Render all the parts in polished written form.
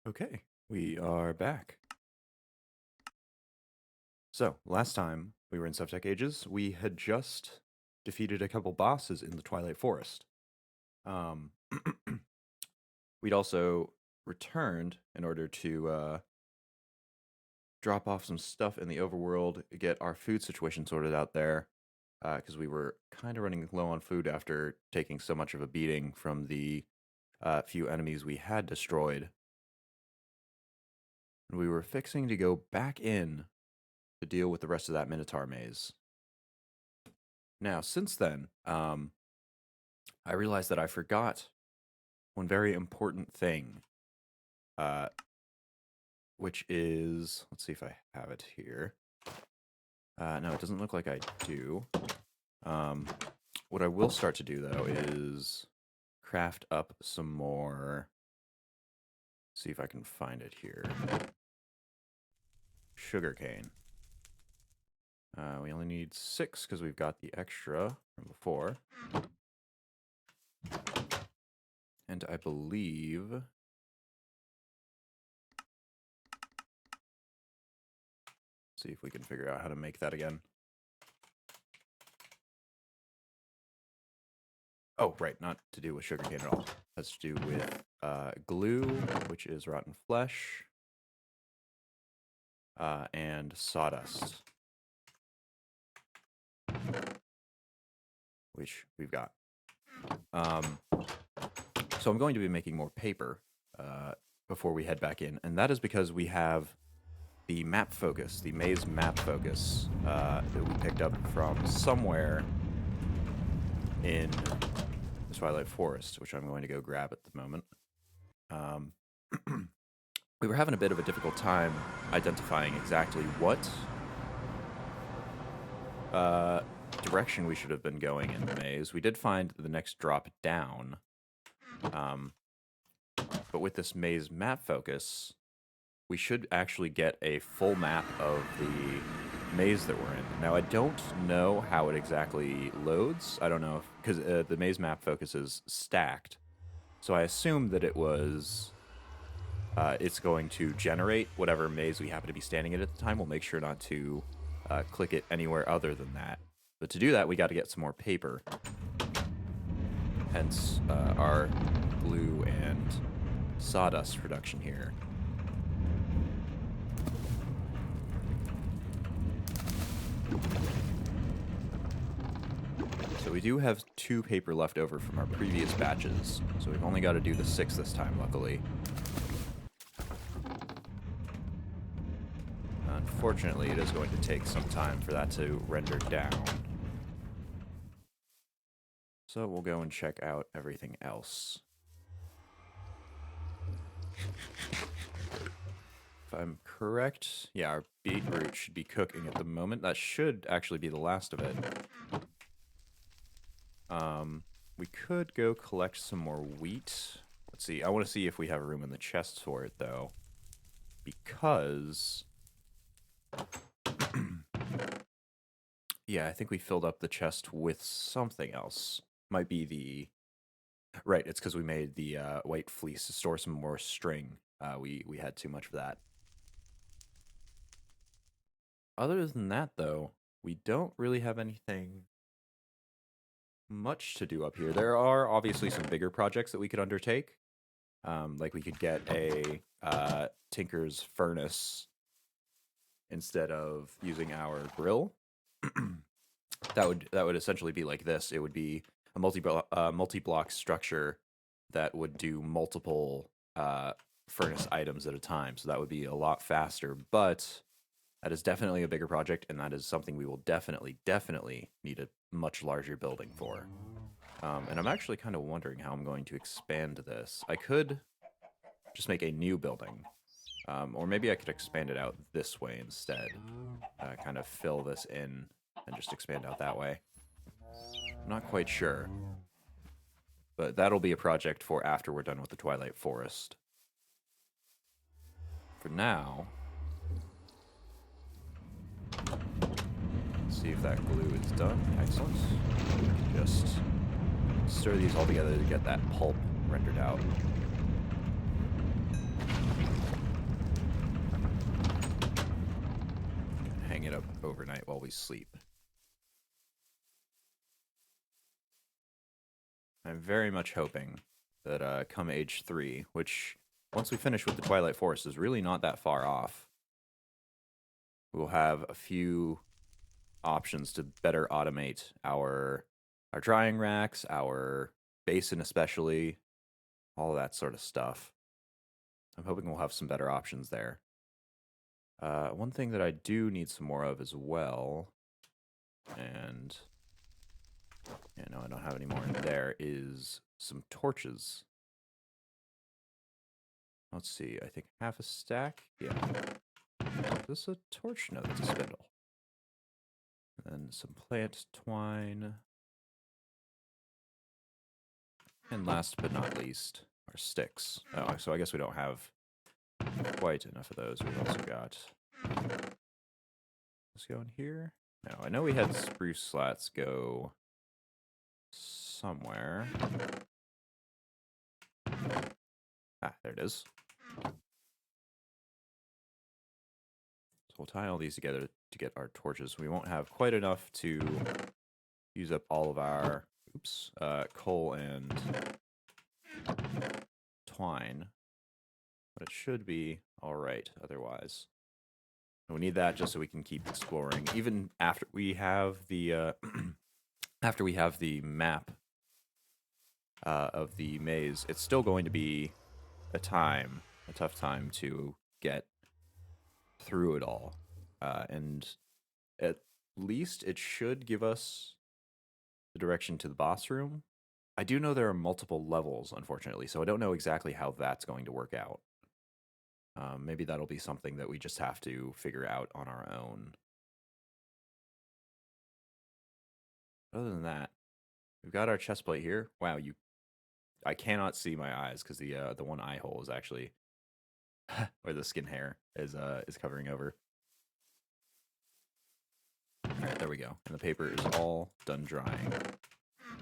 Okay, we are back. So, last time we were in Sevtech Ages, we had just defeated a couple bosses in the Twilight Forest. Um, we'd also returned in order to drop off some stuff in the overworld, get our food situation sorted out there, because we were kind of running low on food after taking so much of a beating from the few enemies we had destroyed. And we were fixing to go back in to deal with the rest of that Minotaur Maze. Now, since then, I realized that I forgot one very important thing, which is, let's see if I have it here. No, it doesn't look like I do. What I will start to do, though, is craft up some more. See if I can find it here. Sugarcane. We only need 6 because we've got the extra from before. And I believe... see if we can figure out how to make that again. Oh, right, not to do with sugarcane at all. Has to do with glue, which is rotten flesh, and sawdust, which we've got. So I'm going to be making more paper before we head back in, and that is because we have the map focus, the maze map focus that we picked up from somewhere in the Twilight Forest, which I'm going to go grab at the moment. We were having a bit of a difficult time identifying exactly what direction we should have been going in the maze. We did find the next drop down, but with this maze map focus, we should actually get a full map of the maze that we're in. Now, I don't know how it exactly loads. I don't know, because the maze map focus is stacked. So I assume that it was... it's going to generate whatever maze we happen to be standing in at the time. We'll make sure not to click it anywhere other than that. But to do that, we got to get some more paper. Hence our glue and sawdust production here. So we do have 2 paper left over from our previous batches, so we've only got to do the 6 this time, luckily. Unfortunately, it is going to take some time for that to render down. So we'll go and check out everything else. If I'm correct, yeah, our beetroot should be cooking at the moment. That should actually be the last of it. We could go collect some more wheat. Let's see, I want to see if we have room in the chests for it, though. Because... yeah, I think we filled up the chest with something else. Might be the... right, it's because we made the white fleece to store some more string. We had too much of that. Other than that, though, we don't really have anything much to do up here. There are obviously some bigger projects that we could undertake. Like we could get a tinker's furnace instead of using our grill. that would essentially be like this. It would be a multi-block structure that would do multiple furnace items at a time. So that would be a lot faster, but that is definitely a bigger project, and that is something we will definitely need a much larger building for. And I'm actually kind of wondering how I'm going to expand this. I could just make a new building, or maybe I could expand it out this way instead. Kind of fill this in and just expand out that way. I'm not quite sure. But that'll be a project for after we're done with the Twilight Forest. For now... see if that glue is done. Excellent. Just stir these all together to get that pulp rendered out. overnight while we sleep. I'm very much hoping that come age 3, which once we finish with the Twilight Forest is really not that far off, we'll have a few options to better automate our drying racks, our basin especially, all that sort of stuff. I'm hoping we'll have some better options there. One thing that I do need some more of as well, and yeah, no, I don't have any more in there, is some torches. Let's see, I think half a stack? Yeah. Is this a torch? No, that's a spindle. And then some plant twine. And last but not least, our sticks. Oh, so I guess we don't have quite enough of those. We've also got... Let's go in here. No, I know we had spruce slats go somewhere. Ah, there it is. So we'll tie all these together to get our torches. We won't have quite enough to use up all of our coal and twine, but it should be all right otherwise. And we need that just so we can keep exploring, even after we have the map of the maze. It's still going to be a tough time to get through it all, and at least it should give us the direction to the boss room. I do know there are multiple levels, unfortunately, so I don't know exactly how that's going to work out. Maybe that'll be something that we just have to figure out on our own. Other than that, we've got our chest plate here. Wow, I cannot see my eyes because the one eye hole is actually where the skin hair is covering over. All right, there we go. And the paper is all done drying.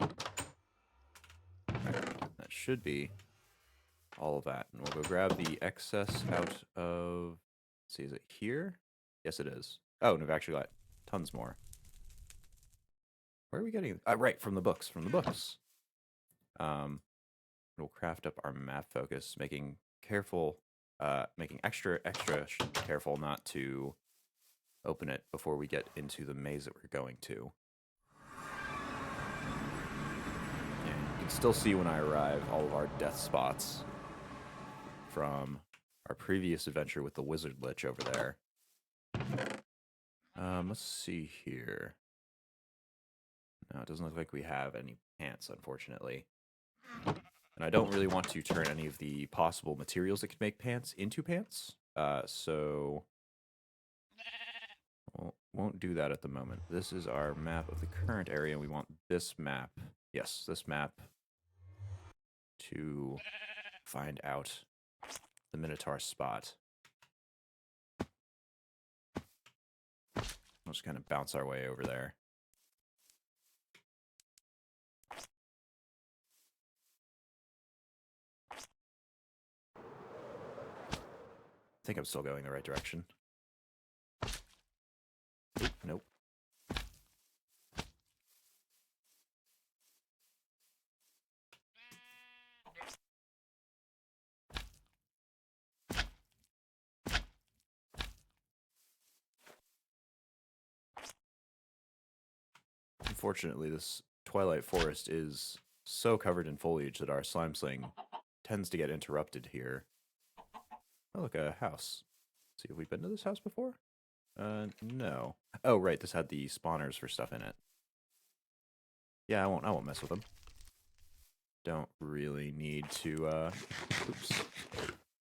Right, that should be all of that. And we'll go grab the excess out of... Let's see, is it here? Yes, it is. Oh, and we've actually got tons more. Where are we getting? Right, from the books. From the books. We'll craft up our map focus, making extra careful not to open it before we get into the maze that we're going to. And you can still see when I arrive all of our death spots from our previous adventure with the Wizard Lich over there. Let's see here. No, it doesn't look like we have any pants, unfortunately. And I don't really want to turn any of the possible materials that could make pants into pants. So won't do that at the moment. This is our map of the current area, and we want this map. Yes, this map to find out the Minotaur spot. We'll just kind of bounce our way over there. I think I'm still going the right direction. Oop, nope. Unfortunately, this Twilight Forest is so covered in foliage that our slime sling tends to get interrupted here. Oh, look, a house. Let's see, have we been to this house before? No. Oh, right, this had the spawners for stuff in it. Yeah, I won't mess with them. Don't really need to,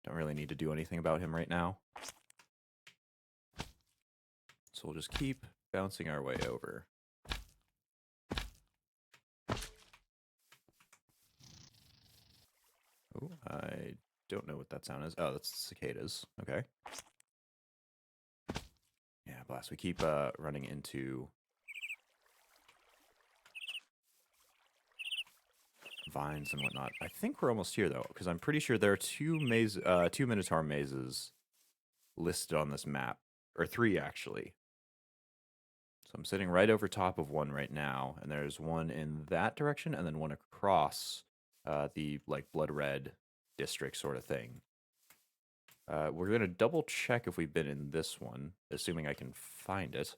Don't really need to do anything about him right now. So we'll just keep bouncing our way over. Oh, I don't know what that sound is. Oh, that's cicadas. Okay. Yeah, blast. We keep running into vines and whatnot. I think we're almost here though, because I'm pretty sure there are two Minotaur mazes listed on this map, or 3 actually. So I'm sitting right over top of one right now, and there's one in that direction, and then one across the like blood red district sort of thing. We're gonna double check if we've been in this one, assuming I can find it.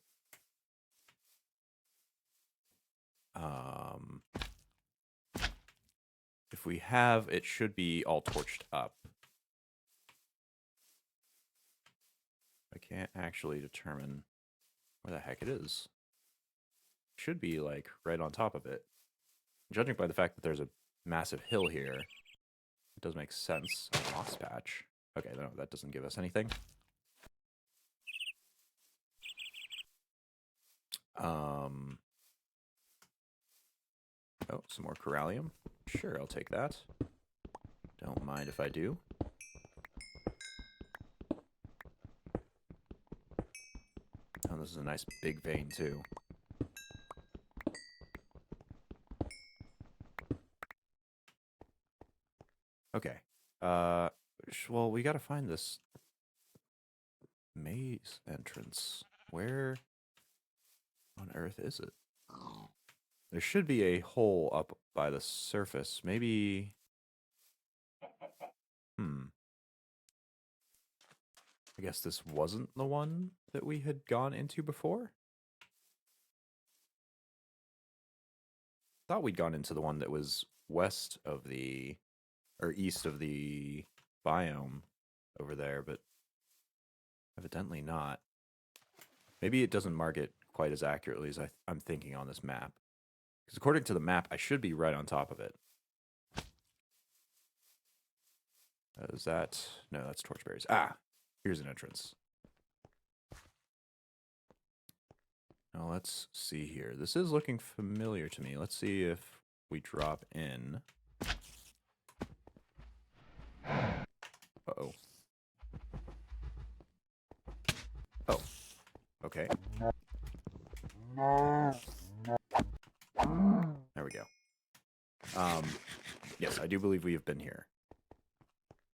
If we have, it should be all torched up. I can't actually determine where the heck it is. Should be like right on top of it. Judging by the fact that there's a massive hill here, it does make sense. A moss patch. Okay, no, that doesn't give us anything. Oh, some more corallium. Sure, I'll take that. Don't mind if I do. Oh, this is a nice big vein, too. Okay. Well, we gotta find this maze entrance. Where on earth is it? There should be a hole up by the surface. Maybe... I guess this wasn't the one that we had gone into before? Thought we'd gone into the one that was west of the... or east of the biome over there, but evidently not. Maybe it doesn't mark it quite as accurately as I'm thinking on this map. Because according to the map, I should be right on top of it. Is that... no, that's torchberries. Ah! Here's an entrance. Now let's see here. This is looking familiar to me. Let's see if we drop in. Uh-oh. Oh. Okay. There we go. Yes, I do believe we have been here.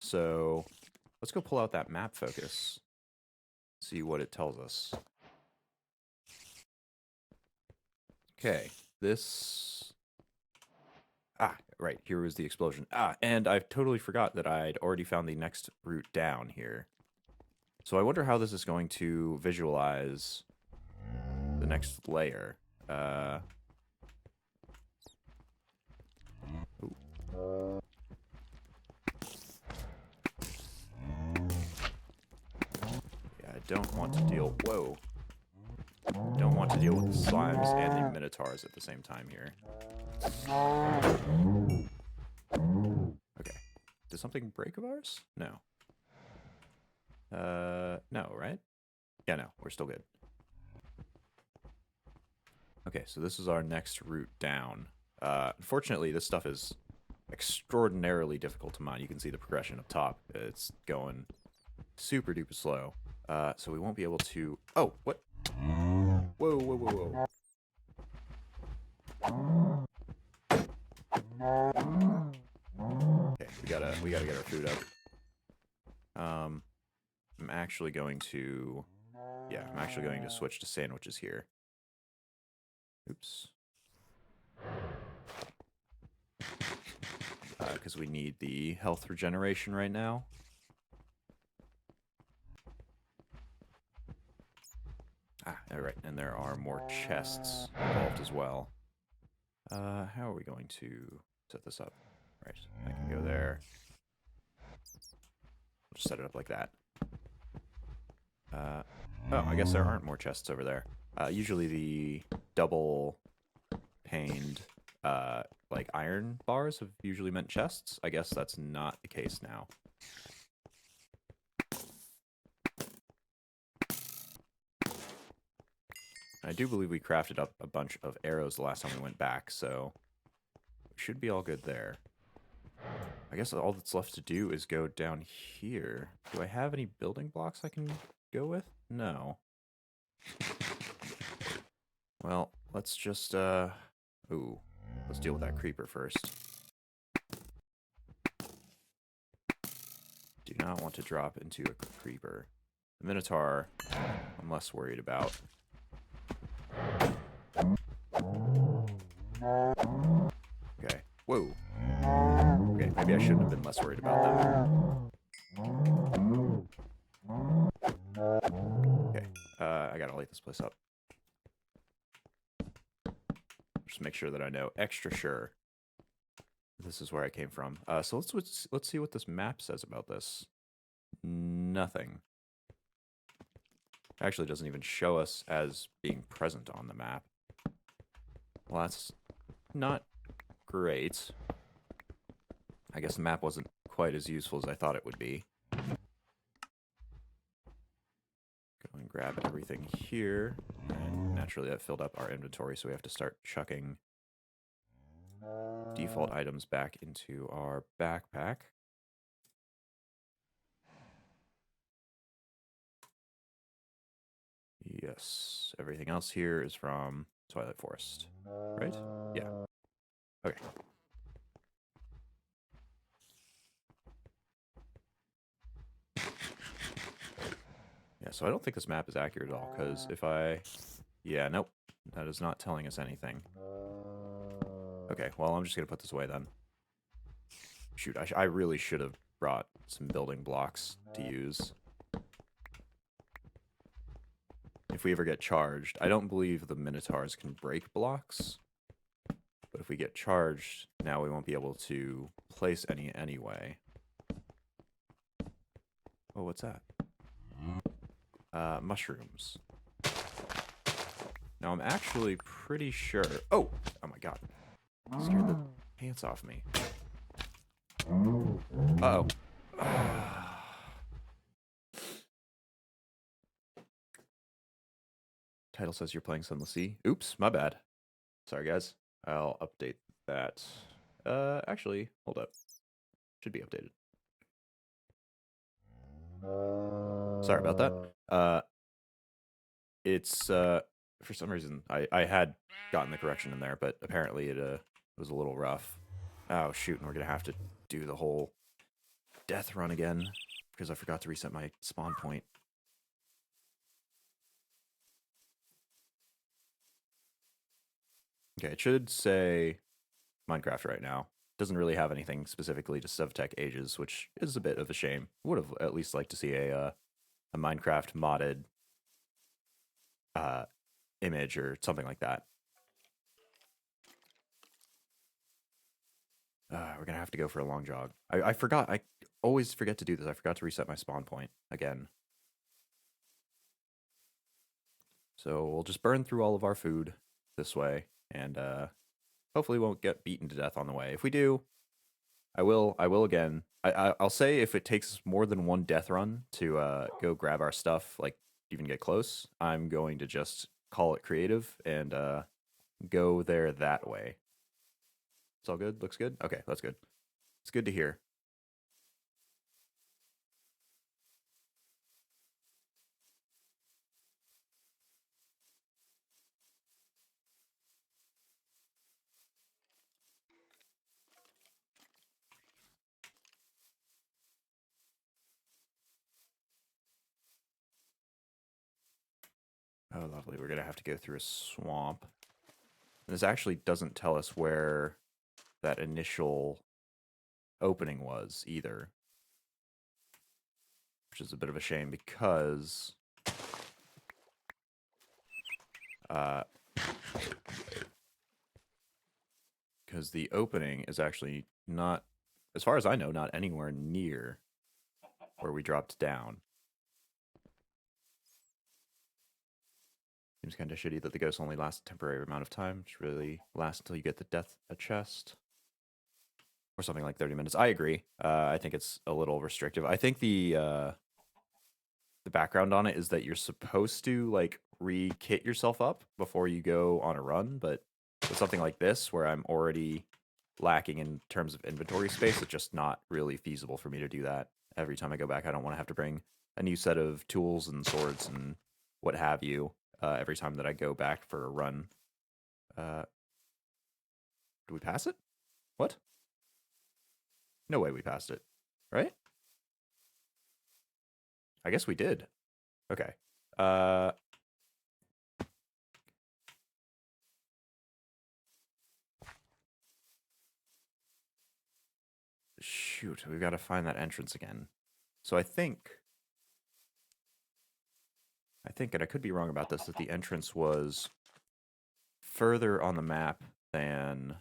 So, let's go pull out that map focus. See what it tells us. Okay, this... ah, right, here was the explosion. Ah, and I totally forgot that I'd already found the next route down here. So I wonder how this is going to visualize the next layer. Ooh. Yeah, I don't want to deal... whoa. Don't want to deal with the slimes and the minotaurs at the same time here. Okay. Did something break of ours? No. No, right? Yeah, no. We're still good. Okay, so this is our next route down. Unfortunately, this stuff is extraordinarily difficult to mine. You can see the progression up top. It's going super duper slow. So we won't be able to... oh, what? Whoa, whoa, whoa, whoa. Okay, we gotta get our food up. I'm actually going to... yeah, I'm actually going to switch to sandwiches here. Oops. Because we need the health regeneration right now. Ah, alright, and there are more chests involved as well. How are we going to set this up? Right, I can go there. Just set it up like that. Oh, I guess there aren't more chests over there. Usually the double paned, like iron bars have usually meant chests. I guess that's not the case now. I do believe we crafted up a bunch of arrows the last time we went back, so we should be all good there. I guess all that's left to do is go down here. Do I have any building blocks I can go with? No. Well, let's just, ooh, let's deal with that creeper first. Do not want to drop into a creeper. The Minotaur, I'm less worried about. Okay. Whoa. Okay, maybe I shouldn't have been less worried about them. Okay. I gotta light this place up. Just make sure that I know extra sure this is where I came from. So let's see what this map says about this. Nothing. Actually, doesn't even show us as being present on the map. Well, that's not great. I guess the map wasn't quite as useful as I thought it would be. Go and grab everything here. And naturally that filled up our inventory, so we have to start chucking default items back into our backpack. Yes, everything else here is from Twilight Forest, right? Yeah. Okay. Yeah, so I don't think this map is accurate at all, because if I... Yeah, nope. That is not telling us anything. Okay, well, I'm just going to put this away then. Shoot, I really should have brought some building blocks to use. If we ever get charged, I don't believe the Minotaurs can break blocks. But if we get charged, now we won't be able to place any anyway. Oh, what's that? Mushrooms. Now I'm actually pretty sure... Oh! Oh my god. Scared the pants off me. Uh-oh. Title says you're playing Sunless Sea. Oops, my bad. Sorry, guys. I'll update that. Actually, hold up. Should be updated. Sorry about that. It's, for some reason, I had gotten the correction in there, but apparently it was a little rough. Oh, shoot, and we're gonna have to do the whole death run again, because I forgot to reset my spawn point. Okay, it should say Minecraft right now. Doesn't really have anything specifically to Sevtech ages, which is a bit of a shame. Would have at least liked to see a Minecraft modded image or something like that. We're gonna have to go for a long jog. I forgot. I always forget to do this. I forgot to reset my spawn point again. So we'll just burn through all of our food this way, and hopefully won't get beaten to death on the way. If we do, I will again. I'll say if it takes more than one death run to go grab our stuff, like even get close, I'm going to just call it creative and go there that way. It's all good? Looks good? Okay, that's good. It's good to hear. Oh, lovely. We're going to have to go through a swamp. And this actually doesn't tell us where that initial opening was either. Which is a bit of a shame because... because the opening is actually not, as far as I know, not anywhere near where we dropped down. Seems kind of shitty that the ghosts only last a temporary amount of time. It should really last until you get the death chest. Or something like 30 minutes. I agree. I think it's a little restrictive. I think the background on it is that you're supposed to, like, re-kit yourself up before you go on a run, but with something like this, where I'm already lacking in terms of inventory space, it's just not really feasible for me to do that. Every time I go back, I don't want to have to bring a new set of tools and swords and what have you every time that I go back for a run. Do we pass it? What? No way we passed it. Right? I guess we did. Okay. shoot, we've got to find that entrance again. So I think, and I could be wrong about this, that the entrance was further on the map than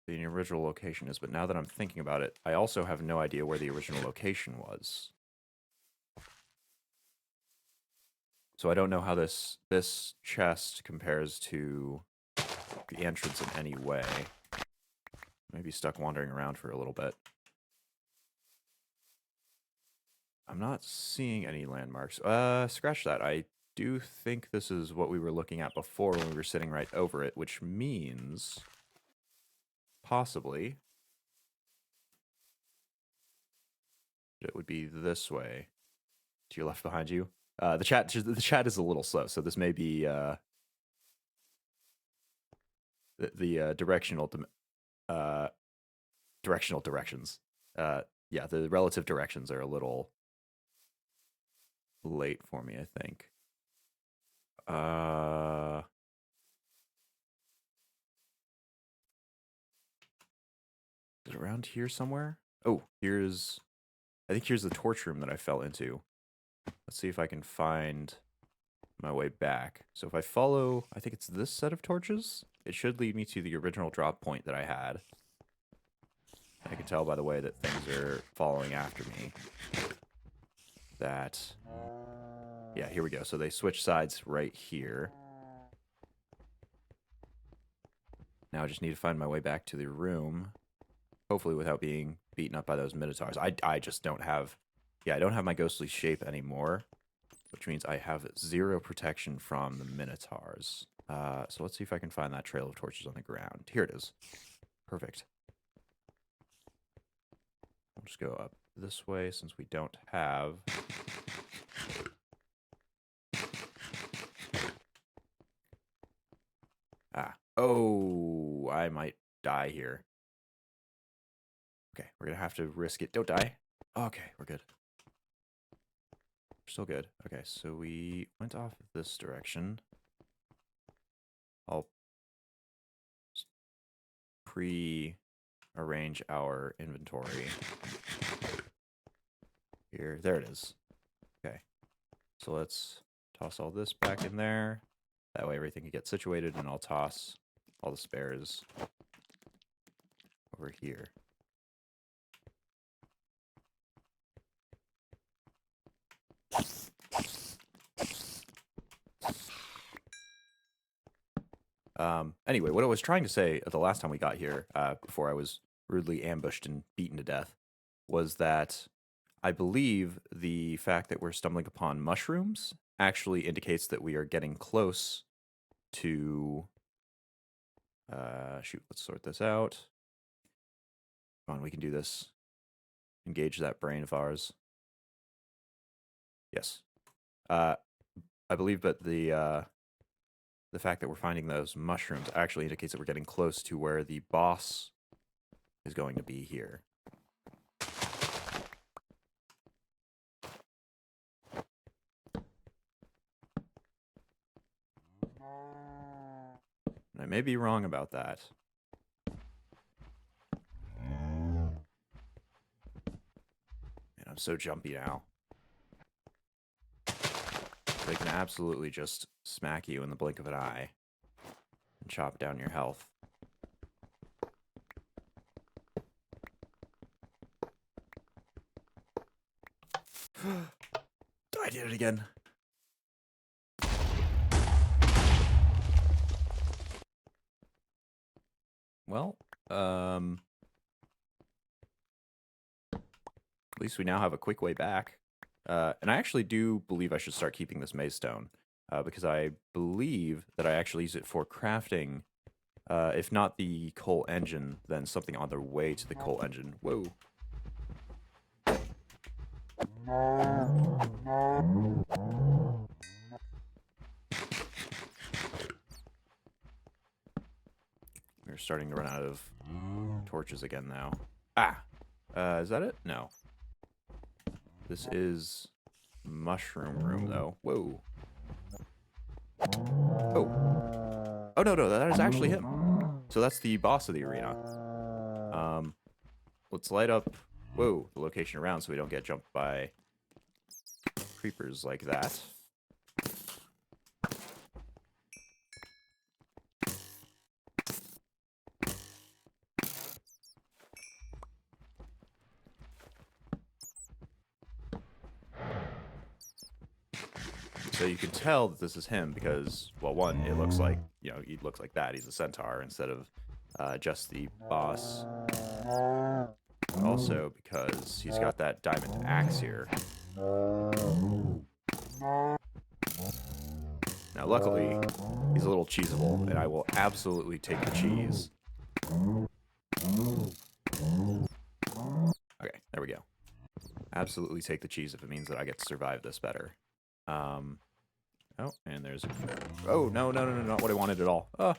the original location is. But now that I'm thinking about it, I also have no idea where the original location was. So I don't know how this chest compares to the entrance in any way. Maybe stuck wandering around for a little bit. I'm not seeing any landmarks. Scratch that. I do think this is what we were looking at before when we were sitting right over it, which means possibly it would be this way. To your left behind you. The chat is a little slow, so this may be the directional directions. Yeah, the relative directions are a little late for me, I think. Is it around here somewhere? Oh, I think here's the torch room that I fell into. Let's see if I can find my way back. So if I follow, I think it's this set of torches, it should lead me to the original drop point that I had. I can tell by the way that things are following after me that, yeah, here we go. So they switch sides right here. Now I just need to find my way back to the room, hopefully without being beaten up by those Minotaurs. I just don't have, I don't have my ghostly shape anymore, which means I have 0 protection from the Minotaurs. So let's see if I can find that trail of torches on the ground. Here it is. Perfect. I'll just go up this way since we don't have... Oh, I might die here. Okay, we're going to have to risk it. Don't die. Okay, we're good. We're still good. Okay, so we went off this direction. I'll pre-arrange our inventory. Here, there it is. Okay, so let's toss all this back in there. That way everything can get situated, and I'll toss all the spares over here. Anyway, what I was trying to say the last time we got here, before I was rudely ambushed and beaten to death, was that I believe the fact that we're stumbling upon mushrooms actually indicates that we are getting close to... shoot, let's sort this out. Come on, we can do this. Engage that brain of ours. Yes. I believe that the fact that we're finding those mushrooms actually indicates that we're getting close to where the boss is going to be here. And I may be wrong about that. And I'm so jumpy now. They can absolutely just smack you in the blink of an eye and chop down your health. I did it again. Well, at least we now have a quick way back. And I actually do believe I should start keeping this maze stone, because I believe that I actually use it for crafting, if not the coal engine, then something on the way to the coal engine. Whoa. We're starting to run out of torches again now. Is that it? No. This is mushroom room, though. Whoa. Oh. no, that is actually him. So that's the boss of the arena. Let's light up, whoa, the location around so we don't get jumped by creepers like that. So you can tell that this is him because, well, one, it looks like, you know, he looks like that. He's a centaur instead of just the boss. Also because he's got that diamond axe here. Now, luckily, he's a little cheesable, and I will absolutely take the cheese. Okay, there we go. Absolutely take the cheese if it means that I get to survive this better. Oh, and there's... Oh, no, not what I wanted at all. Oh.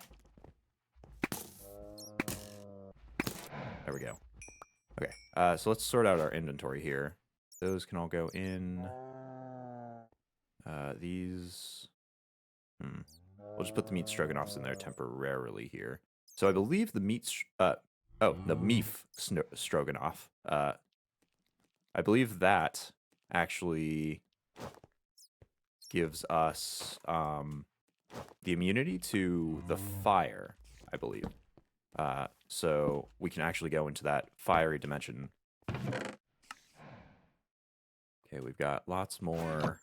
There we go. Okay, so let's sort out our inventory here. Those can all go in. These... We'll just put the meat stroganoffs in there temporarily here. So I believe the meat... the meef stroganoff. I believe that actually gives us the immunity to the fire, I believe. So we can actually go into that fiery dimension. Okay, we've got lots more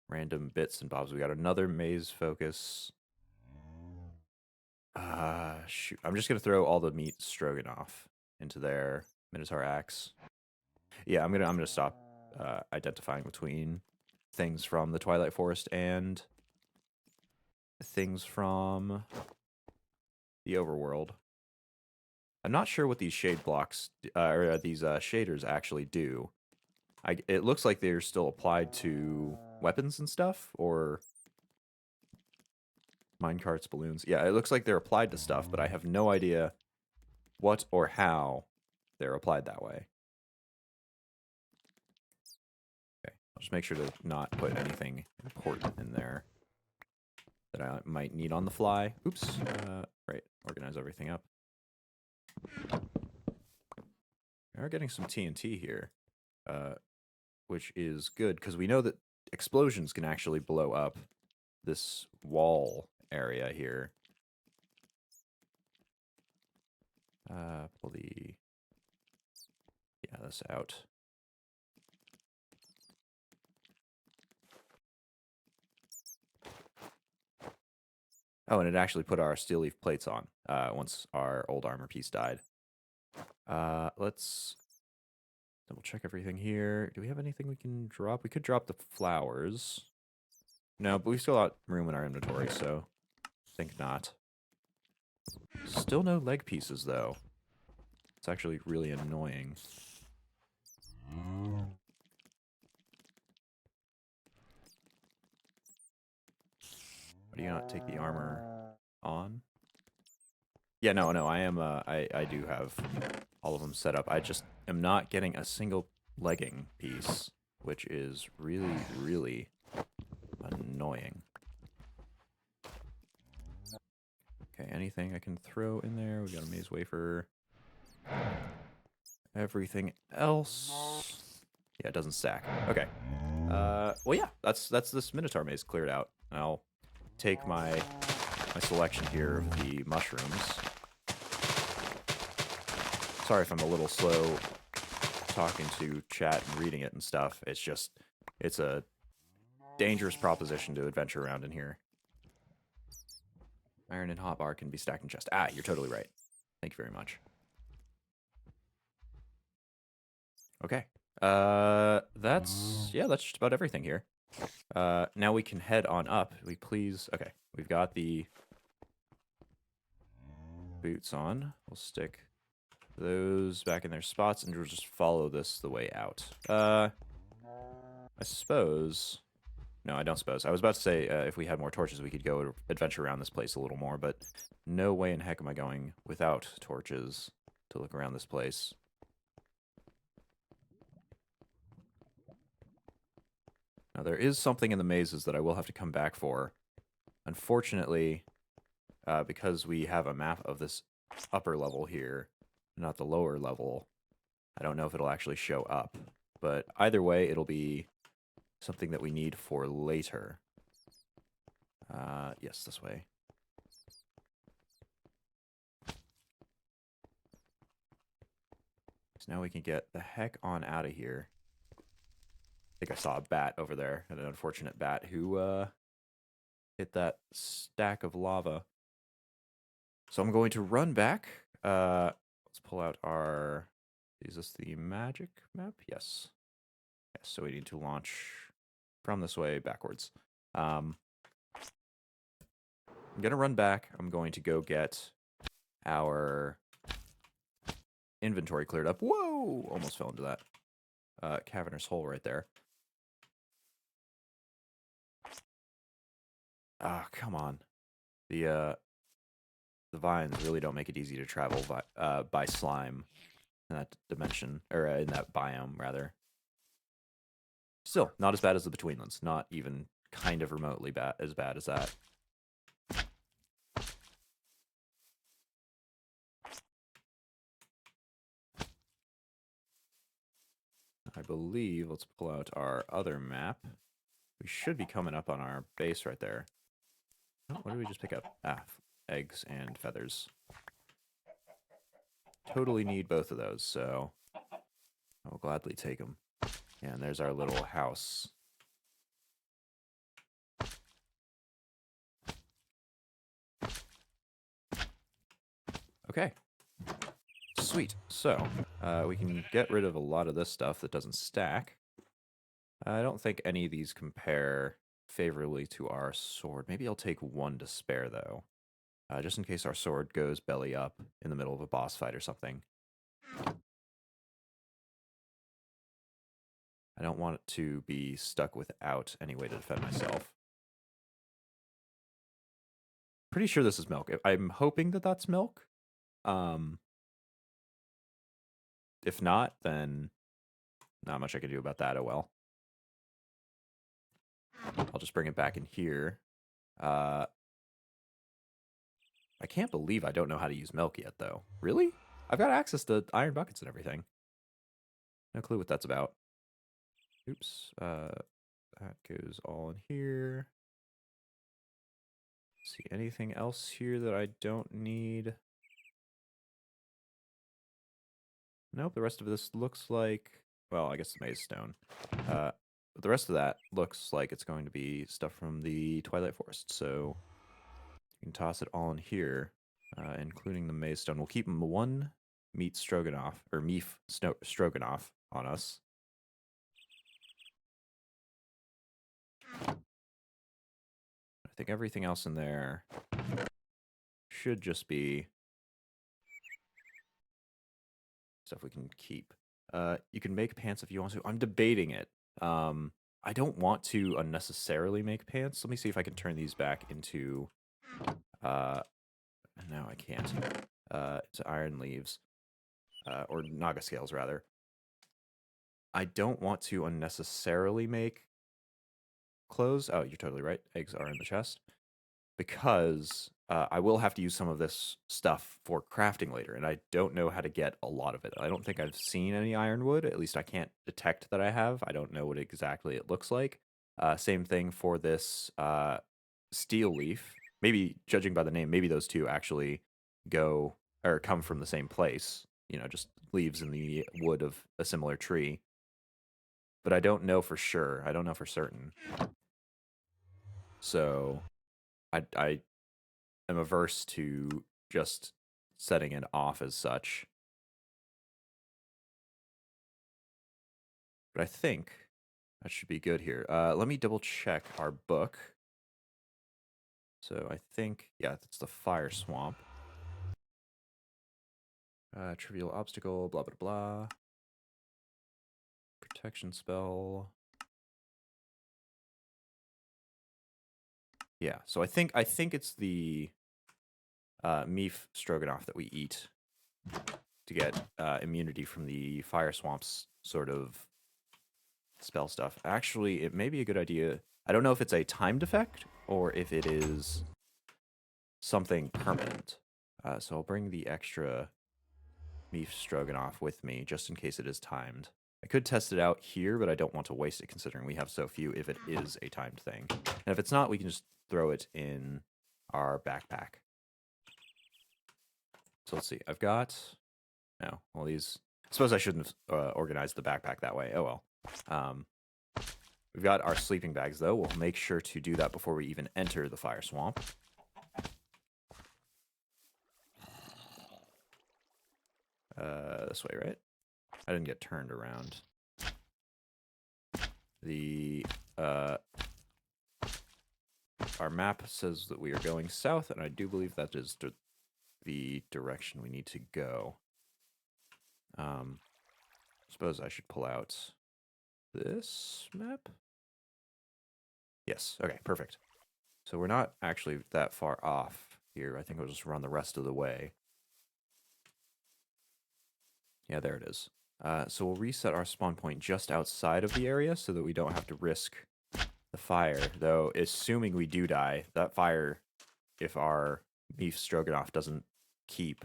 random bits and bobs. We got another maze focus. Shoot. I'm just gonna throw all the meat stroganoff into there. Minotaur axe. Yeah, I'm gonna stop identifying between things from the Twilight Forest and things from the overworld. I'm not sure what these shade blocks or these shaders actually do. It looks like they're still applied to weapons and stuff, or minecarts, balloons. Yeah, it looks like they're applied to stuff, but I have no idea what or how they're applied that way. Okay, I'll just make sure to not put anything important in there that I might need on the fly. Oops. Right, organize everything up. We are getting some TNT here, which is good, because we know that explosions can actually blow up this wall area here. Pull the... Yeah, this out. Oh, and it actually put our steel leaf plates on once our old armor piece died. Let's double check everything here. Do we have anything we can drop? We could drop the flowers. No, but we've still got room in our inventory, so I think not. Still no leg pieces, though. It's actually really annoying. Why do you not take the armor on? Yeah, no, I am, I do have all of them set up. I just am not getting a single legging piece, which is really, really annoying. Okay, anything I can throw in there? We got a maze wafer. Everything else... Yeah, it doesn't stack. Okay. Well, yeah, that's this Minotaur maze cleared out. I'll take my selection here of the mushrooms. Sorry if I'm a little slow talking to chat and reading it and stuff. It's just, it's a dangerous proposition to adventure around in here. Iron and hotbar can be stacked in chest. Ah, you're totally right. Thank you very much. Okay. That's just about everything here. Now we can head on up. Okay, we've got the boots on. We'll stick those back in their spots, and we'll just follow this the way out. I suppose... No, I don't suppose. I was about to say, if we had more torches, we could go adventure around this place a little more, but no way in heck am I going without torches to look around this place. Now, there is something in the mazes that I will have to come back for. Unfortunately, because we have a map of this upper level here, not the lower level, I don't know if it'll actually show up. But either way, it'll be something that we need for later. Yes, this way. So now we can get the heck on out of here. I think I saw a bat over there, an unfortunate bat who hit that stack of lava. So I'm going to run back. Let's pull out our... Is this the magic map? Yes. Yes, so we need to launch from this way backwards. I'm going to run back. I'm going to go get our inventory cleared up. Whoa! Almost fell into that cavernous hole right there. Ah, come on. The vines really don't make it easy to travel by slime in that dimension, or in that biome, rather. Still, not as bad as the Betweenlands. Not even kind of remotely as bad as that. I believe, let's pull out our other map. We should be coming up on our base right there. Oh, what did we just pick up? Ah, eggs and feathers. Totally need both of those, so I'll gladly take them. Yeah, and there's our little house. Okay. Sweet. So, we can get rid of a lot of this stuff that doesn't stack. I don't think any of these compare favorably to our sword. Maybe I'll take one to spare, though. Just in case our sword goes belly up in the middle of a boss fight or something. I don't want it to be stuck without any way to defend myself. Pretty sure this is milk. I'm hoping that that's milk. If not, then not much I can do about that. Oh well. I'll just bring it back in here. I can't believe I don't know how to use milk yet, though. Really? I've got access to iron buckets and everything. No clue what that's about. Oops. That goes all in here. See anything else here that I don't need? Nope, the rest of this looks like... Well, I guess the maze stone. But the rest of that looks like it's going to be stuff from the Twilight Forest, so you can toss it all in here, including the maze stone. We'll keep one meat stroganoff, or meat stroganoff on us. I think everything else in there should just be stuff we can keep. You can make pants if you want to. I'm debating it. I don't want to unnecessarily make pants. Let me see if I can turn these back into... no, I can't. To iron leaves. Or naga scales, rather. I don't want to unnecessarily make clothes. Oh, you're totally right. Eggs are in the chest. Because I will have to use some of this stuff for crafting later, and I don't know how to get a lot of it. I don't think I've seen any ironwood. At least I can't detect that I have. I don't know what exactly it looks like. Same thing for this steel leaf. Maybe, judging by the name, maybe those two actually go or come from the same place. You know, just leaves in the wood of a similar tree. But I don't know for sure. I don't know for certain. So I am averse to just setting it off as such. But I think that should be good here. Let me double check our book. So I think, yeah, that's the fire swamp. Trivial obstacle, blah, blah, blah. Protection spell. Yeah, so I think it's the meat stroganoff that we eat to get immunity from the fire swamps sort of spell stuff. Actually, it may be a good idea. I don't know if it's a timed effect or if it is something permanent. So I'll bring the extra beef stroganoff with me just in case it is timed. I could test it out here, but I don't want to waste it considering we have so few if it is a timed thing. And if it's not, we can just throw it in our backpack. So let's see. I've got... No, well, these... I suppose I shouldn't have organized the backpack that way. Oh, well. We've got our sleeping bags, though. We'll make sure to do that before we even enter the fire swamp. This way, right? I didn't get turned around. Our map says that we are going south, and I do believe that is the direction we need to go. Suppose I should pull out this map? Yes, okay, perfect. So we're not actually that far off here. I think we'll just run the rest of the way. Yeah, there it is. So we'll reset our spawn point just outside of the area so that we don't have to risk the fire. Though, assuming we do die, that fire, if our beef stroganoff doesn't keep,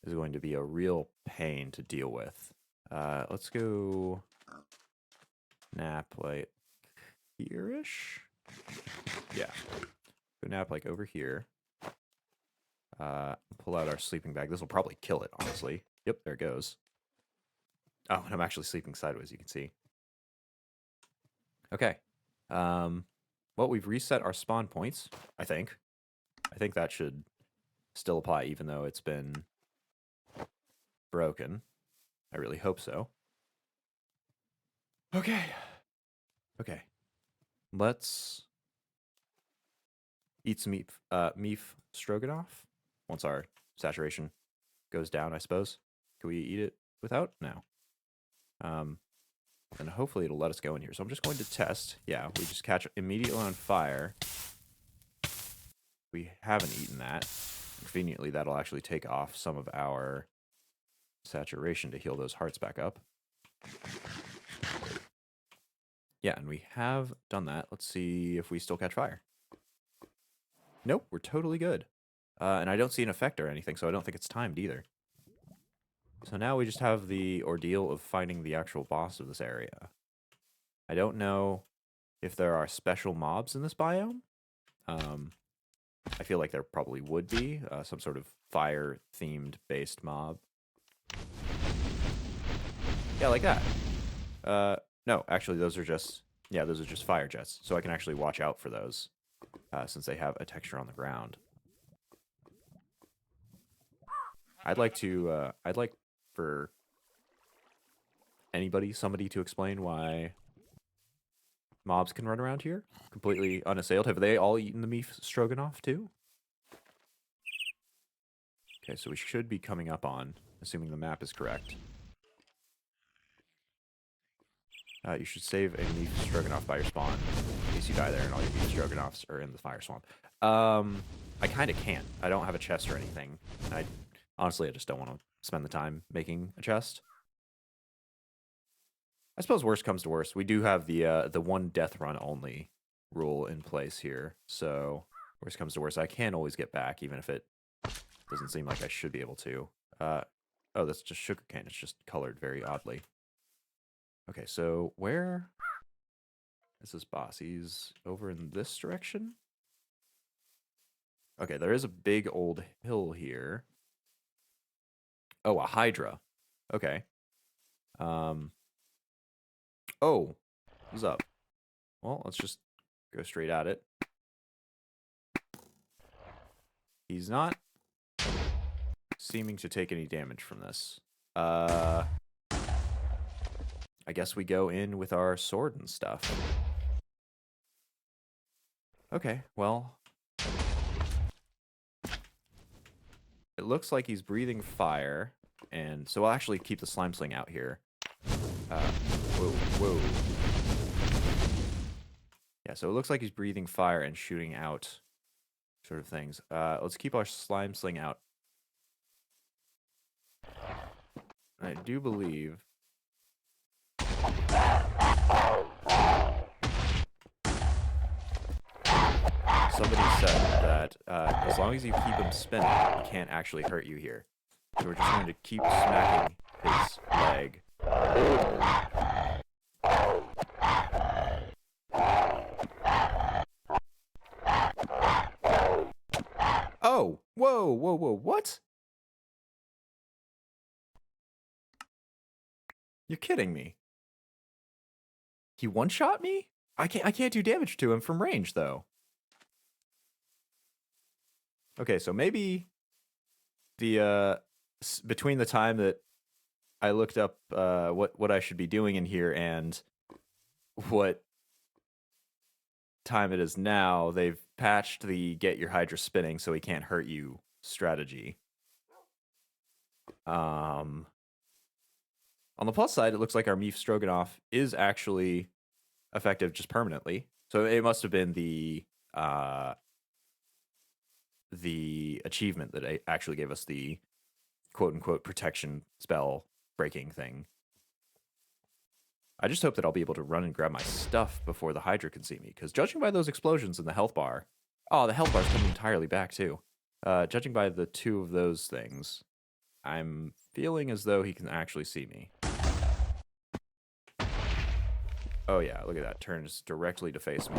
is going to be a real pain to deal with. Let's go nap like here-ish. Yeah. Go nap like over here. Pull out our sleeping bag. This will probably kill it, honestly. Yep, there it goes. Oh, and I'm actually sleeping sideways, you can see. Okay. Well, we've reset our spawn points, I think. I think that should still apply, even though it's been broken. I really hope so. Okay. Okay. Let's eat some beef stroganoff once our saturation goes down, I suppose. Can we eat it without? No. And hopefully it'll let us go in here. So I'm just going to test. Yeah, we just catch immediately on fire. We haven't eaten that. Conveniently, that'll actually take off some of our saturation to heal those hearts back up. Yeah, and we have done that. Let's see if we still catch fire. Nope, we're totally good. And I don't see an effect or anything, so I don't think it's timed either. So now we just have the ordeal of finding the actual boss of this area. I don't know if there are special mobs in this biome. I feel like there probably would be some sort of fire-themed based mob. Yeah, like that. No, actually, those are just fire jets. So I can actually watch out for those since they have a texture on the ground. I'd like for somebody to explain why mobs can run around here completely unassailed. Have they all eaten the beef stroganoff too? Okay, so we should be coming up on, assuming the map is correct. You should save a beef stroganoff by your spawn in case you die there and all your beef stroganoffs are in the fire swamp. I kind of can't. I don't have a chest or anything. Honestly, I just don't want to spend the time making a chest. I suppose worst comes to worst, we do have the one death run only rule in place here. So worst comes to worst, I can always get back, even if it doesn't seem like I should be able to. Oh, that's just sugarcane. It's just colored very oddly. Okay, so where is this boss? He's over in this direction? Okay, there is a big old hill here. Oh, a Hydra. Okay. Oh, what's up? Well, let's just go straight at it. He's not seeming to take any damage from this. I guess we go in with our sword and stuff. Okay, well. It looks like he's breathing fire, and so I'll actually keep the slime sling out here. Whoa. Yeah, so it looks like he's breathing fire and shooting out sort of things. Let's keep our slime sling out. I do believe... somebody said that as long as you keep him spinning, he can't actually hurt you here. So we're just going to keep smacking his leg. Oh! Whoa, whoa, whoa, what? You're kidding me. He one-shot me? I can't do damage to him from range, though. Okay, so maybe the between the time that I looked up what I should be doing in here and what time it is now, they've patched the get your Hydra spinning so he can't hurt you strategy. On the plus side, it looks like our Meef Stroganoff is actually effective just permanently. So it must have been the achievement that actually gave us the quote-unquote protection spell breaking thing. I just hope that I'll be able to run and grab my stuff before the Hydra can see me, because judging by those explosions in the health bar... Oh, the health bar's coming entirely back, too. Judging by the two of those things, I'm feeling as though he can actually see me. Oh, yeah, look at that. Turns directly to face me.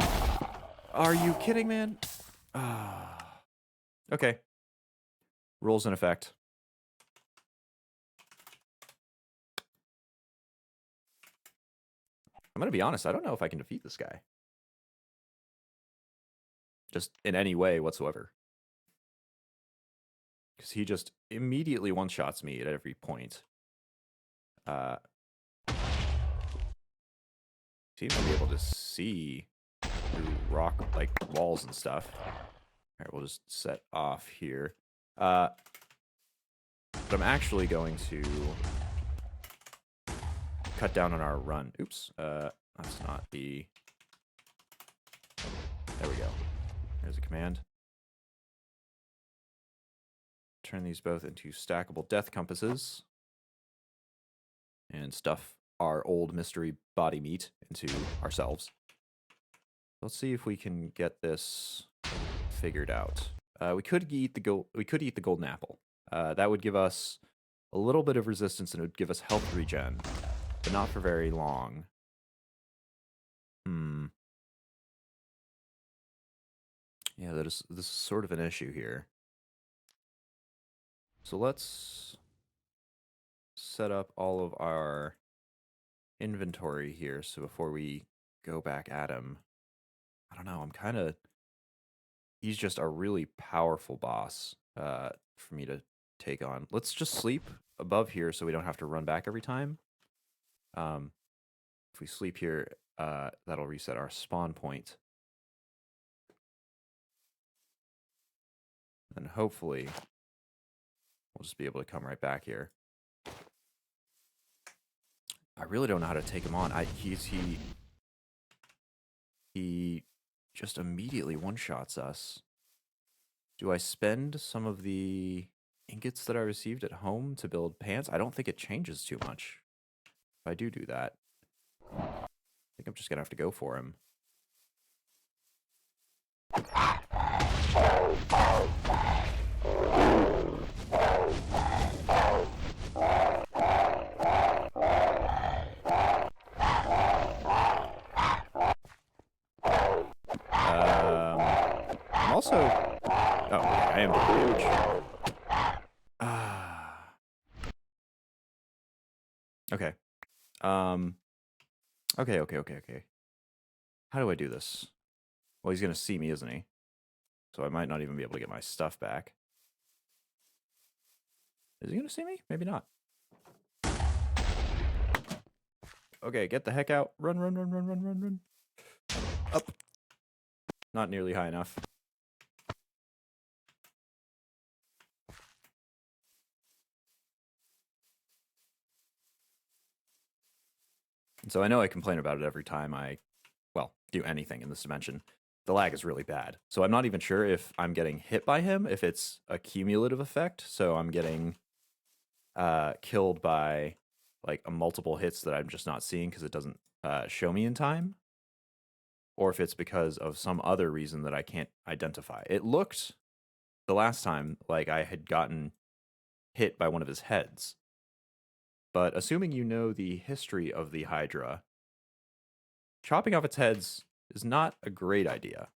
Are you kidding, man? Okay. Rules in effect. I'm going to be honest, I don't know if I can defeat this guy. Just in any way whatsoever. Because he just immediately one-shots me at every point. Seems to be able to see through rock, like, walls and stuff. Alright, we'll just set off here. But I'm actually going to cut down on our run. Oops. That's not the... There we go. There's a command. Turn these both into stackable death compasses. And stuff our old mystery body meat into ourselves. Let's see if we can get this figured out. We could eat the golden apple. That would give us a little bit of resistance and it would give us health regen, but not for very long. Yeah, this is sort of an issue here. So let's set up all of our inventory here so before we go back at him. I don't know, he's just a really powerful boss for me to take on. Let's just sleep above here so we don't have to run back every time. If we sleep here, that'll reset our spawn point. And hopefully we'll just be able to come right back here. I really don't know how to take him on. He just immediately one-shots us. Do I spend some of the ingots that I received at home to build pants? I don't think it changes too much. If I do that, I think I'm just gonna have to go for him. I'm also... Oh, yeah, I am doing damage. Okay. Okay. How do I do this? Well, he's gonna see me, isn't he? So I might not even be able to get my stuff back. Is he gonna see me? Maybe not. Okay, get the heck out. Run. Up. Not nearly high enough. And so I know I complain about it every time I, well, do anything in this dimension. The lag is really bad. So I'm not even sure if I'm getting hit by him, if it's a cumulative effect. So I'm getting killed by like multiple hits that I'm just not seeing because it doesn't show me in time. or if it's because of some other reason that I can't identify. It looked the last time like I had gotten hit by one of his heads. But assuming you know the history of the Hydra, chopping off its heads is not a great idea.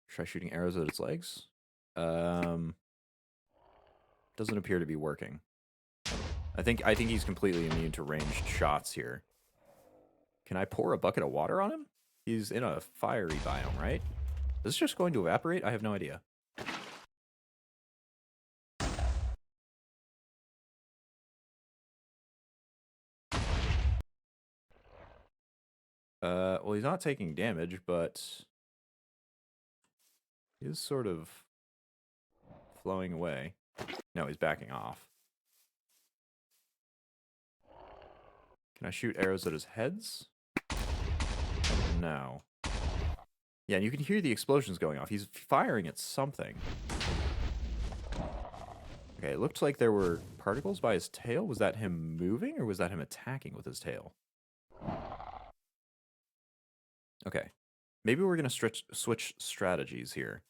Try shooting arrows at its legs. Doesn't appear to be working. I think he's completely immune to ranged shots here. Can I pour a bucket of water on him? He's in a fiery biome, right? Is this just going to evaporate? I have no idea. Well, he's not taking damage, but he is sort of flowing away. No, he's backing off. Can I shoot arrows at his heads? No. Yeah, and you can hear the explosions going off. He's firing at something. Okay, it looked like there were particles by his tail. Was that him moving, or was that him attacking with his tail? Okay. Maybe we're going to switch strategies here.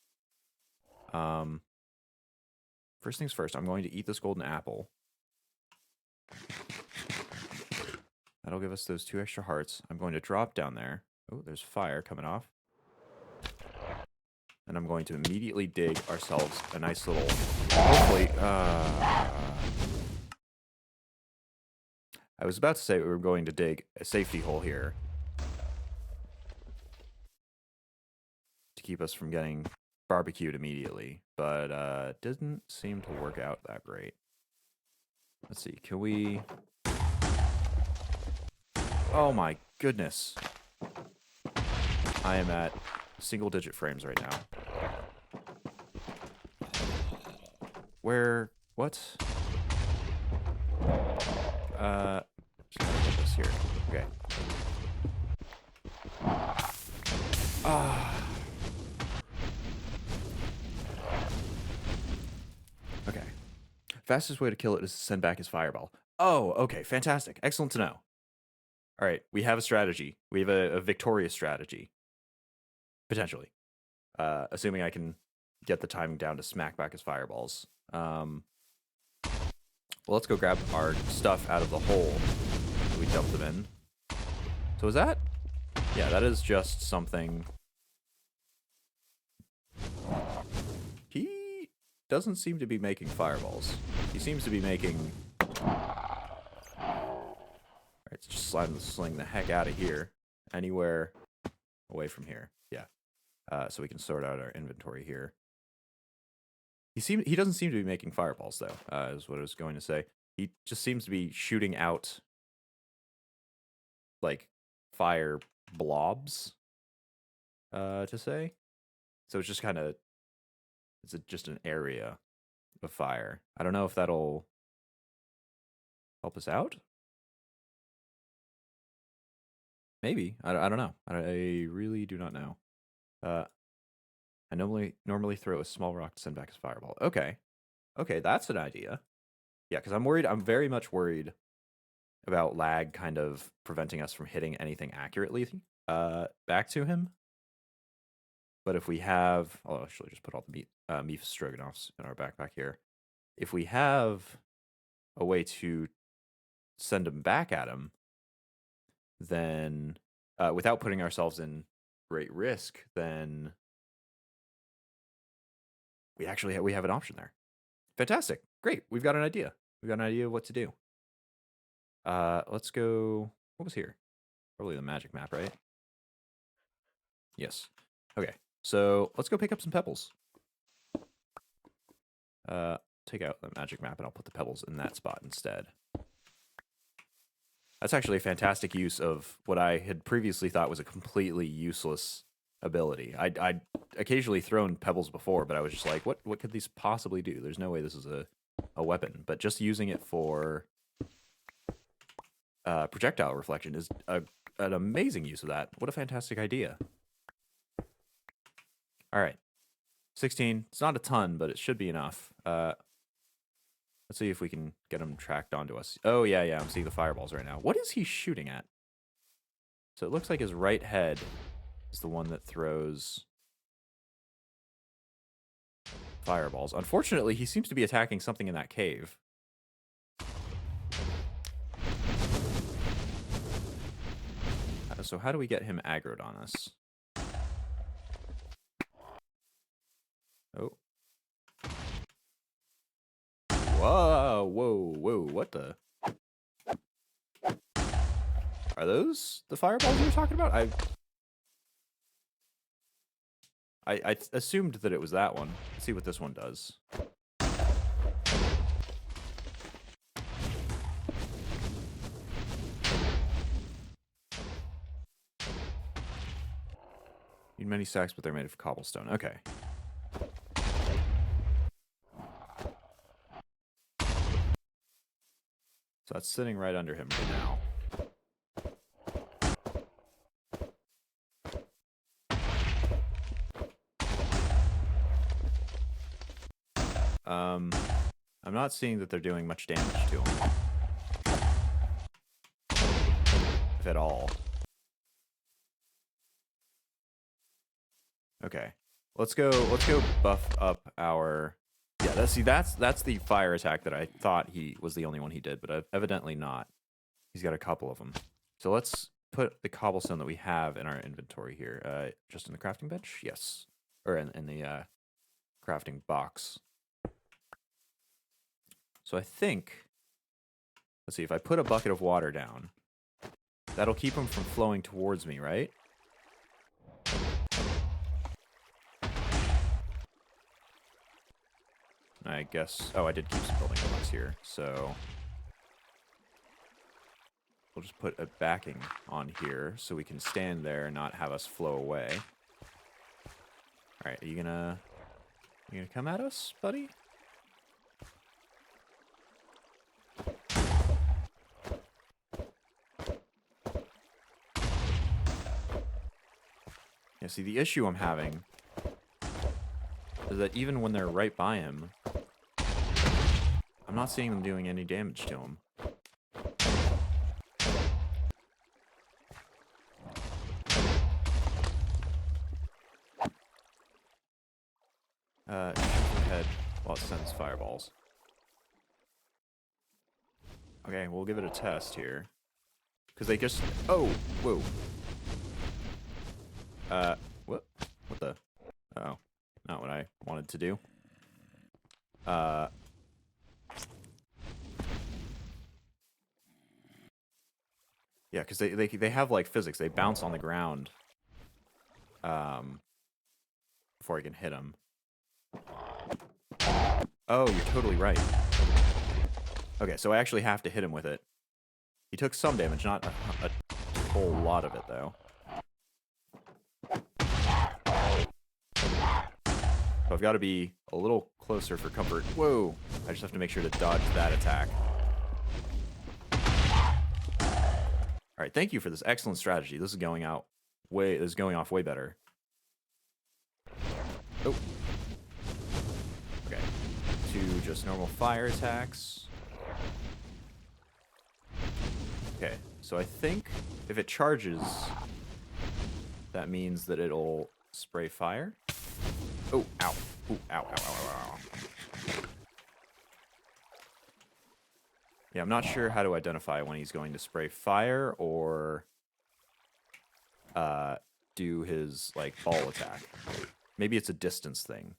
First things first, I'm going to eat this golden apple. That'll give us those 2 extra hearts. I'm going to drop down there. Oh, there's fire coming off. And I'm going to immediately dig ourselves a nice little, hopefully, I was about to say we were going to dig a safety hole here to keep us from getting barbecued immediately, but didn't seem to work out that great. Let's see, can we... Oh my goodness. I am at single-digit frames right now. Where... What? Just gonna put this here. Okay. Okay. Fastest way to kill it is to send back his fireball. Oh, okay. Fantastic. Excellent to know. All right. We have a strategy. We have a victorious strategy. Potentially. Assuming I can get the timing down to smack back his fireballs. Well, let's go grab our stuff out of the hole we dumped them in. So is that? Yeah, that is just something. He doesn't seem to be making fireballs. He seems to be making... Alright, let's just sling the heck out of here. Anywhere away from here. Yeah. So we can sort out our inventory here. He doesn't seem to be making fireballs, though, is what I was going to say. He just seems to be shooting out, like, fire blobs, to say. So it's just kind of, it's just an area of fire. I don't know if that'll help us out. Maybe. I don't know. I really do not know. I normally throw a small rock to send back his fireball. Okay. Okay, that's an idea. Yeah, because I'm worried. I'm very much worried about lag kind of preventing us from hitting anything accurately back to him. But if we have... I'll actually just put all the beef stroganoffs in our backpack here. If we have a way to send them back at him, then without putting ourselves in great risk, then we actually we have an option there. Fantastic. Great. We've got an idea. We've got an idea of what to do. Let's go... What was here? Probably the magic map, right? Yes. Okay. So let's go pick up some pebbles. Take out the magic map and I'll put the pebbles in that spot instead. That's actually a fantastic use of what I had previously thought was a completely useless ability. I'd occasionally thrown pebbles before, but I was just like, what could these possibly do? There's no way this is a weapon. But just using it for projectile reflection is an amazing use of that. What a fantastic idea. All right. 16. It's not a ton, but it should be enough. Let's see if we can get him tracked onto us. Oh, yeah, yeah, I'm seeing the fireballs right now. What is he shooting at? So it looks like his right head is the one that throws fireballs. Unfortunately, he seems to be attacking something in that cave. So how do we get him aggroed on us? Oh. Whoa, whoa, whoa, what the? Are those the fireballs you were talking about? I assumed that it was that one. Let's see what this one does. Need many sacks, but they're made of cobblestone. Okay. So that's sitting right under him for now. I'm not seeing that they're doing much damage to him. If at all. Okay. Let's go buff up our... Yeah, that's the fire attack that I thought he was the only one he did, but evidently not. He's got a couple of them. So let's put the cobblestone that we have in our inventory here. Just in the crafting bench? Yes. Or in the crafting box. So I think... Let's see, if I put a bucket of water down, that'll keep him from flowing towards me, right? I guess... Oh, I did keep some building blocks here, so... We'll just put a backing on here so we can stand there and not have us flow away. Alright, are you gonna come at us, buddy? Yeah, see, the issue I'm having is that even when they're right by him, I'm not seeing them doing any damage to him. Head while it sends fireballs. Okay, we'll give it a test here. Because they just... Oh! Whoa! What? What the? Oh. Not what I wanted to do. Yeah, because they have, like, physics. They bounce on the ground. Before I can hit them. Oh, you're totally right. Okay, so I actually have to hit him with it. He took some damage, not a whole lot of it, though. So I've got to be a little closer for comfort. Whoa! I just have to make sure to dodge that attack. Alright, thank you for this excellent strategy. This is going off way better. Oh. Okay. 2 just normal fire attacks. Okay, so I think if it charges, that means that it'll spray fire. Oh, ow. Ooh, ow, ow, ow, ow, ow. Yeah, I'm not sure how to identify when he's going to spray fire or do his, like, ball attack. Maybe it's a distance thing.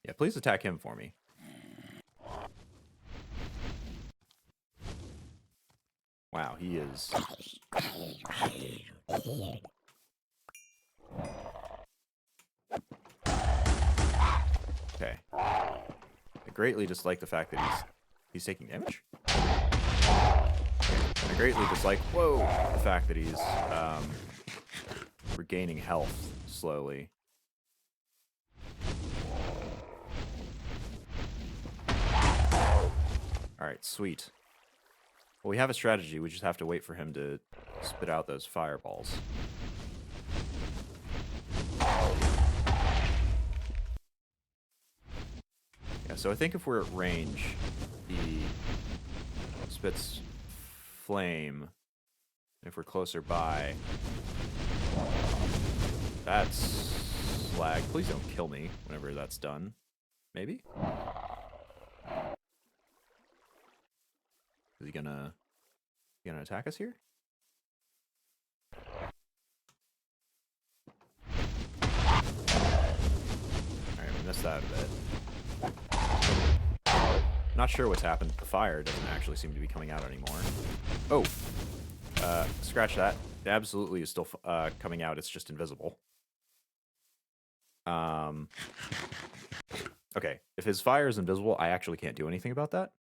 Yeah, please attack him for me. Wow, he is... Okay. I greatly dislike the fact that he's taking damage. I greatly dislike, whoa, the fact that he's regaining health slowly. Alright, sweet. Well, we have a strategy. We just have to wait for him to spit out those fireballs. so I think if we're at range, he spits flame. If we're closer by, that's lag. Please don't kill me whenever that's done. Maybe? Is he gonna attack us here? Alright, we missed that a bit. Not sure what's happened. The fire doesn't actually seem to be coming out anymore. Oh! Scratch that. It absolutely is still coming out. It's just invisible. Okay, if his fire is invisible, I actually can't do anything about that.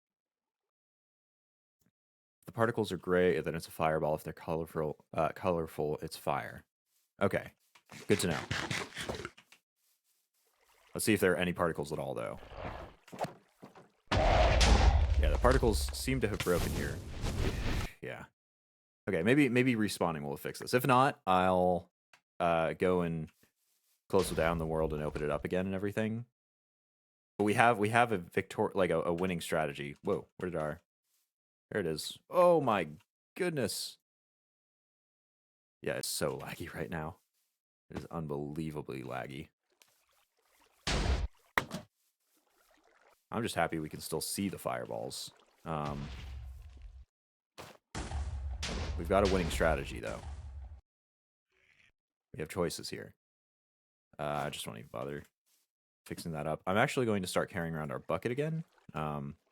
If the particles are gray, then it's a fireball. If they're colorful, it's fire. Okay, good to know. Let's see if there are any particles at all, though. Yeah, the particles seem to have broken here. Yeah. Okay, maybe respawning will fix this. If not, I'll go and close down the world and open it up again and everything. But we have a a winning strategy. Whoa, where did our... There it is. Oh my goodness. Yeah, it's so laggy right now. It is unbelievably laggy. I'm just happy we can still see the fireballs. We've got a winning strategy, though. We have choices here. I just won't even bother fixing that up. I'm actually going to start carrying around our bucket again,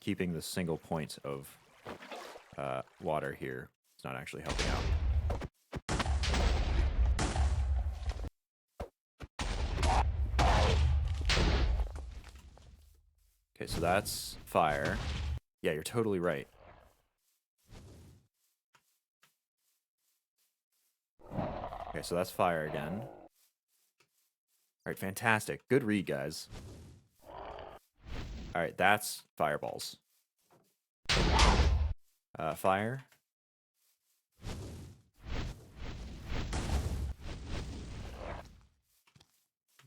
keeping the single point of water here. It's not actually helping out. Okay, so that's fire. Yeah, you're totally right. Okay, so that's fire again. Alright, fantastic. Good read, guys. Alright, that's fireballs. Fire.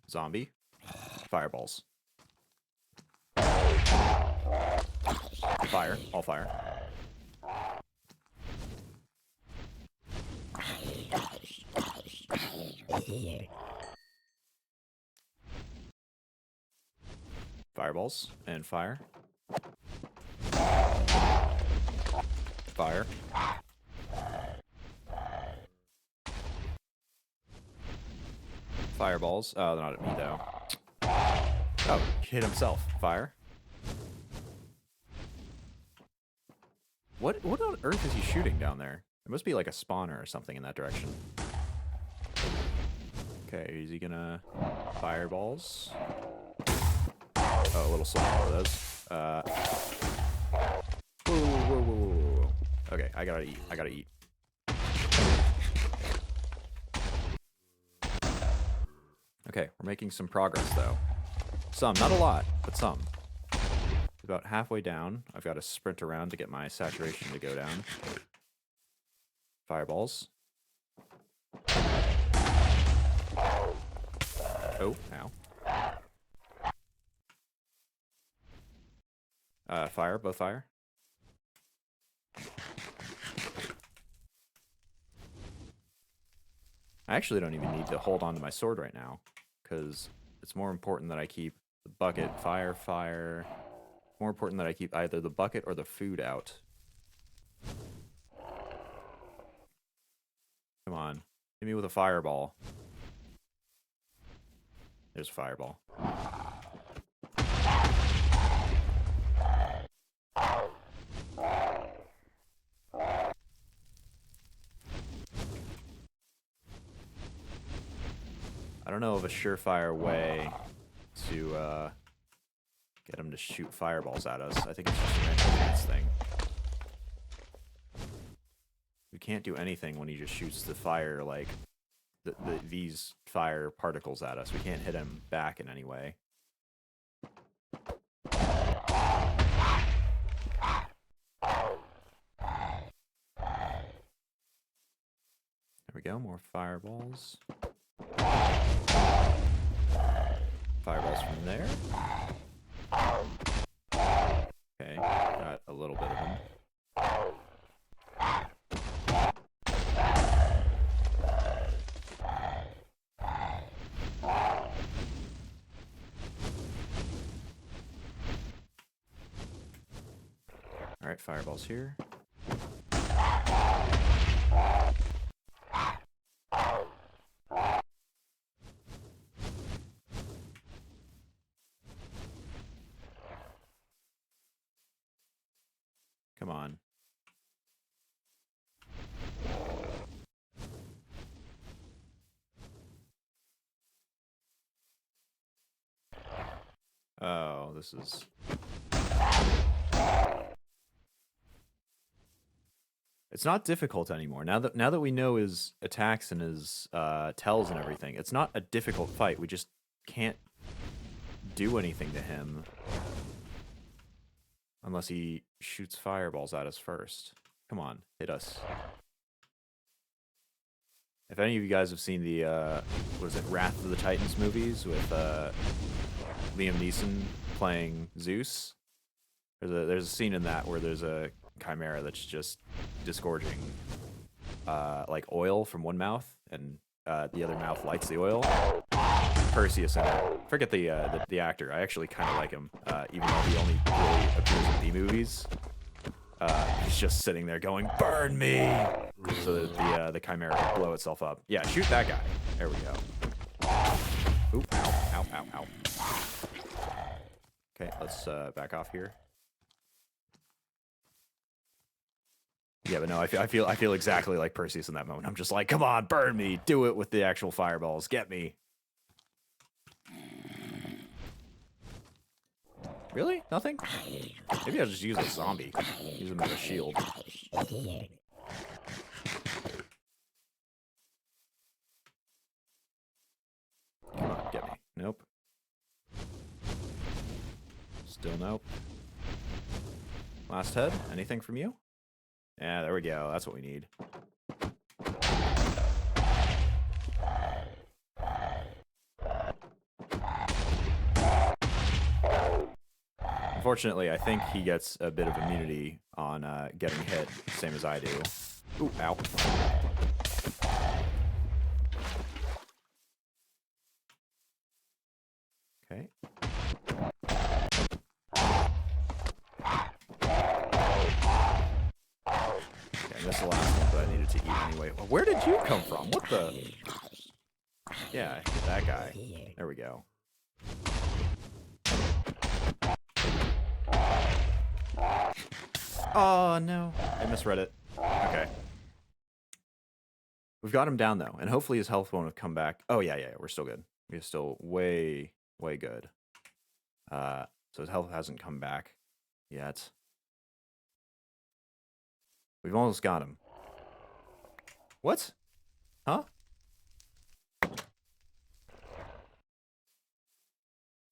Zombie. Fireballs. Fire. All fire. Fireballs and fire. Fire. Fireballs. Oh, they're not at me, though. Oh, he hit himself. Fire. What on earth is he shooting down there? It must be like a spawner or something in that direction. Okay, is he gonna... Fireballs? Oh, a little slow for those. Whoa. Okay, I gotta eat. Okay, we're making some progress, though. Some, not a lot, but some. About halfway down. I've got to sprint around to get my saturation to go down. Fireballs. Oh, ow. Fire, both fire. I actually don't even need to hold on to my sword right now, because it's more important that I keep the bucket, fire. More important that I keep either the bucket or the food out. Come on. Hit me with a fireball. There's a fireball. I don't know of a surefire way to get him to shoot fireballs at us. I think it's just a random chance thing. We can't do anything when he just shoots the fire, like, these fire particles at us. We can't hit him back in any way. There we go, more fireballs. Fireballs from there. little bit of them. All right, fireballs here. Come on. Oh, this is... It's not difficult anymore. Now that we know his attacks and his tells and everything, it's not a difficult fight. We just can't do anything to him unless he shoots fireballs at us first. Come on, hit us. If any of you guys have seen the what is it, Wrath of the Titans movies with Liam Neeson playing Zeus, there's a scene in that where there's a chimera that's just disgorging like oil from one mouth, and the other mouth lights the oil. Perseus in it. Forget the actor. I actually kind of like him, even though he only really appears in B movies. He's just sitting there going, "Burn me!" so that the chimera can blow itself up. Yeah, shoot that guy. There we go. Oop! Ow! Ow! Ow! Ow! Okay, let's back off here. Yeah, but no, I feel exactly like Perseus in that moment. I'm just like, come on, burn me, do it with the actual fireballs, get me. Really? Nothing? Maybe I'll just use a zombie. Use him as a shield. Come on, get me. Nope. Still nope. Last head. Anything from you? Yeah, there we go. That's what we need. Unfortunately, I think he gets a bit of immunity on getting hit, same as I do. Ooh, ow. Okay. That's the last one that I needed to eat anyway. Well, where did you come from? What the? Yeah, hit that guy. There we go. Oh, no. I misread it. Okay. We've got him down, though, and hopefully his health won't have come back. Oh, yeah, we're still good. We're still way, way good. So his health hasn't come back yet. We've almost got him. What? Huh?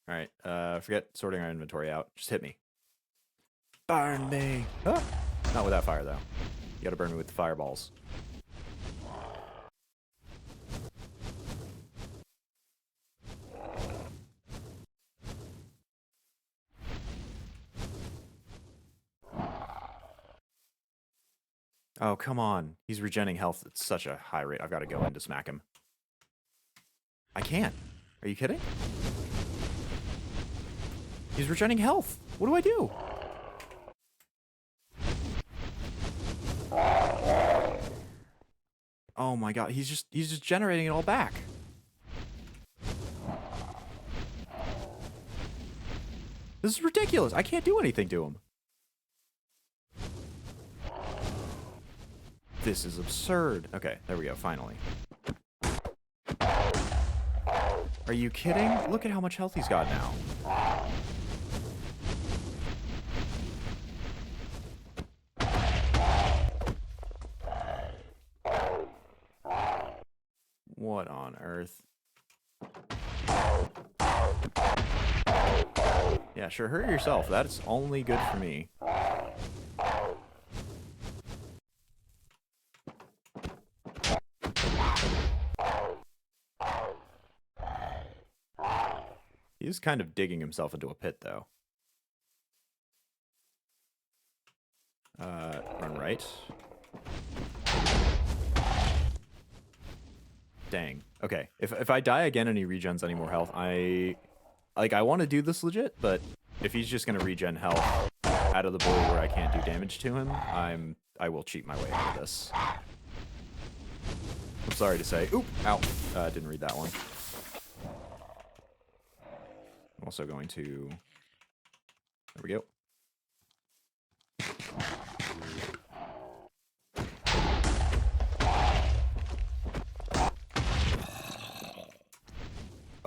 Alright, forget sorting our inventory out. Just hit me. Burn me! Huh? Not with that fire, though. You gotta burn me with the fireballs. Oh, come on. He's regenerating health at such a high rate. I've got to go in to smack him. I can't. Are you kidding? He's regenerating health. What do I do? Oh my god, he's just generating it all back. This is ridiculous. I can't do anything to him. This is absurd. Okay, there we go, finally. Are you kidding? Look at how much health he's got now. What on earth? Yeah, sure, hurt yourself. That's only good for me. He's kind of digging himself into a pit, though. Run right. Dang. Okay. If I die again and he regens any more health, I want to do this legit, but if he's just gonna regen health out of the blue where I can't do damage to him, I will cheat my way out of this. I'm sorry to say. Oop! Ow. Didn't read that one. I'm also going to... There we go.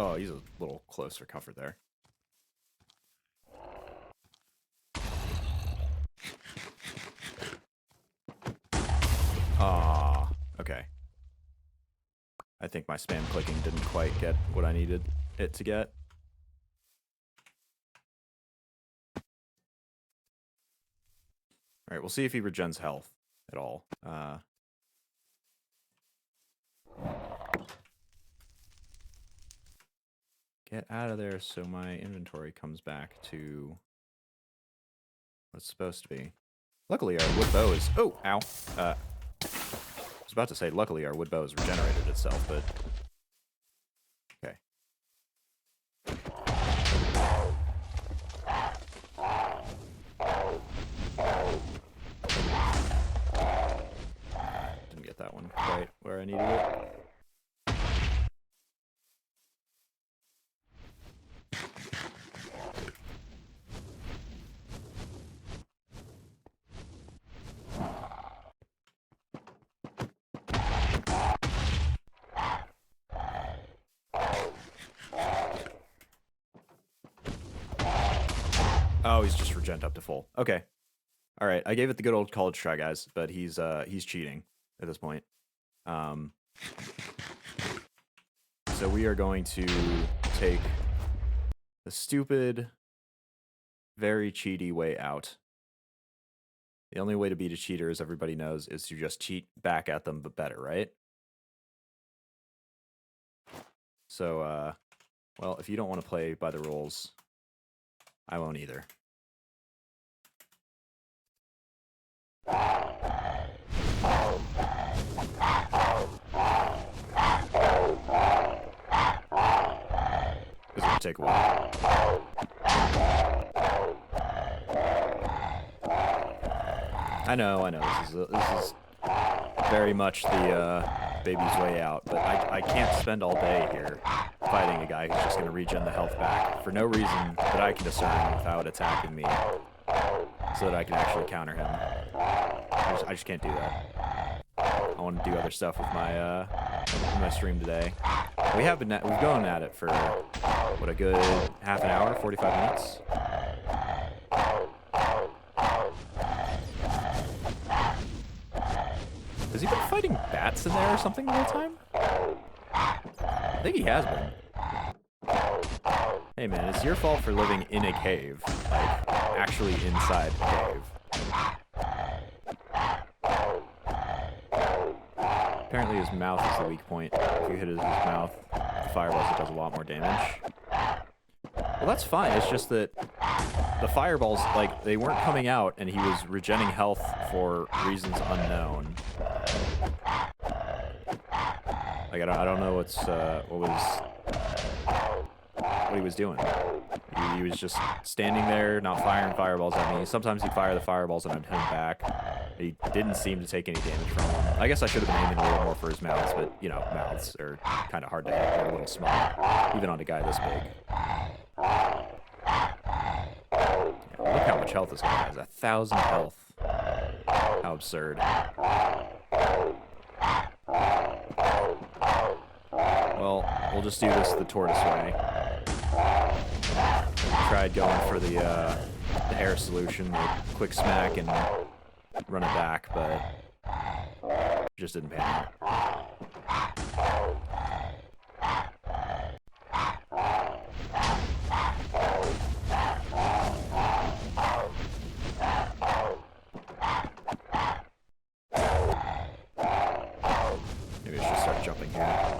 Oh, he's a little close for comfort there. Ah, okay. I think my spam clicking didn't quite get what I needed it to get. Alright, we'll see if he regens health at all. Get out of there so my inventory comes back to what it's supposed to be. Luckily, our wood bow is... Oh, ow. I was about to say, luckily, our wood bow has regenerated itself, but... Okay. Didn't get that one quite where I needed it. Oh, he's just regent up to full. Okay. All right. I gave it the good old college try, guys, but he's cheating at this point. So we are going to take the stupid, very cheaty way out. The only way to beat a cheater, as everybody knows, is to just cheat back at them, but better, right? So, well, if you don't want to play by the rules, I won't either. This will take a while. I know. This is very much the baby's way out, but I can't spend all day here fighting a guy who's just going to regen the health back for no reason that I can discern without attacking me, so that I can actually counter him. I just can't do that. I want to do other stuff with my stream today. We've gone at it for what, a good half an hour, 45 minutes. Has he been fighting bats in there or something the whole time? I think he has been. Hey man, it's your fault for living in a cave. Like, actually inside the cave. Apparently his mouth is the weak point. If you hit his mouth, the fireballs, it does a lot more damage. Well, that's fine. It's just that the fireballs, like, they weren't coming out, and he was regenning health for reasons unknown. Like, I don't know what he was doing. He was just standing there, not firing fireballs at me. Sometimes he'd fire the fireballs and I'd hit him back. He didn't seem to take any damage from them. I guess I should have been aiming a little more for his mouths, but, you know, mouths are kind of hard to hit. They're a little small, even on a guy this big. Yeah, look how much health this guy has. 1,000 health. How absurd. Well, we'll just do this the tortoise way. Tried going for the air solution, the quick smack and run it back, but just didn't pan out. Maybe I should start jumping here.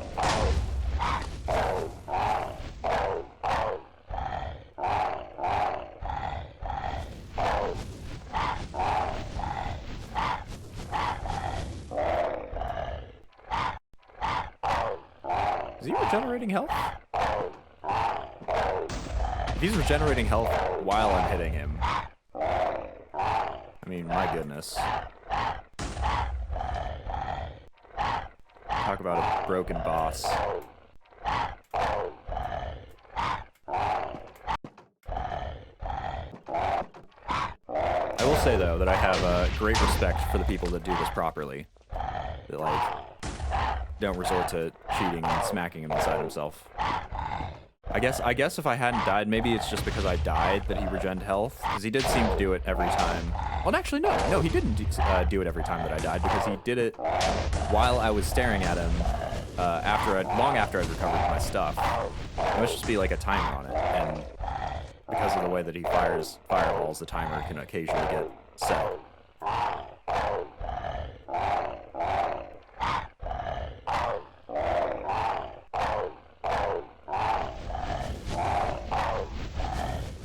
Is he regenerating health? If he's regenerating health while I'm hitting him, I mean, my goodness. Talk about a broken boss. I will say, though, that I have great respect for the people that do this properly. That, like, don't resort to cheating and smacking him inside himself. I guess if I hadn't died, maybe it's just because I died that he regened health, because he did seem to do it every time. Well, actually, no, he didn't do it every time that I died, because he did it while I was staring at him long after I'd recovered my stuff. It must just be like a timer on it, and because of the way that he fires fireballs, the timer can occasionally get set.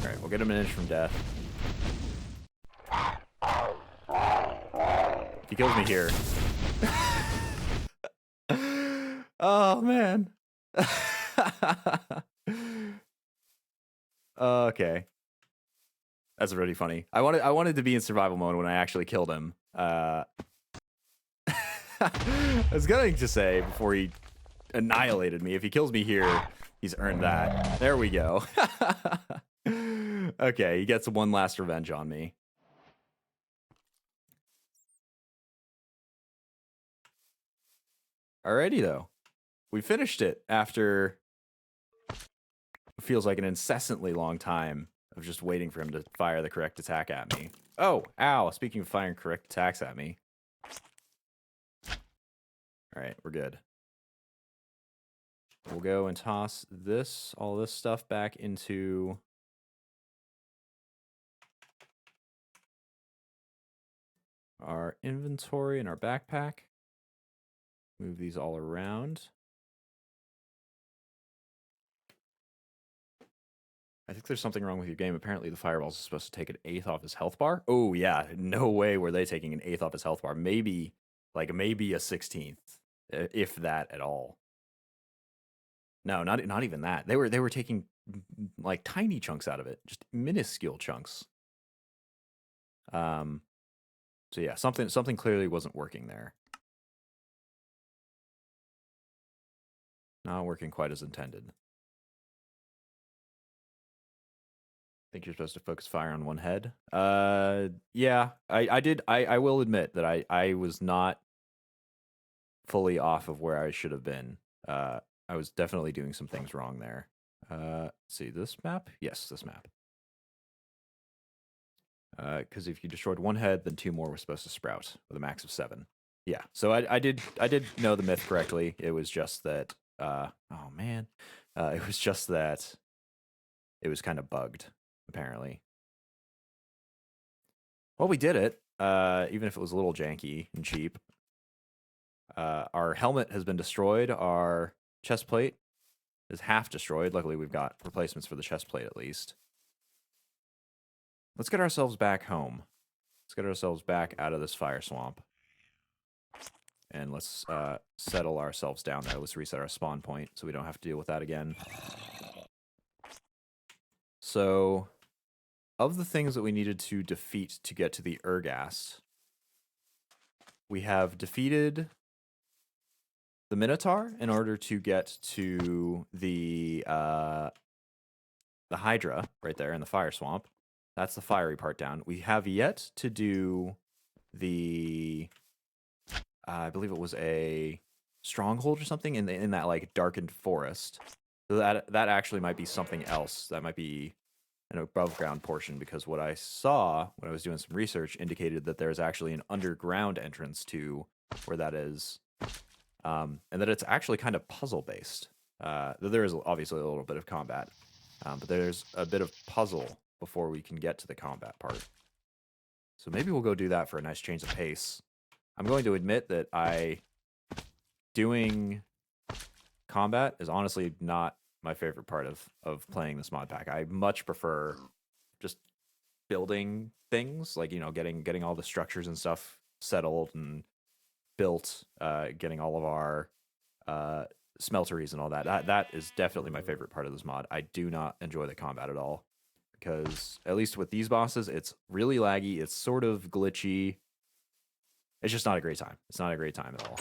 Alright, we'll get him an inch from death. If he kills me here... Oh, man. Okay. That's really funny. I wanted to be in survival mode when I actually killed him. I was going to say before he annihilated me, if he kills me here, he's earned that. There we go. Okay, he gets one last revenge on me. Alrighty, though. We finished it after what feels like an incessantly long time of just waiting for him to fire the correct attack at me. Oh, ow. Speaking of firing correct attacks at me. Alright, we're good. We'll go and toss all this stuff back into... our inventory and our backpack. Move these all around. I think there's something wrong with your game. Apparently the fireballs are supposed to take an 1/8 off his health bar. Oh yeah, no way were they taking an 1/8 off his health bar. Maybe a 16th, if that at all. No, not even that. They were taking like tiny chunks out of it, just minuscule chunks. So yeah, something clearly wasn't working there. Not working quite as intended. Think you're supposed to focus fire on one head? Yeah, I will admit that I was not fully off of where I should have been. I was definitely doing some things wrong there. Let's see, this map? Yes, this map. Because if you destroyed one head, then 2 more were supposed to sprout with a max of 7. Yeah, so I did know the myth correctly. It was just that, oh man, it was just that it was kind of bugged, apparently. Well, we did it, even if it was a little janky and cheap. Our helmet has been destroyed. Our chest plate is half destroyed. Luckily, we've got replacements for the chest plate at least. Let's get ourselves back home. Let's get ourselves back out of this fire swamp. And let's settle ourselves down there. Let's reset our spawn point so we don't have to deal with that again. So, of the things that we needed to defeat to get to the Urghast, we have defeated the Minotaur in order to get to the Hydra right there in the fire swamp. That's the fiery part down. We have yet to do the, I believe it was a stronghold or something in that like darkened forest. So that actually might be something else. That might be an above ground portion, because what I saw when I was doing some research indicated that there's actually an underground entrance to where that is, and that it's actually kind of puzzle based. There is obviously a little bit of combat, but there's a bit of puzzle before we can get to the combat part. So maybe we'll go do that for a nice change of pace. I'm going to admit that doing combat is honestly not my favorite part of playing this mod pack. I much prefer just building things, like, you know, getting all the structures and stuff settled and built, getting all of our smelteries and all that. That is definitely my favorite part of this mod. I do not enjoy the combat at all because at least with these bosses, it's really laggy. It's sort of glitchy. It's just not a great time. It's not a great time at all.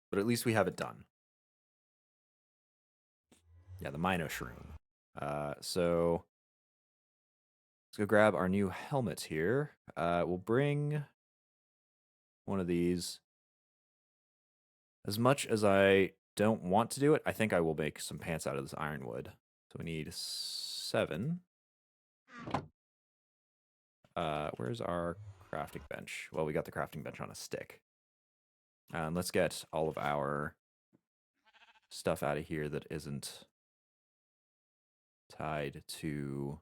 But at least we have it done. Yeah, the Mino Shroom. So let's go grab our new helmet here. We'll bring one of these. As much as I don't want to do it, I think I will make some pants out of this ironwood. So we need 7. Where's our crafting bench? Well, we got the crafting bench on a stick. And let's get all of our stuff out of here that isn't tied to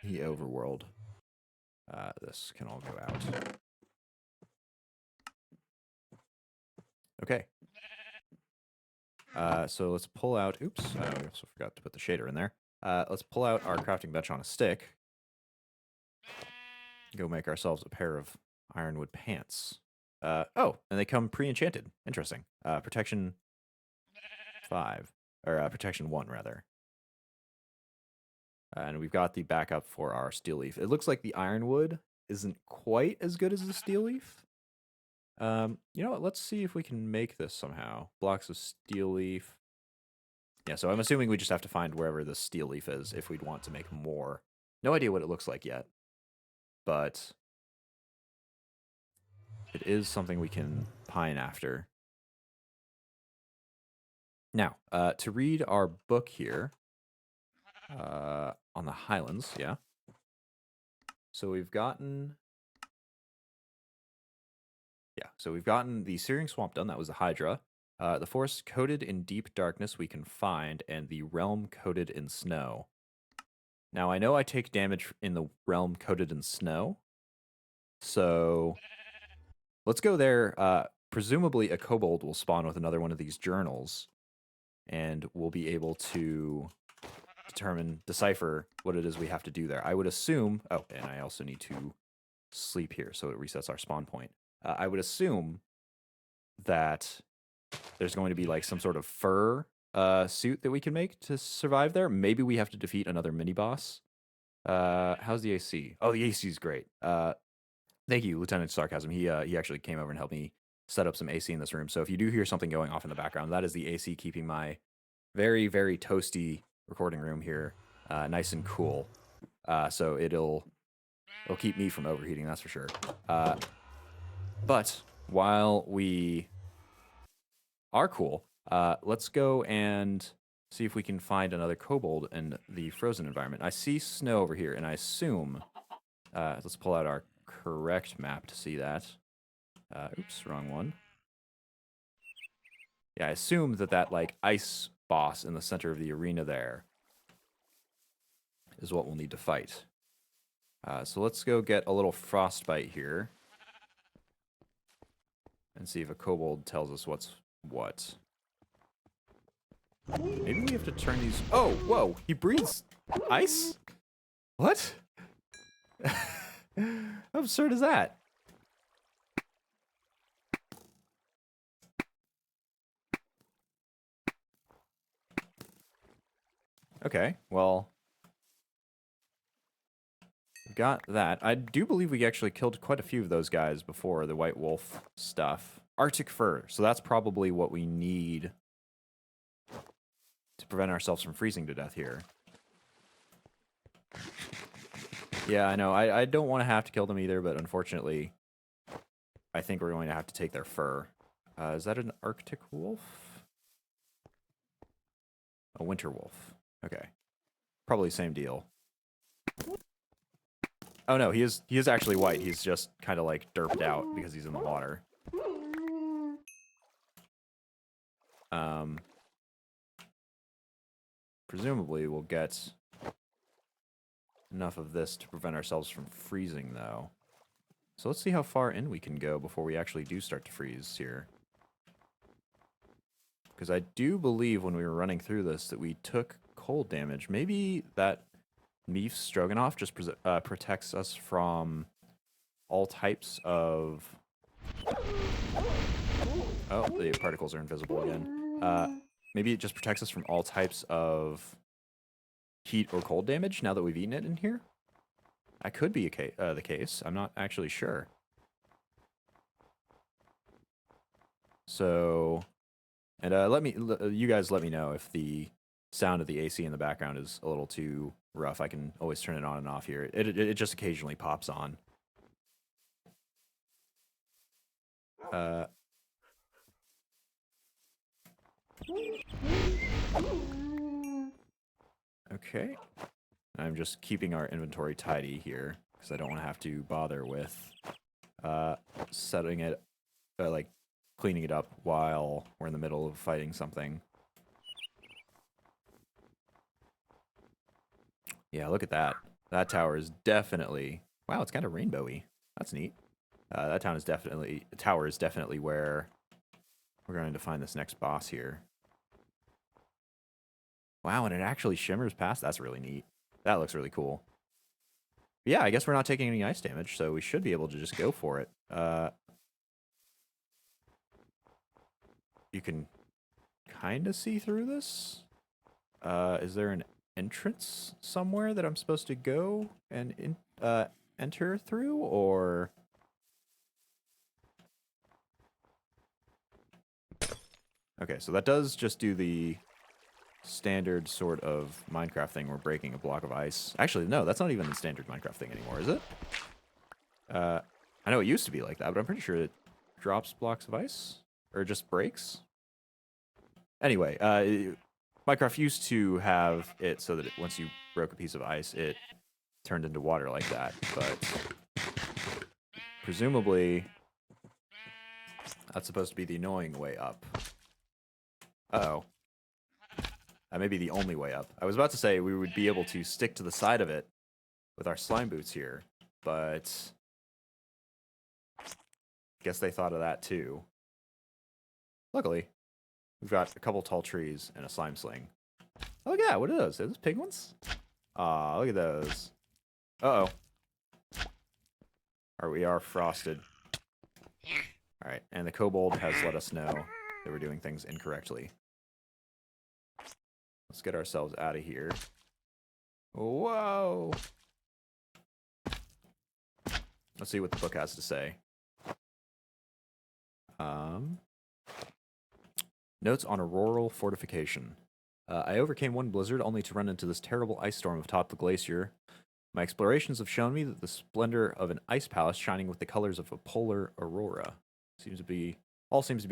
the overworld. This can all go out. Okay. So let's pull out... Oops, we also forgot to put the shader in there. Let's pull out our crafting bench on a stick. Go make ourselves a pair of Ironwood Pants. Oh, and they come pre-enchanted. Interesting. Protection 5. Or Protection 1, rather. And we've got the backup for our steel leaf. It looks like the ironwood isn't quite as good as the steel leaf. You know what? Let's see if we can make this somehow. Blocks of steel leaf. Yeah, so I'm assuming we just have to find wherever the steel leaf is if we'd want to make more. No idea what it looks like yet. But it is something we can pine after. Now, to read our book here, on the Highlands, yeah. So we've gotten... Yeah, so we've gotten the Searing Swamp done. That was the Hydra. The forest coated in deep darkness we can find, and the realm coated in snow. Now, I know I take damage in the realm coated in snow, so let's go there. Presumably, a kobold will spawn with another one of these journals, and we'll be able to decipher what it is we have to do there. I would assume... Oh, and I also need to sleep here, so it resets our spawn point. I would assume that there's going to be like some sort of fur suit that we can make to survive there. Maybe we have to defeat another mini-boss. How's the AC? Oh, the AC is great. Thank you, Lieutenant Sarcasm. He actually came over and helped me set up some AC in this room. So if you do hear something going off in the background, that is the AC keeping my very, very toasty recording room here nice and cool. So it'll keep me from overheating, that's for sure. But while we are cool, let's go and see if we can find another kobold in the frozen environment. I see snow over here, and I assume... let's pull out our correct map to see that. Oops, wrong one. Yeah, I assume that like, ice boss in the center of the arena there is what we'll need to fight. So let's go get a little frostbite here. And see if a kobold tells us what's what. Maybe we have to turn these... Oh, whoa! He breathes ice? What? How absurd is that? Okay, well... Got that. I do believe we actually killed quite a few of those guys before, the White Wolf stuff. Arctic fur, so that's probably what we need to prevent ourselves from freezing to death here. Yeah, I know. I don't want to have to kill them either, but unfortunately, I think we're going to have to take their fur. Is that an Arctic wolf? A winter wolf. Okay. Probably same deal. Oh no, he is actually white. He's just kind of like derped out because he's in the water. Presumably we'll get enough of this to prevent ourselves from freezing, though. So let's see how far in we can go before we actually do start to freeze here. Because I do believe when we were running through this that we took cold damage. Maybe that beef stroganoff just protects us from all types of Oh, the particles are invisible again. Maybe it just protects us from all types of heat or cold damage now that we've eaten it in here? That could be the case. I'm not actually sure. So, and you guys let me know if the sound of the AC in the background is a little too rough. I can always turn it on and off here. It just occasionally pops on. Okay. I'm just keeping our inventory tidy here because I don't want to have to bother with setting it, like cleaning it up while we're in the middle of fighting something. Yeah, look at that. That tower is definitely... Wow, it's kind of rainbowy. That's neat. That tower is definitely where we're going to find this next boss here. Wow, and it actually shimmers past. That's really neat. That looks really cool. But yeah, I guess we're not taking any ice damage, so we should be able to just go for it. You can kind of see through this. Is there an entrance somewhere that I'm supposed to go and enter through, or... Okay, so that does just do the standard sort of Minecraft thing. We're breaking a block of ice. Actually, no, that's not even the standard Minecraft thing anymore, is it? I know it used to be like that, but I'm pretty sure it drops blocks of ice, or just breaks. Anyway, Minecraft used to have it so that once you broke a piece of ice, it turned into water like that, but presumably that's supposed to be the annoying way up. Uh-oh. That may be the only way up. I was about to say we would be able to stick to the side of it with our slime boots here, but guess they thought of that too. Luckily, we've got a couple tall trees and a slime sling. Oh, look at that. What are those? Are those penguins? Aw, look at those. Uh-oh. We are frosted. Alright, and the kobold has let us know that we're doing things incorrectly. Let's get ourselves out of here. Whoa! Let's see what the book has to say. Notes on Auroral Fortification. I overcame one blizzard only to run into this terrible ice storm atop the glacier. My explorations have shown me that the splendor of an ice palace shining with the colors of a polar aurora seems to be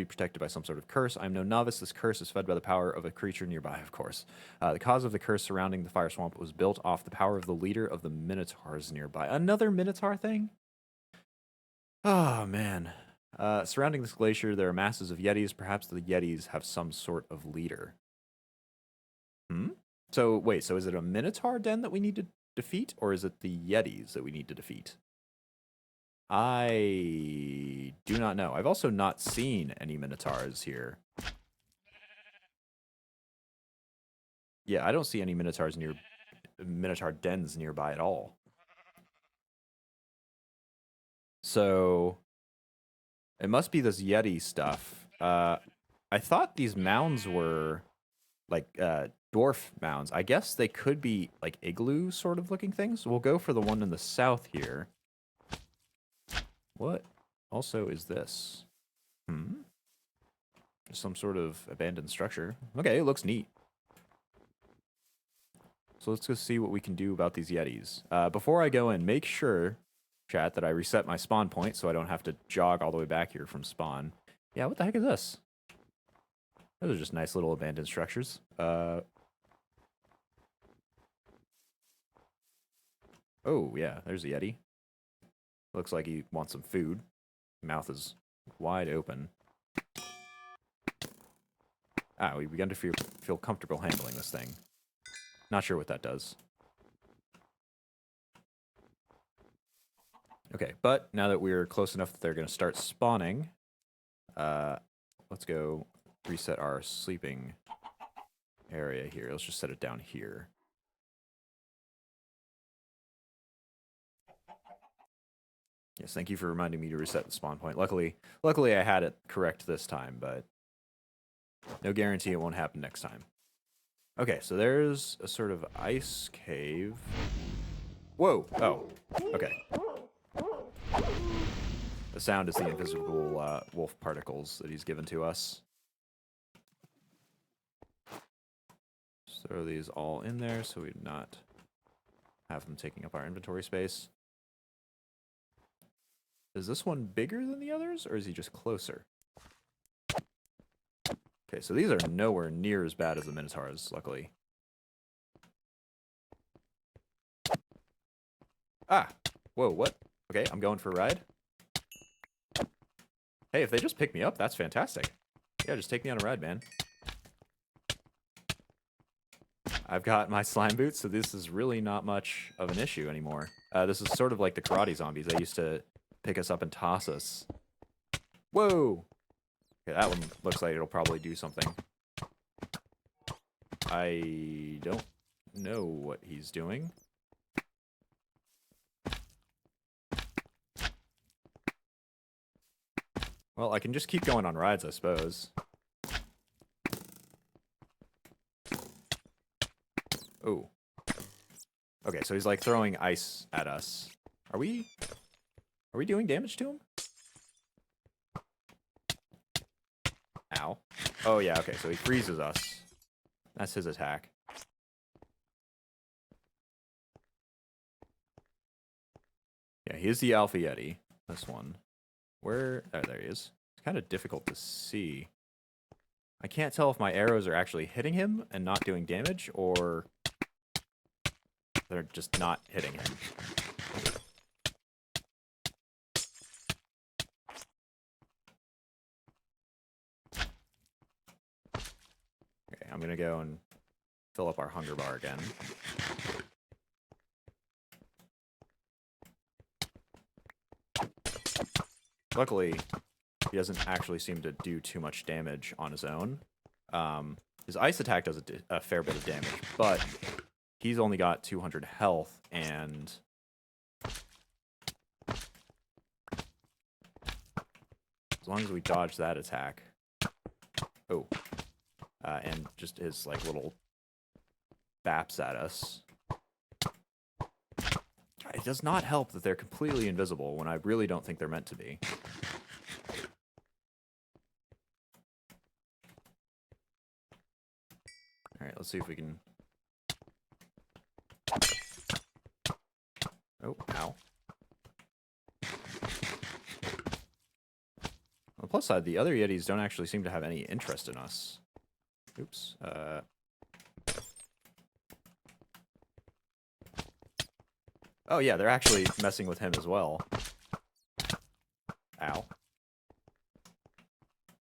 protected by some sort of curse. I am no novice. This curse is fed by the power of a creature nearby, of course. The cause of the curse surrounding the fire swamp was built off the power of the leader of the Minotaurs nearby. Another Minotaur thing? Oh, man. Surrounding this glacier, there are masses of Yetis. Perhaps the Yetis have some sort of leader. So, wait, so is it a Minotaur den that we need to defeat, or is it the Yetis that we need to defeat? I do not know. I've also not seen any Minotaurs here. Yeah, I don't see any Minotaur dens nearby at all. So, it must be this Yeti stuff. I thought these mounds were like dwarf mounds. I guess they could be like igloo sort of looking things. We'll go for the one in the south here. What also is this? Some sort of abandoned structure. Okay, it looks neat. So let's go see what we can do about these Yetis. Before I go in, make sure, chat, that I reset my spawn point so I don't have to jog all the way back here from spawn. Yeah, what the heck is this? Those are just nice little abandoned structures. Oh, yeah, there's a Yeti. Looks like he wants some food. Mouth is wide open. We've begun to feel comfortable handling this thing. Not sure what that does. Okay, but now that we're close enough that they're going to start spawning, let's go reset our sleeping area here. Let's just set it down here. Yes, thank you for reminding me to reset the spawn point. Luckily I had it correct this time, but no guarantee it won't happen next time. Okay, so there's a sort of ice cave. Whoa! Oh, okay. The sound is the invisible wolf particles that he's given to us. Just throw these all in there so we do not have them taking up our inventory space. Is this one bigger than the others, or is he just closer? Okay, so these are nowhere near as bad as the Minotaurs, luckily. Ah! Whoa, what? Okay, I'm going for a ride. Hey, if they just pick me up, that's fantastic. Yeah, just take me on a ride, man. I've got my slime boots, so this is really not much of an issue anymore. This is sort of like the karate zombies. They used to pick us up and toss us. Whoa! Okay, that one looks like it'll probably do something. I don't know what he's doing. Well, I can just keep going on rides, I suppose. Oh. Okay, so he's like throwing ice at us. Are we doing damage to him? Ow. Oh yeah, okay, so he freezes us. That's his attack. Yeah, he is the Alpha Yeti. This one. Where? Oh, there he is. It's kind of difficult to see. I can't tell if my arrows are actually hitting him and not doing damage, or they're just not hitting him. Okay, I'm gonna go and fill up our hunger bar again. Luckily, he doesn't actually seem to do too much damage on his own. His ice attack does a fair bit of damage, but he's only got 200 health, and as long as we dodge that attack... Oh. And just his, like, little baps at us. It does not help that they're completely invisible when I really don't think they're meant to be. Alright, let's see if we can... Oh, ow. On the plus side, the other Yetis don't actually seem to have any interest in us. Oops. Oh yeah, they're actually messing with him as well. Ow.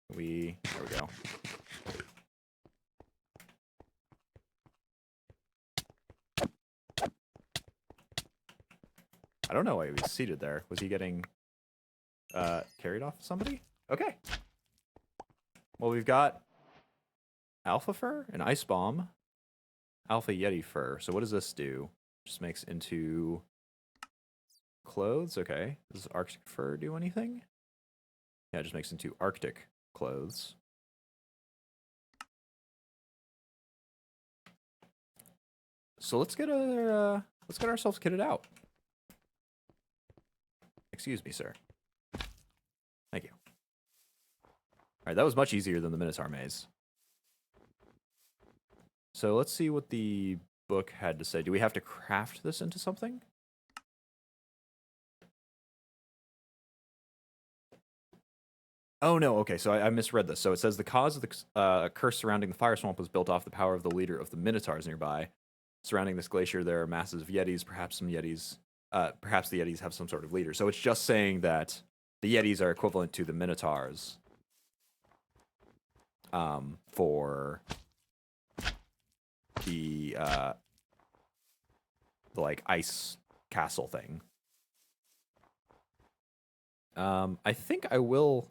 There we go. I don't know why he was seated there. Was he getting carried off somebody? Okay. Well, we've got Alpha Fur, an Ice Bomb, Alpha Yeti Fur. So what does this do? Just makes into clothes. Okay. Does Arctic Fur do anything? Yeah, it just makes into Arctic clothes. So let's get ourselves kitted out. Excuse me, sir. Thank you. All right, that was much easier than the Minotaur Maze. So let's see what the book had to say. Do we have to craft this into something? Oh, no. Okay, so I misread this. So it says the cause of the curse surrounding the fire swamp was built off the power of the leader of the Minotaurs nearby. Surrounding this glacier, there are masses of Yetis. Perhaps the Yetis have some sort of leader. So it's just saying that the Yetis are equivalent to the Minotaurs for the like ice castle thing. I think I will.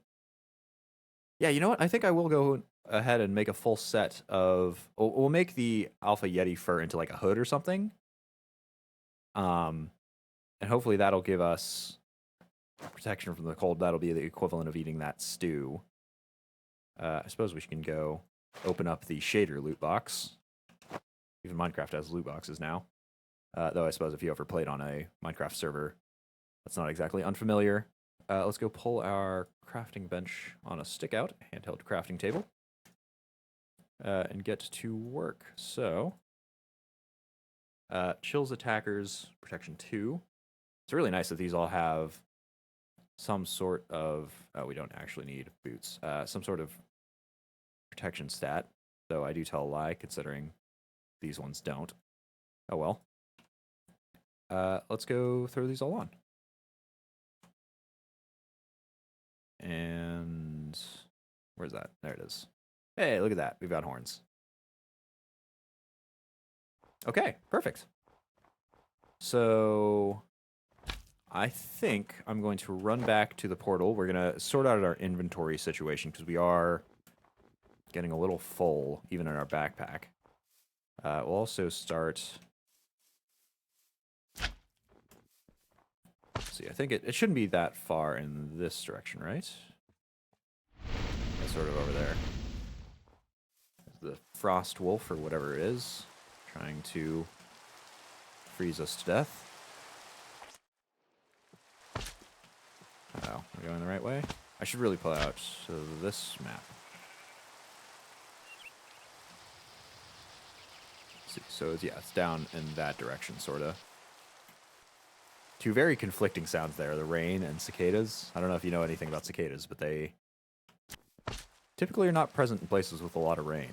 Yeah, you know what? I think I will go ahead and make a full set of. We'll make the Alpha Yeti fur into like a hood or something. And hopefully that'll give us protection from the cold. That'll be the equivalent of eating that stew. I suppose we can go open up the shader loot box. Even Minecraft has loot boxes now. Though I suppose if you ever played on a Minecraft server, that's not exactly unfamiliar. Let's go pull our crafting bench on a stick out, handheld crafting table, and get to work. So, chills attackers, protection 2. It's really nice that these all have some sort of, we don't actually need boots, some sort of protection stat. So I do tell a lie, considering these ones don't. Oh well. Let's go throw these all on. And where's that? There it is. Hey, look at that. We've got horns. Okay, perfect. So I think I'm going to run back to the portal. We're going to sort out our inventory situation because we are getting a little full, even in our backpack. We'll also start... Let's see, I think it shouldn't be that far in this direction, right? It's sort of over there. The frost wolf, or whatever it is, trying to freeze us to death. Oh, are we going the right way? I should really pull out this map. Let's see, so yeah, it's down in that direction, sort of. Two very conflicting sounds there, the rain and cicadas. I don't know if you know anything about cicadas, but they typically are not present in places with a lot of rain.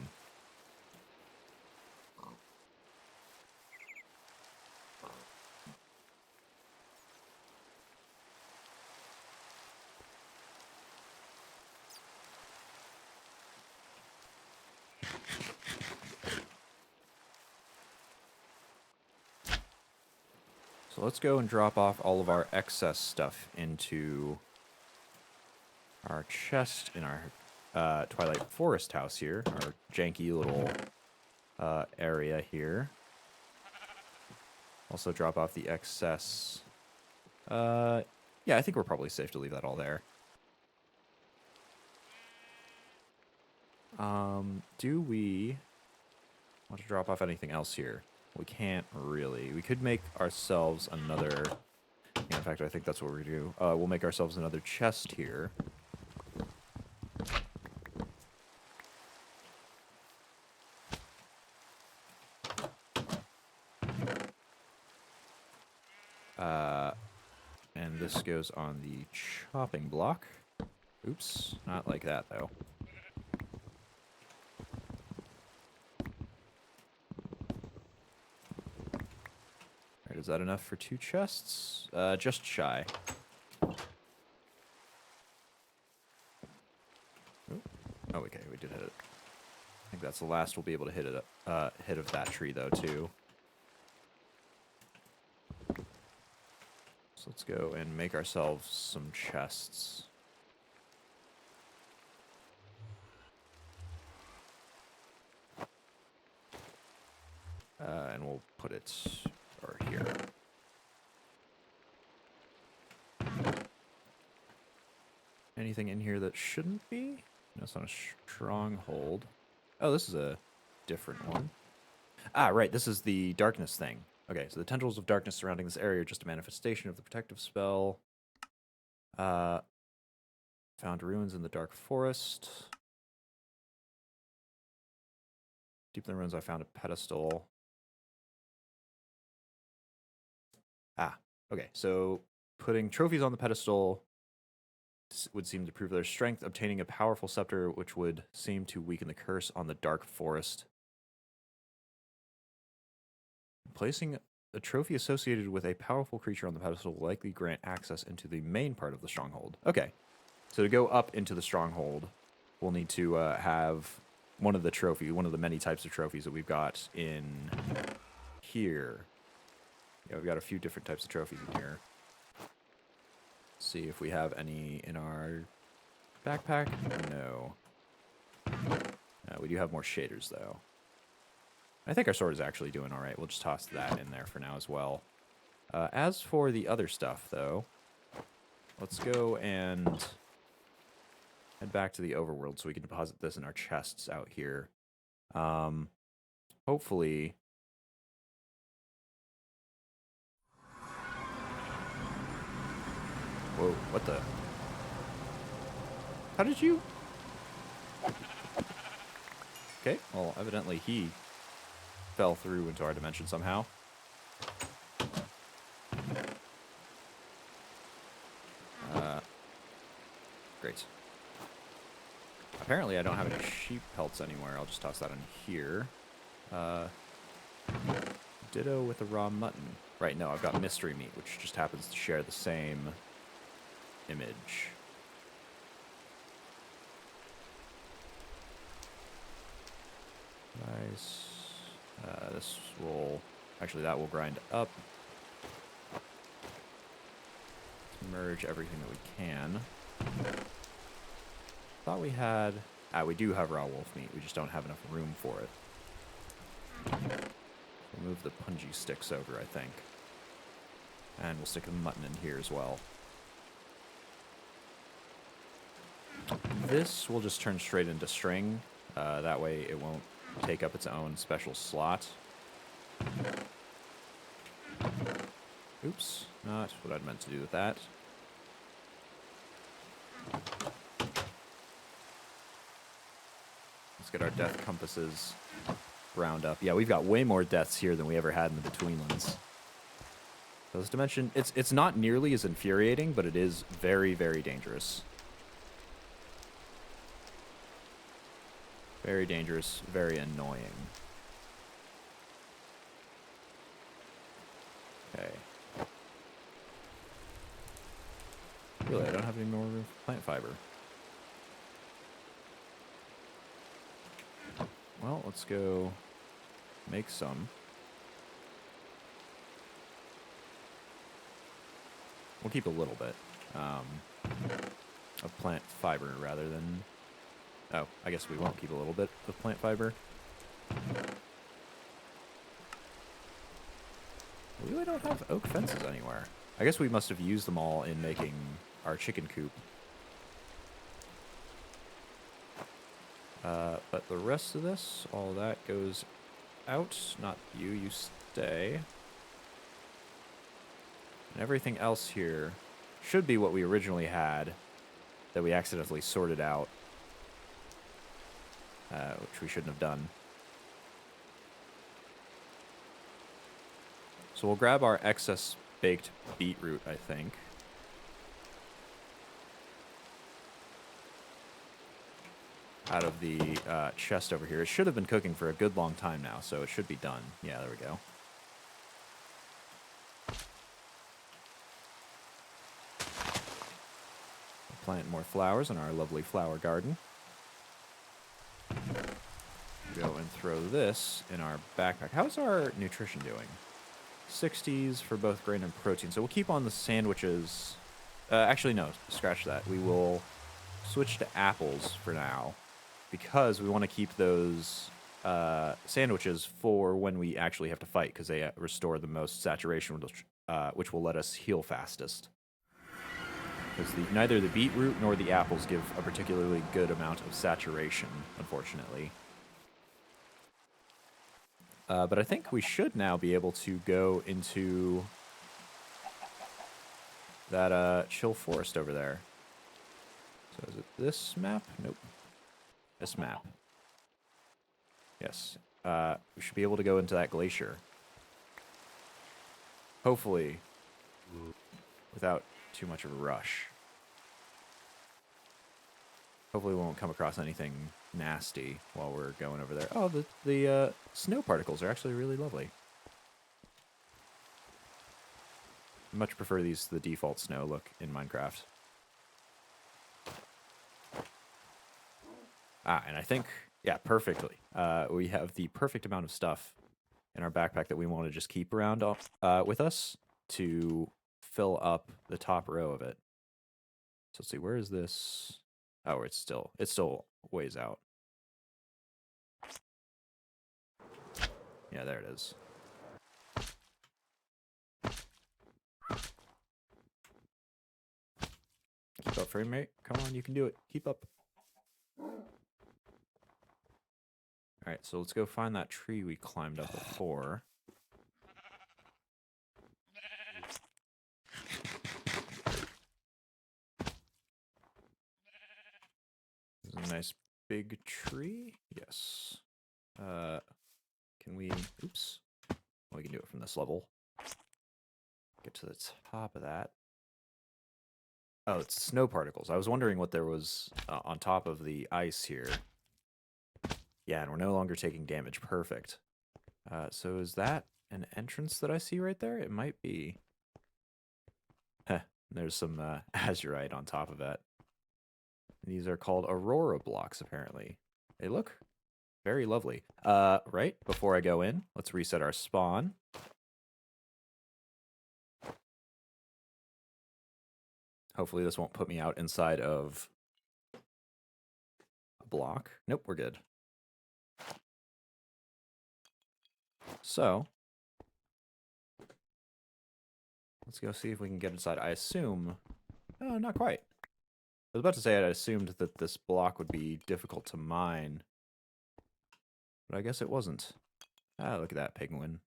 So let's go and drop off all of our excess stuff into our chest in our Twilight Forest house here, our janky little area here. Also drop off the excess. Yeah, I think we're probably safe to leave that all there. Do we want to drop off anything else here? We can't really. We could make ourselves another... Yeah, in fact, I think that's what we're going to do. We'll make ourselves another chest here. And this goes on the chopping block. Oops, not like that, though. Is that enough for 2 chests? Just shy. Ooh. Oh, okay, we did hit it. I think that's the last we'll be able to hit it. Hit of that tree, though, too. So let's go and make ourselves some chests. And we'll put it... or here. Anything in here that shouldn't be? No, it's not a stronghold. Oh, this is a different one. Ah, right, this is the darkness thing. Okay, so the tendrils of darkness surrounding this area are just a manifestation of the protective spell. Found ruins in the dark forest. Deep in the ruins I found a pedestal. Ah, okay, so putting trophies on the pedestal would seem to prove their strength. Obtaining a powerful scepter, which would seem to weaken the curse on the dark forest. Placing a trophy associated with a powerful creature on the pedestal will likely grant access into the main part of the stronghold. Okay, so to go up into the stronghold, we'll need to have one of the many types of trophies that we've got in here. Yeah, we've got a few different types of trophies in here. See if we have any in our backpack. No. We do have more shaders, though. I think our sword is actually doing all right. We'll just toss that in there for now as well. As for the other stuff, though, let's go and head back to the overworld so we can deposit this in our chests out here. Hopefully... Whoa, what the... How did you... Okay, well, evidently he fell through into our dimension somehow. Great. Apparently I don't have any sheep pelts anywhere. I'll just toss that in here. Ditto with a raw mutton. Right, no, I've got mystery meat, which just happens to share the same image. Nice. This will... Actually, that will grind up. Merge everything that we can. Thought we had... we do have raw wolf meat. We just don't have enough room for it. We'll move the punji sticks over, I think. And we'll stick the mutton in here as well. This will just turn straight into string. That way it won't take up its own special slot. Oops, not what I'd meant to do with that. Let's get our death compasses round up. Yeah, we've got way more deaths here than we ever had in the Betweenlands. So this dimension, it's not nearly as infuriating, but it is very, very dangerous. Very dangerous, very annoying. Okay. Really, I don't have any more room for plant fiber. Well, let's go make some. We'll keep a little bit of plant fiber rather than... Oh, I guess we won't keep a little bit of plant fiber. We really don't have oak fences anywhere. I guess we must have used them all in making our chicken coop. But the rest of this, all that goes out. Not you, you stay. And everything else here should be what we originally had that we accidentally sorted out. Which we shouldn't have done. So we'll grab our excess baked beetroot, I think. Out of the chest over here. It should have been cooking for a good long time now, so it should be done. Yeah, there we go. Plant more flowers in our lovely flower garden. Go and throw this in our backpack. How's our nutrition doing? 60s for both grain and protein. So we'll keep on the sandwiches. Actually, no, scratch that. We will switch to apples for now because we want to keep those sandwiches for when we actually have to fight because they restore the most saturation, which will let us heal fastest. Because neither the beetroot nor the apples give a particularly good amount of saturation, unfortunately. But I think we should now be able to go into that chill forest over there. So is it this map? Nope. This map. Yes. We should be able to go into that glacier. Hopefully, without too much of a rush. Hopefully we won't come across anything nasty while we're going over there. Oh, the snow particles are actually really lovely. I much prefer the default snow look in Minecraft. And I think, yeah, perfectly. We have the perfect amount of stuff in our backpack that we want to just keep around with us to fill up the top row of it. So let's see, where is this? Oh, it's still ways out. Yeah, there it is. Keep up, frame rate. Come on, you can do it. Keep up. Alright, so let's go find that tree we climbed up before. This is a nice big tree. Yes. Can we... Oops. We can do it from this level. Get to the top of that. Oh, it's snow particles. I was wondering what there was on top of the ice here. Yeah, and we're no longer taking damage. Perfect. So is that an entrance that I see right there? It might be. Heh, there's some azurite on top of that. These are called Aurora Blocks, apparently. They look very lovely. Right, before I go in, let's reset our spawn. Hopefully this won't put me out inside of a block. Nope, we're good. So, let's go see if we can get inside. I assume... Oh, not quite. I was about to say I assumed that this block would be difficult to mine. But I guess it wasn't. Ah, look at that penguin.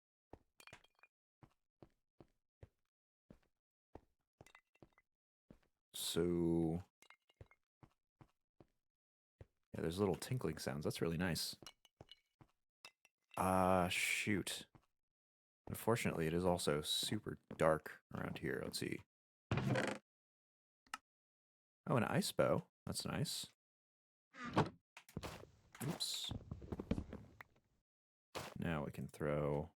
So... Yeah, there's little tinkling sounds. That's really nice. Shoot. Unfortunately, it is also super dark around here. Let's see. Oh, an ice bow. That's nice. Oops. Now we can throw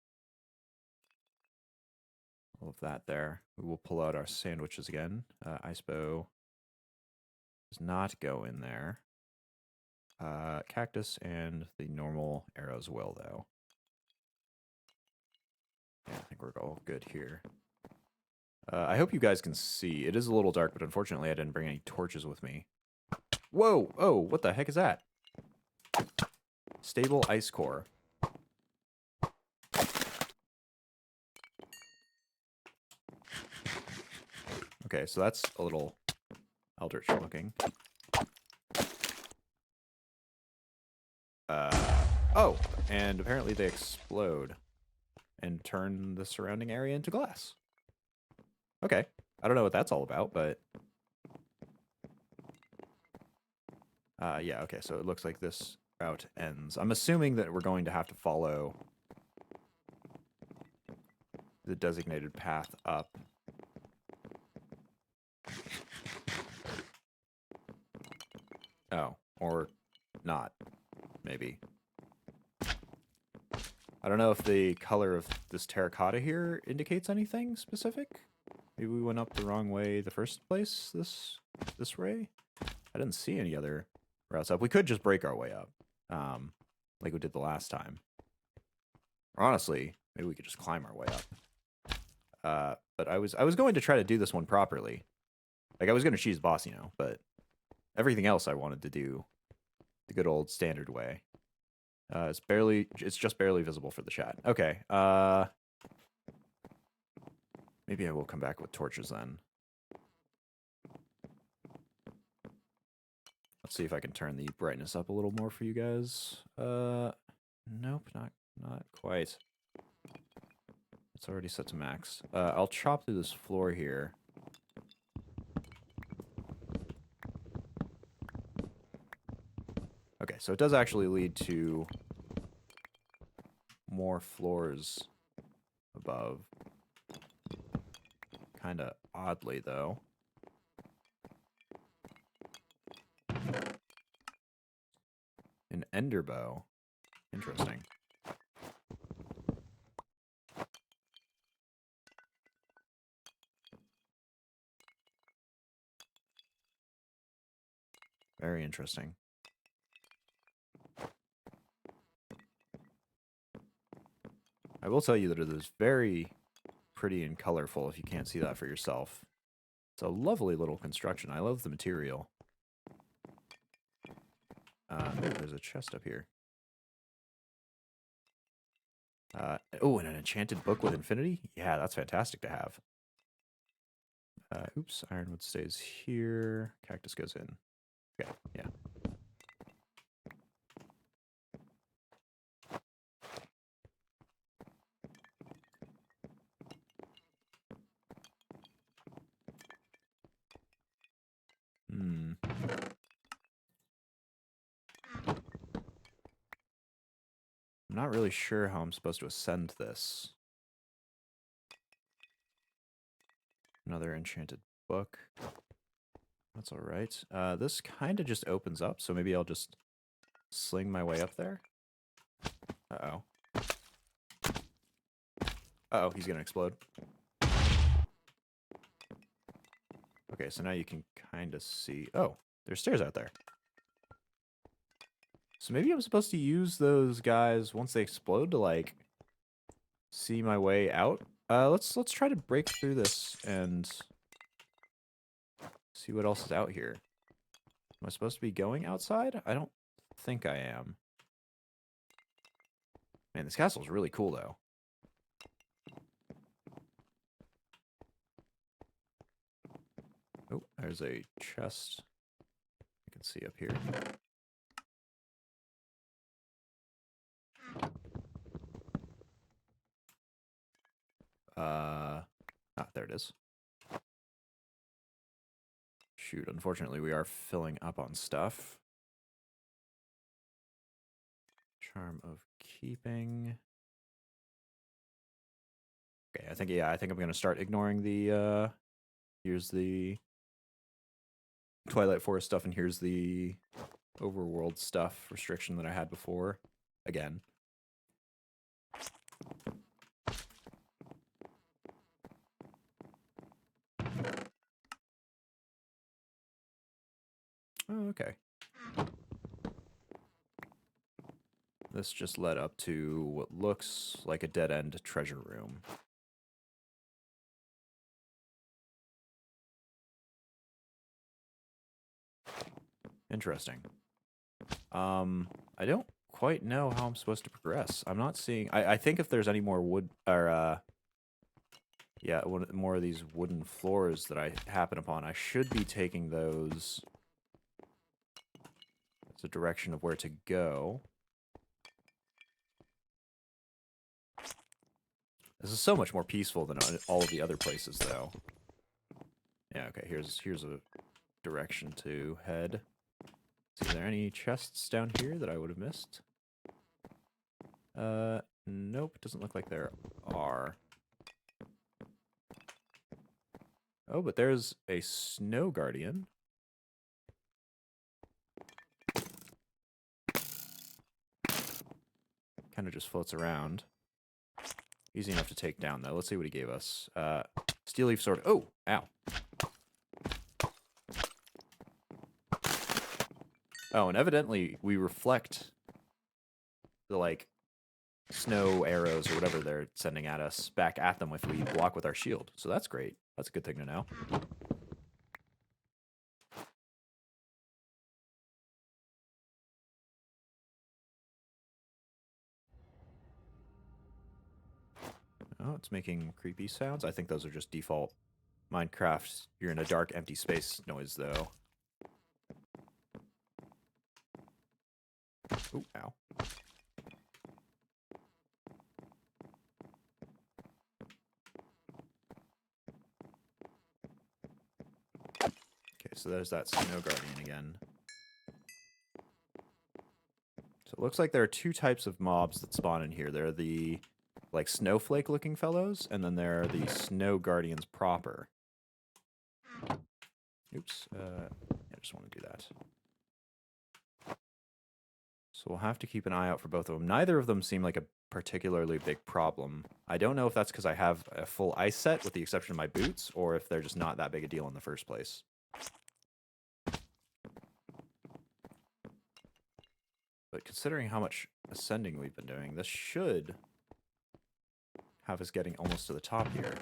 all of that there. We will pull out our sandwiches again. Ice bow does not go in there. Cactus and the normal arrows will, though. Yeah, I think we're all good here. I hope you guys can see. It is a little dark, but unfortunately I didn't bring any torches with me. Whoa! Oh, what the heck is that? Stable ice core. Okay, so that's a little eldritch looking. Oh, and apparently they explode and turn the surrounding area into glass. Okay, I don't know what that's all about, but... yeah, okay, so it looks like this route ends. I'm assuming that we're going to have to follow the designated path up. Oh, or not, maybe. I don't know if the color of this terracotta here indicates anything specific. Maybe we went up the wrong way the first place this way? I didn't see any other routes up. We could just break our way up, like we did the last time. Or honestly, maybe we could just climb our way up. But I was going to try to do this one properly. Like, I was going to choose boss, you know, but everything else I wanted to do the good old standard way. It's just barely visible for the chat. Okay, maybe I will come back with torches then. Let's see if I can turn the brightness up a little more for you guys. Nope, not quite. It's already set to max. I'll chop through this floor here. Okay, so it does actually lead to more floors above. Kinda oddly, though. An ender bow. Interesting. Very interesting. I will tell you that it is very pretty and colorful if you can't see that for yourself. It's a lovely little construction. I love the material. There's a chest up here. Oh, and an enchanted book with infinity? Yeah, that's fantastic to have. Oops, Ironwood stays here. Cactus goes in. Okay, yeah. Hmm. I'm not really sure how I'm supposed to ascend this. Another enchanted book. That's all right. This kind of just opens up, so maybe I'll just sling my way up there. Uh-oh. Uh-oh, he's gonna explode. Okay, so now you can kind of see... Oh, there's stairs out there. So maybe I'm supposed to use those guys once they explode to, like, see my way out. Let's try to break through this and see what else is out here. Am I supposed to be going outside? I don't think I am. Man, this castle's really cool, though. Oh, there's a chest I can see up here. There it is. Shoot, unfortunately, we are filling up on stuff. Charm of keeping. Okay, I think I'm gonna start ignoring the, here's the Twilight Forest stuff, and here's the overworld stuff restriction that I had before. Again. Oh, okay. This just led up to what looks like a dead-end treasure room. Interesting. I don't quite know how I'm supposed to progress. I'm not seeing... I think if there's any more wood... Or, yeah, more of these wooden floors that I happen upon, I should be taking those as a direction of where to go. This is so much more peaceful than all of the other places, though. Yeah, okay, here's a direction to head. Is there any chests down here that I would have missed? Nope, doesn't look like there are. Oh, but there's a snow guardian. Kind of just floats around. Easy enough to take down, though. Let's see what he gave us. Steel leaf sword. Oh, ow. Oh, and evidently we reflect the, like, snow arrows or whatever they're sending at us back at them if we block with our shield. So that's great. That's a good thing to know. Oh, it's making creepy sounds. I think those are just default Minecraft, you're in a dark, empty space noise, though. Oh, ow. Okay, so there's that Snow Guardian again. So it looks like there are two types of mobs that spawn in here. There are the, like, snowflake-looking fellows, and then there are the Snow Guardians proper. Oops. I just want to do that. So we'll have to keep an eye out for both of them. Neither of them seem like a particularly big problem. I don't know if that's because I have a full ice set with the exception of my boots, or if they're just not that big a deal in the first place. But considering how much ascending we've been doing, this should have us getting almost to the top here.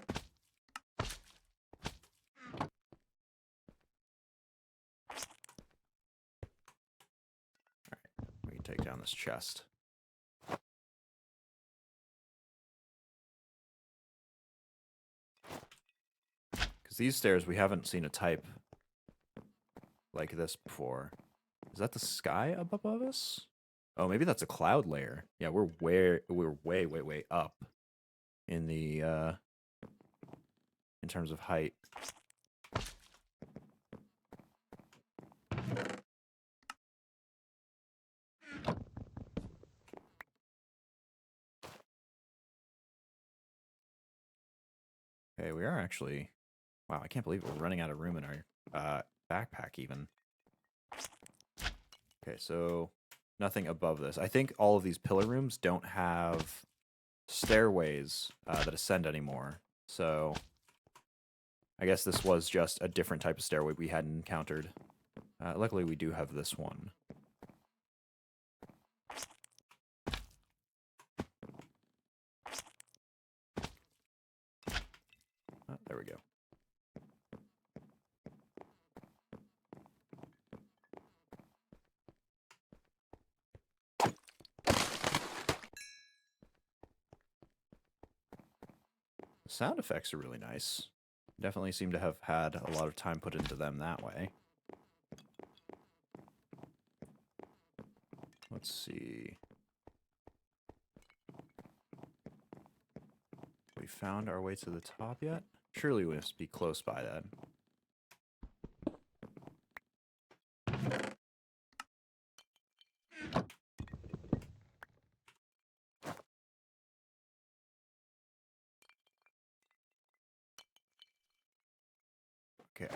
Alright, we can take down this chest. Because these stairs, we haven't seen a type like this before. Is that the sky up above us? Oh, maybe that's a cloud layer. Yeah, we're way up in the in terms of height. Okay, we are actually... Wow, I can't believe we're running out of room in our backpack even. Okay, so nothing above this. I think all of these pillar rooms don't have stairways that ascend anymore. So I guess this was just a different type of stairway we hadn't encountered. Luckily, we do have this one. Oh, there we go. The sound effects are really nice. Definitely seem to have had a lot of time put into them that way. Let's see. We found our way to the top yet? Surely we must be close by that. Okay.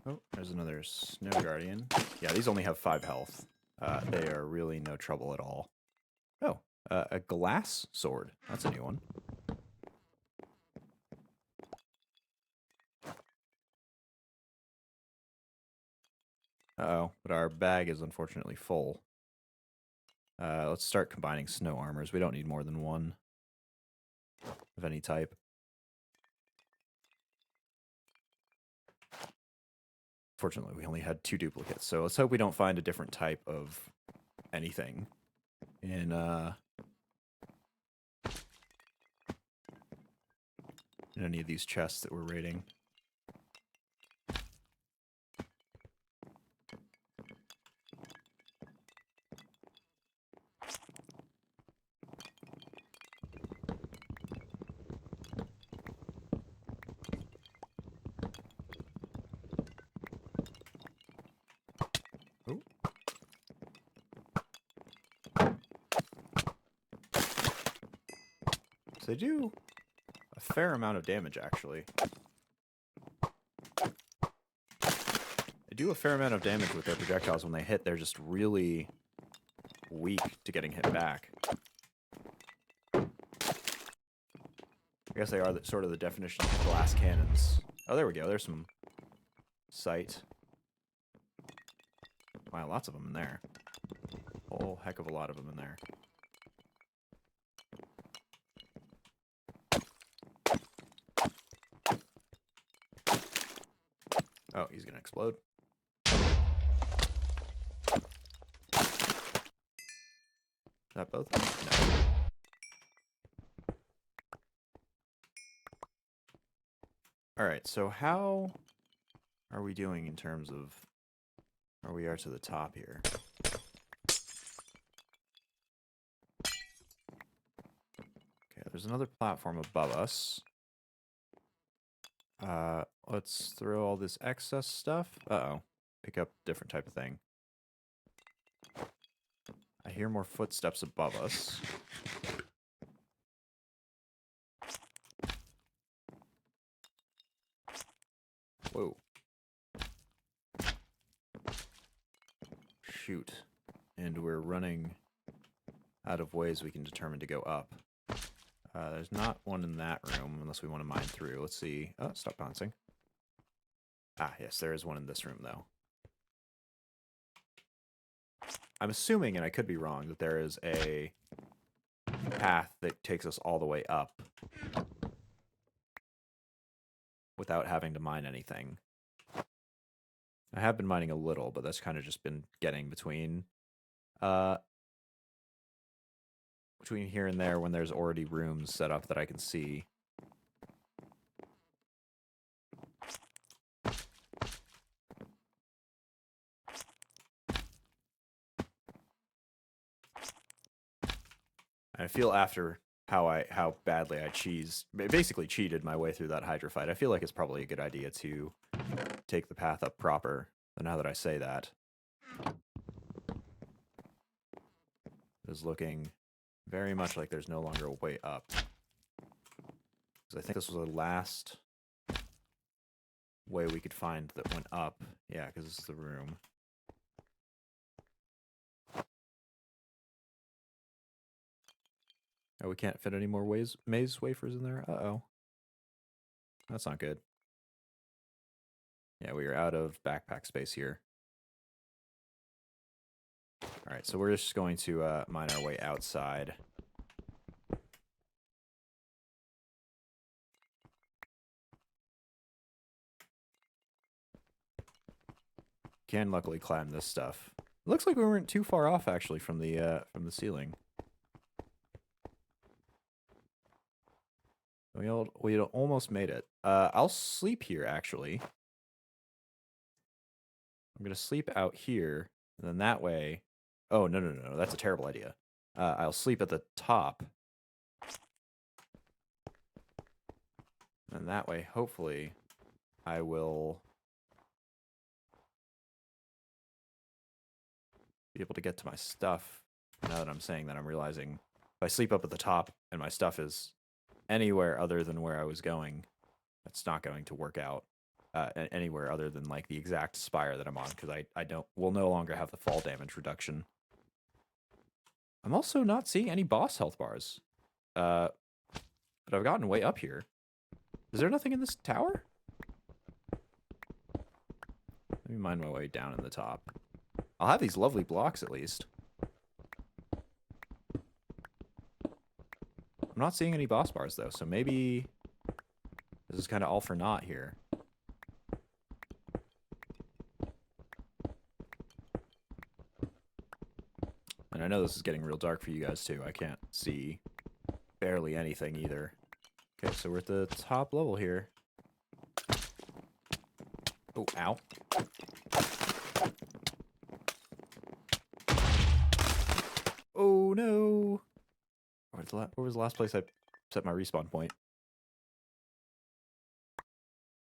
Oh, there's another Snow Guardian. Yeah, these only have 5 health. They are really no trouble at all. Oh, a glass sword. That's a new one. Uh-oh, but our bag is unfortunately full. Let's start combining snow armors. We don't need more than one of any type. Fortunately, we only had 2 duplicates, so let's hope we don't find a different type of anything in any of these chests that we're raiding. Oh. So they do a fair amount of damage, actually. They do a fair amount of damage with their projectiles. When they hit, they're just really weak to getting hit back. I guess they are sort of the definition of glass cannons. Oh, there we go. There's some sight. Wow, lots of them in there. Whole heck of a lot of them in there. Oh, he's gonna explode. Is that both? No. Alright, so how are we doing in terms of where we are to the top here? Okay, there's another platform above us. Let's throw all this excess stuff. Uh-oh. Pick up a different type of thing. I hear more footsteps above us. Whoa. Shoot. And we're running out of ways we can determine to go up. There's not one in that room, unless we want to mine through. Let's see. Oh, stop bouncing. Ah, yes, there is one in this room, though. I'm assuming, and I could be wrong, that there is a path that takes us all the way up without having to mine anything. I have been mining a little, but that's kind of just been getting between here and there when there's already rooms set up that I can see. I feel after how badly I basically cheated my way through that Hydra fight, I feel like it's probably a good idea to take the path up proper. But now that I say that, it is looking very much like there's no longer a way up. Because I think this was the last way we could find that went up. Yeah, because this is the room. Oh, we can't fit any more maze wafers in there? Uh-oh. That's not good. Yeah, we are out of backpack space here. Alright, so we're just going to mine our way outside. Can luckily climb this stuff. It looks like we weren't too far off, actually, from the ceiling. We almost made it. I'll sleep here, actually. I'm going to sleep out here, and then that way... Oh, no, that's a terrible idea. I'll sleep at the top. And that way, hopefully, I will be able to get to my stuff. Now that I'm saying that, I'm realizing if I sleep up at the top and my stuff is anywhere other than where I was going, that's not going to work out. Anywhere other than like the exact spire that I'm on, because will no longer have the fall damage reduction. I'm also not seeing any boss health bars. But I've gotten way up here. Is there nothing in this tower? Let me mine my way down in the top. I'll have these lovely blocks at least. I'm not seeing any boss bars though, so maybe this is kind of all for naught here. And I know this is getting real dark for you guys too. I can't see barely anything either. Okay, so we're at the top level here. Oh, ow. Oh no! Where was the last place I set my respawn point?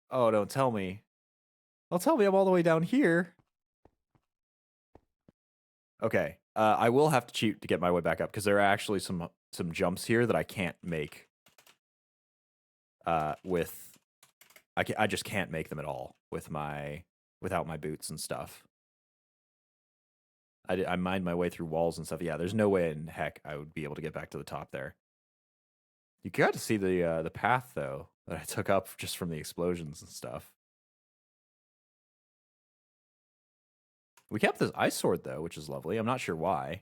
Oh, don't tell me. Don't tell me I'm all the way down here. Okay, I will have to cheat to get my way back up, because there are actually some jumps here that I can't make. I just can't make them at all without my boots and stuff. I mined my way through walls and stuff. Yeah, there's no way in heck I would be able to get back to the top there. You got to see the path though that I took up just from the explosions and stuff. We kept this ice sword though, which is lovely. I'm not sure why.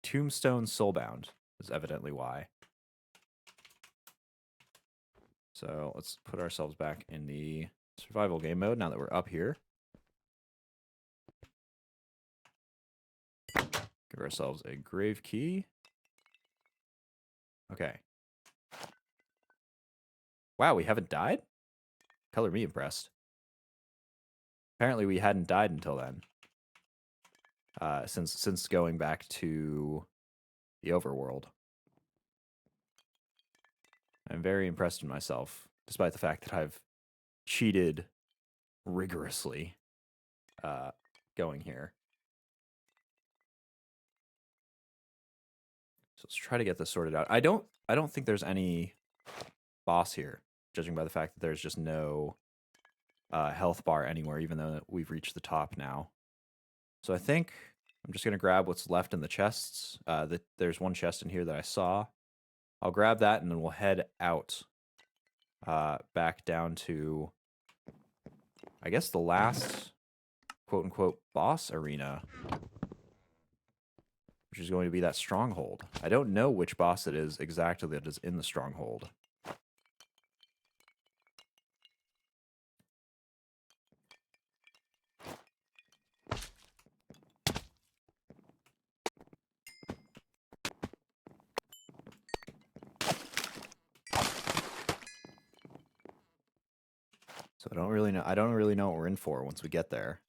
Tombstone Soulbound is evidently why. So let's put ourselves back in the survival game mode now that we're up here. Give ourselves a grave key. Okay. Wow, we haven't died? Color me impressed. Apparently we hadn't died until then. Since going back to the overworld. I'm very impressed in myself, despite the fact that I've cheated rigorously going here. So let's try to get this sorted out. I don't think there's any boss here, judging by the fact that there's just no health bar anywhere, even though we've reached the top now. So I think I'm just going to grab what's left in the chests. There's one chest in here that I saw. I'll grab that, and then we'll head out back down to, I guess, the last quote-unquote boss arena, which is going to be that stronghold. I don't know which boss it is exactly that is in the stronghold. So I don't really know what we're in for once we get there.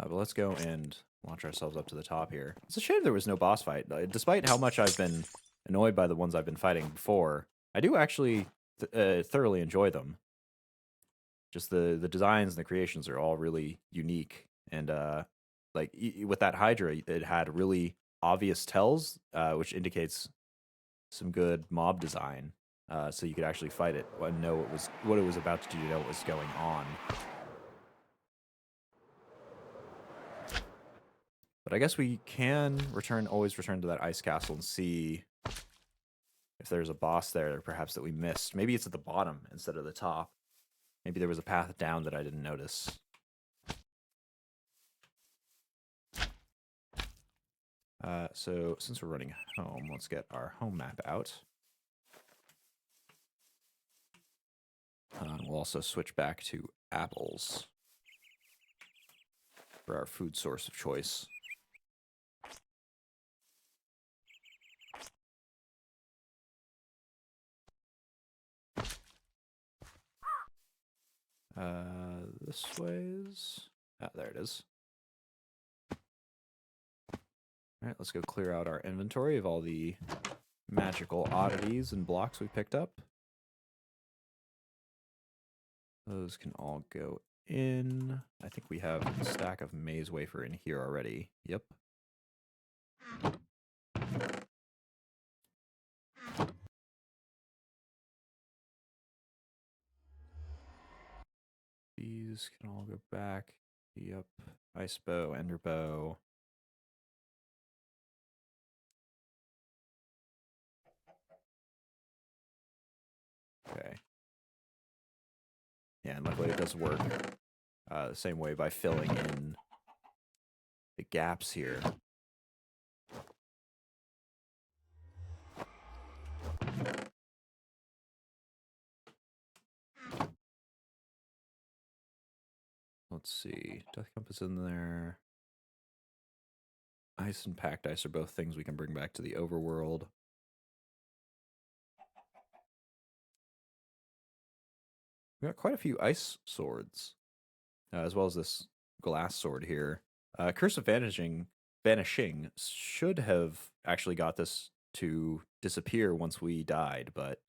But let's go and launch ourselves up to the top here. It's a shame there was no boss fight. Despite how much I've been annoyed by the ones I've been fighting before, I do actually thoroughly enjoy them. Just the designs and the creations are all really unique. And like with that Hydra, it had really obvious tells, which indicates some good mob design. So you could actually fight it and know what it was about to do, to know what was going on. But I guess we can always return to that ice castle and see if there's a boss there, perhaps that we missed. Maybe it's at the bottom instead of the top. Maybe there was a path down that I didn't notice. So since we're running home, let's get our home map out. We'll also switch back to apples for our food source of choice. This way is... Ah, there it is. Alright, let's go clear out our inventory of all the magical oddities and blocks we picked up. Those can all go in. I think we have a stack of maze wafer in here already. Yep. These can all go back. Yep. Ice bow, ender bow. Okay. Yeah, and luckily it does work the same way by filling in the gaps here. Let's see. Death Compass in there. Ice and packed ice are both things we can bring back to the overworld. We got quite a few ice swords, as well as this glass sword here. Curse of Vanishing should have actually got this to disappear once we died, but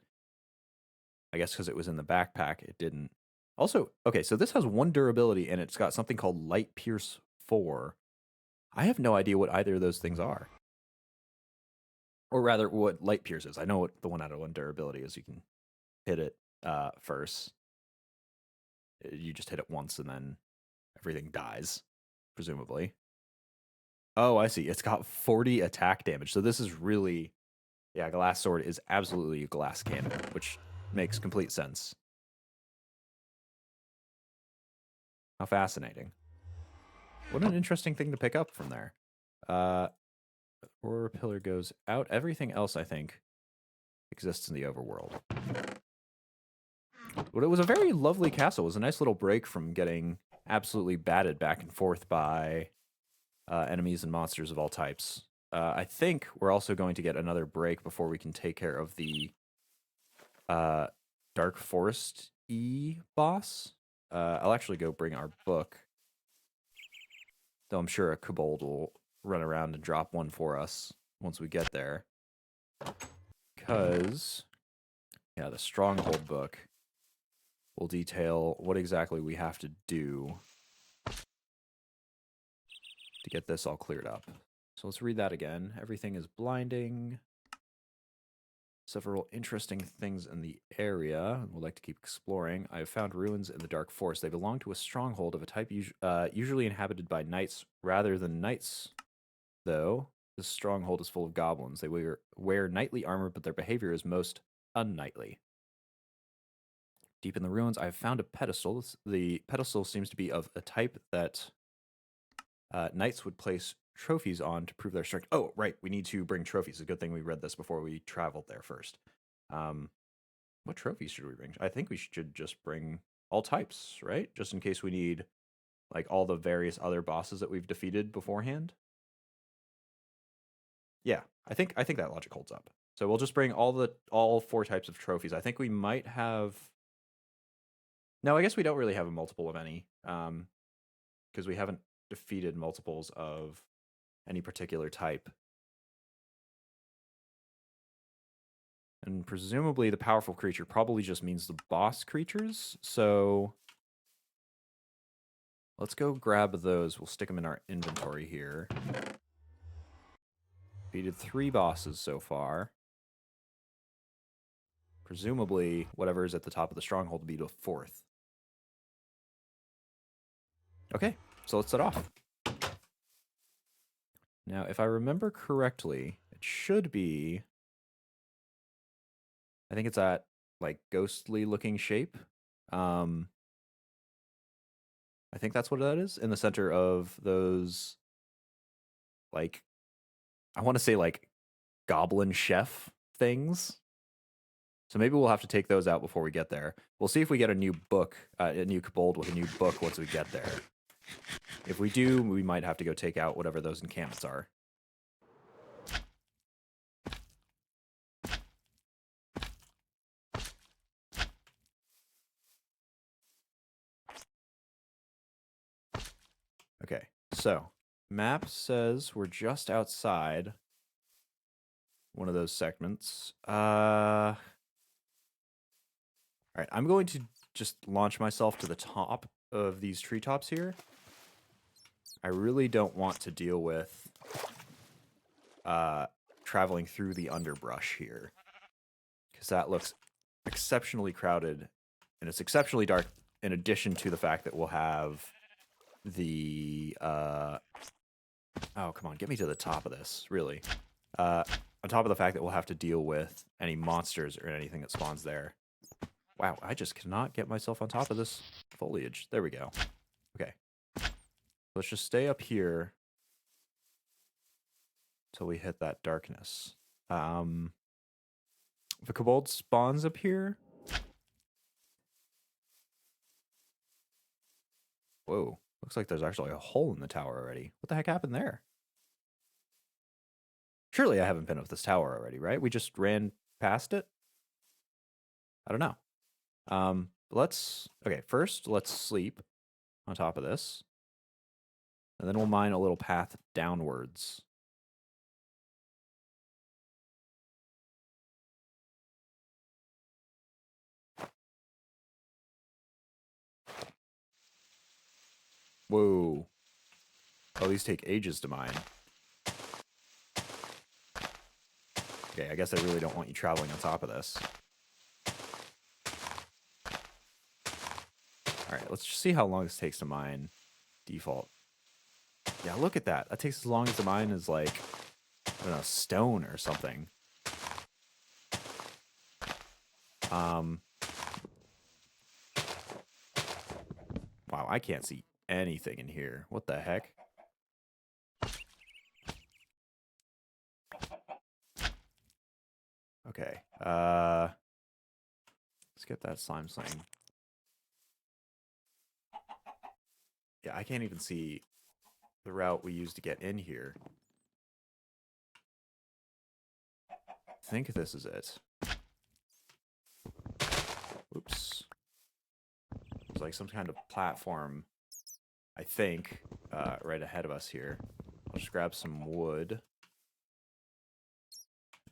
I guess because it was in the backpack, it didn't. Also, okay, so this has 1 durability, and it's got something called Light Pierce 4. I have no idea what either of those things are. Or rather, what Light Pierce is. I know what the 1 out of 1 durability is. You can hit it first. You just hit it once, and then everything dies, presumably. Oh, I see. It's got 40 attack damage. So this is really... Yeah, Glass Sword is absolutely a glass cannon, which makes complete sense. How fascinating. What an interesting thing to pick up from there. Aurora Pillar goes out. Everything else, I think, exists in the overworld. But it was a very lovely castle. It was a nice little break from getting absolutely batted back and forth by enemies and monsters of all types. I think we're also going to get another break before we can take care of the Dark Forest E boss. I'll actually go bring our book. Though I'm sure a kobold will run around and drop one for us once we get there. Because, yeah, the Stronghold book will detail what exactly we have to do to get this all cleared up. So let's read that again. Everything is blinding. Several interesting things in the area. We'd like to keep exploring. I have found ruins in the Dark Forest. They belong to a stronghold of a type usually inhabited by knights rather than knights, though. This stronghold is full of goblins. They wear knightly armor, but their behavior is most unknightly. Deep in the ruins, I have found a pedestal. The pedestal seems to be of a type that knights would place trophies on to prove their strength. Oh, right. We need to bring trophies. It's a good thing we read this before we traveled there first. What trophies should we bring? I think we should just bring all types, right? Just in case we need like all the various other bosses that we've defeated beforehand. Yeah, I think that logic holds up. So we'll just bring all 4 types of trophies. I think we might have... No, I guess we don't really have a multiple of any. Because we haven't defeated multiples of any particular type. And presumably the powerful creature probably just means the boss creatures. So let's go grab those. We'll stick them in our inventory here. Defeated 3 bosses so far. Presumably whatever is at the top of the stronghold will be the 4th. Okay, so let's set off. Now, if I remember correctly, it should be... I think it's at, like, ghostly-looking shape. I think that's what that is. In the center of those, like... I want to say, like, goblin chef things. So maybe we'll have to take those out before we get there. We'll see if we get a new book, a new kobold with a new book once we get there. If we do, we might have to go take out whatever those encampments are. Okay, so map says we're just outside one of those segments. All right, I'm going to just launch myself to the top of these treetops here. I really don't want to deal with traveling through the underbrush here, because that looks exceptionally crowded, and it's exceptionally dark, in addition to the fact that we'll have the... oh, come on, get me to the top of this, really. On top of the fact that we'll have to deal with any monsters or anything that spawns there. Wow, I just cannot get myself on top of this foliage. There we go. Okay. Let's just stay up here till we hit that darkness. The kobold spawns up here. Whoa. Looks like there's actually a hole in the tower already. What the heck happened there? Surely I haven't been up this tower already, right? We just ran past it? I don't know. Okay, first let's sleep on top of this. And then we'll mine a little path downwards. Whoa. Oh, these take ages to mine. Okay, I guess I really don't want you traveling on top of this. Alright, let's just see how long this takes to mine. Default. Yeah, look at that. That takes as long as to mine as, like, I don't know, stone or something. Wow, I can't see anything in here. What the heck? Okay, let's get that slime sling. Yeah, I can't even see the route we used to get in here. I think this is it. Oops. It's like some kind of platform, I think, right ahead of us here. I'll just grab some wood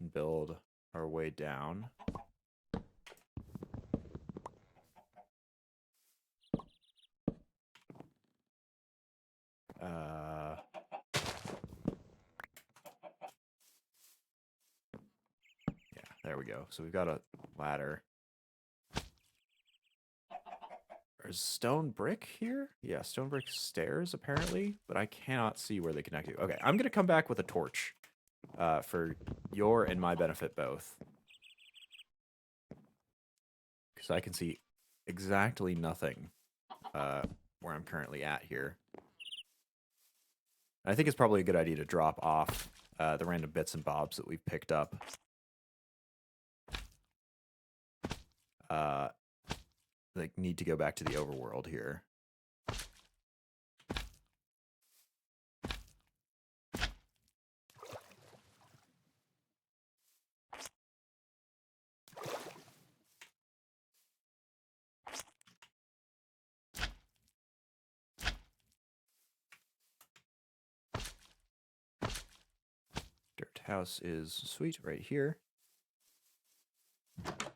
and build our way down. Yeah, there we go. So we've got a ladder. There's stone brick here? Yeah, stone brick stairs, apparently, but I cannot see where they connect to. Okay, I'm going to come back with a torch for your and my benefit both. Because I can see exactly nothing where I'm currently at here. I think it's probably a good idea to drop off the random bits and bobs that we've picked up. Like, need to go back to the overworld here. house is sweet right here.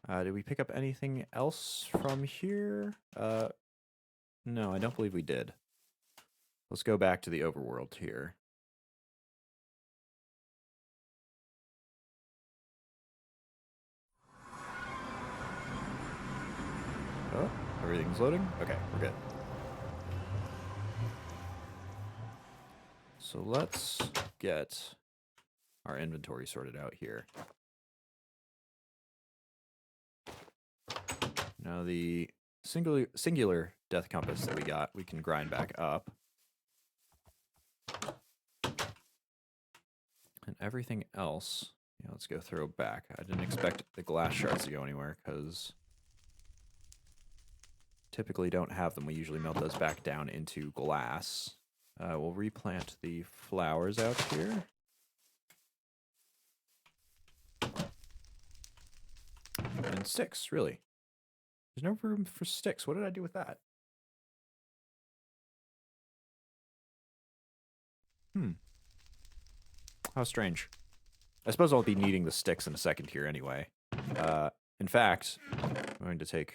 Did we pick up anything else from here? No, I don't believe we did. Let's go back to the overworld here. Oh, everything's loading? Okay, we're good. So let's get our inventory sorted out here. Now the singular death compass that we got, we can grind back up. And everything else, yeah, let's go throw back. I didn't expect the glass shards to go anywhere because typically don't have them. We usually melt those back down into glass. We'll replant the flowers out here. And sticks, really. There's no room for sticks. What did I do with that? How strange. I suppose I'll be needing the sticks in a second here anyway. In fact, I'm going to take...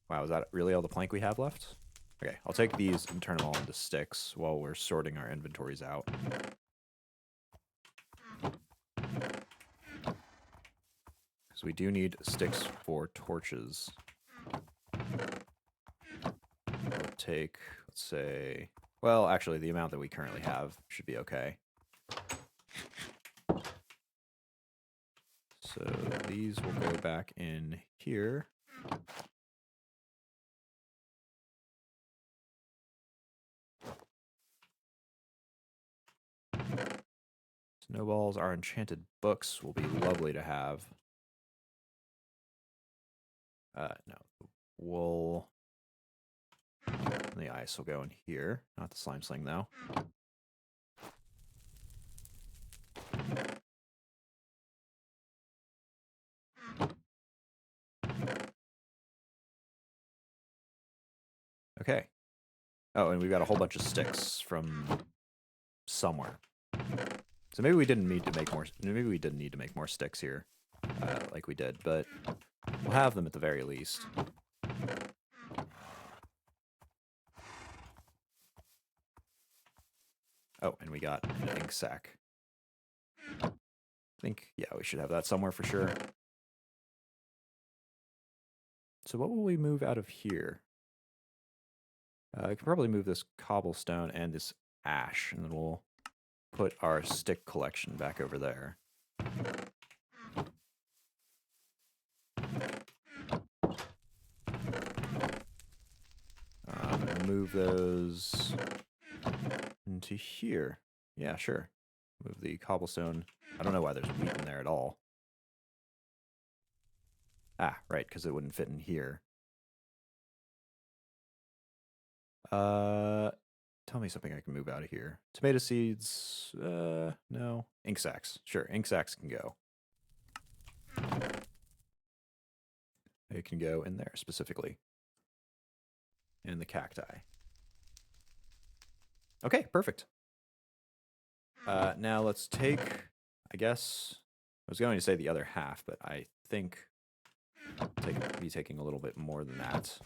Wow, is that really all the plank we have left? Okay, I'll take these and turn them all into sticks while we're sorting our inventories out. Because we do need sticks for torches. We'll take, let's say... Well, actually, the amount that we currently have should be okay. So these will go back in here. Snowballs, our enchanted books will be lovely to have. No, wool. And the ice will go in here. Not the slime sling, though. Okay. Oh, and we've got a whole bunch of sticks from somewhere. So maybe we didn't need to make more. Maybe we didn't need to make more sticks here, like we did. But we'll have them at the very least. Oh, and we got an ink sack. I think, yeah, we should have that somewhere for sure. So what will we move out of here? I could probably move this cobblestone and this ash, and then we'll put our stick collection back over there. Move those into here. Yeah, sure. Move the cobblestone. I don't know why there's wheat in there at all. Ah, right, because it wouldn't fit in here. Tell me something I can move out of here. Tomato seeds, no. Ink sacks, sure, ink sacks can go. It can go in there specifically. And the cacti. Okay, perfect. Now let's take, I guess, I was going to say the other half, but I think I'll be taking a little bit more than that.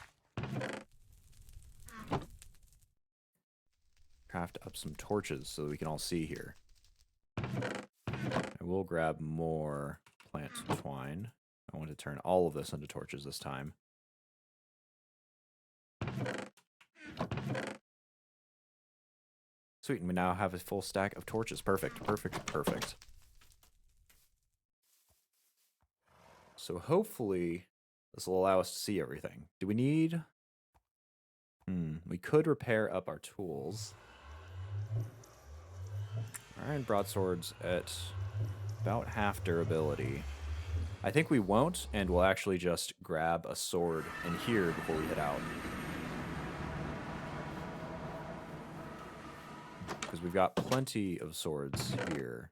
Craft up some torches so that we can all see here. I will grab more plant twine. I want to turn all of this into torches this time. Sweet, and we now have a full stack of torches. Perfect, perfect, perfect. So hopefully this will allow us to see everything. Do we need... we could repair up our tools. Iron broadswords at about half durability. I think we won't, and we'll actually just grab a sword in here before we head out. Because we've got plenty of swords here.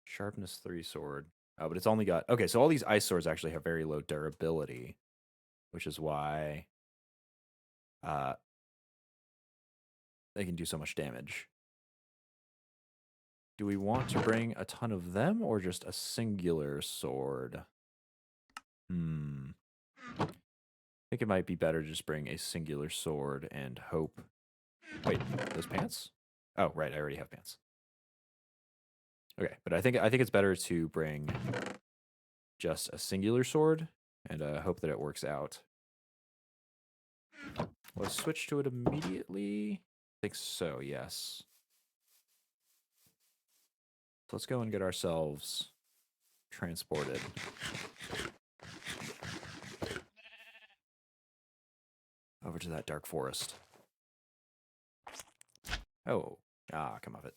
Sharpness 3 sword. Oh, but it's only got... Okay, so all these ice swords actually have very low durability, which is why they can do so much damage. Do we want to bring a ton of them or just a singular sword? I think it might be better to just bring a singular sword and hope. Wait, those pants? Oh, right, I already have pants. Okay, but I think it's better to bring just a singular sword and hope that it works out. Let's switch to it immediately. I think so, yes. So let's go and get ourselves transported. Over to that dark forest. Oh, come off it.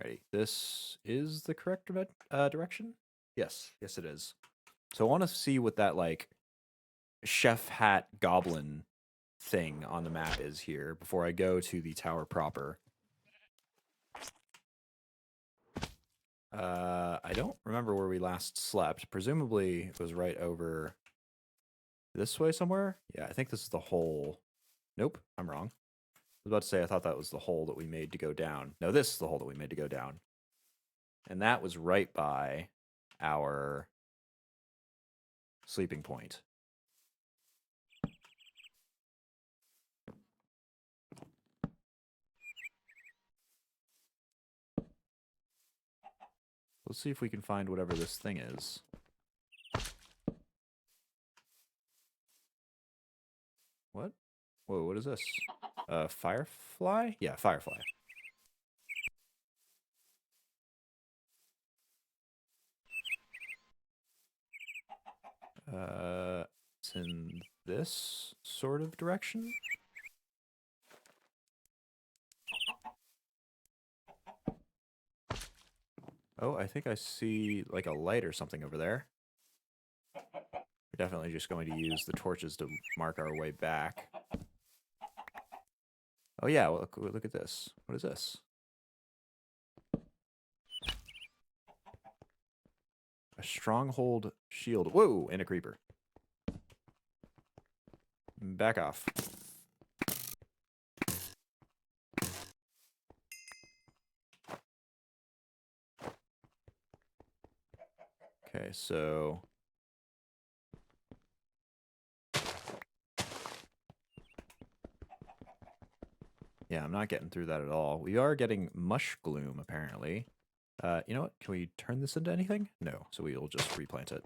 Alrighty, this is the correct direction? Yes, yes it is. So I want to see what that, like, chef hat goblin thing on the map is here before I go to the tower proper. I don't remember where we last slept. Presumably it was right over this way somewhere. Yeah, I think this is the hole. Nope, I'm wrong. I was about to say I thought that was the hole that we made to go down. No, this is the hole that we made to go down. And that was right by our sleeping point. Let's see if we can find whatever this thing is. What? Whoa, what is this? Firefly? Yeah, firefly. It's in this sort of direction? Oh, I think I see like a light or something over there. We're definitely just going to use the torches to mark our way back. Oh yeah, well, look at this. What is this? A stronghold shield. Whoa, and a creeper. Back off. Okay, so... yeah, I'm not getting through that at all. We are getting mush gloom, apparently. You know what? Can we turn this into anything? No, so we will just replant it.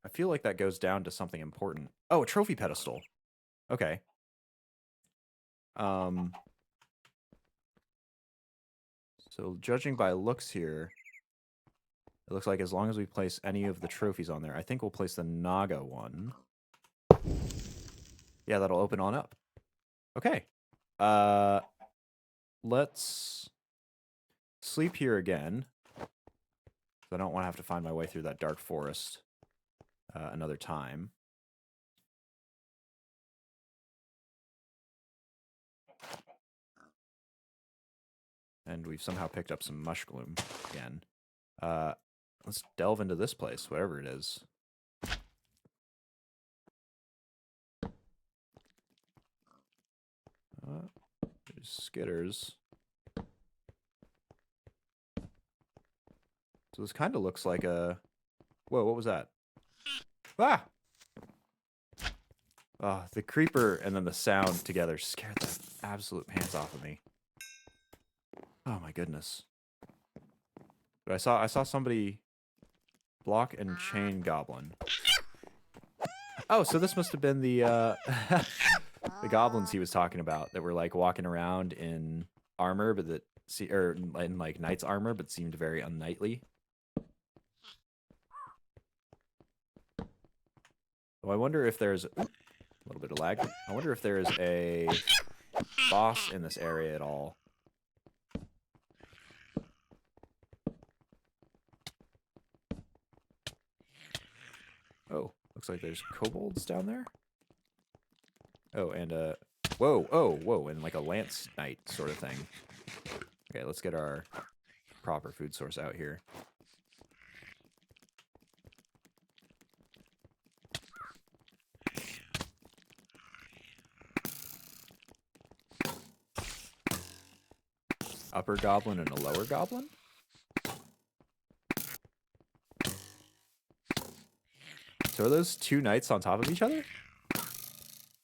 I feel like that goes down to something important. Oh, a trophy pedestal. Okay. So judging by looks here, it looks like as long as we place any of the trophies on there, I think we'll place the Naga one. Yeah, that'll open on up. Okay. Let's sleep here again. I don't want to have to find my way through that dark forest another time. And we've somehow picked up some mush gloom again. Let's delve into this place, whatever it is. There's skitters. So this kind of looks like a... Whoa, what was that? Ah! Oh, the creeper and then the sound together scared the absolute pants off of me. Oh my goodness. But I saw somebody block and chain goblin. Oh, so this must have been the the goblins he was talking about that were like walking around in armor, but that in like knight's armor, but seemed very unknightly. So I wonder if there's a little bit of lag. I wonder if there is a boss in this area at all. Oh, looks like there's kobolds down there. Oh, and Whoa, oh, whoa, and like a lance knight sort of thing. Okay, let's get our proper food source out here. Upper goblin and a lower goblin? So are those two knights on top of each other?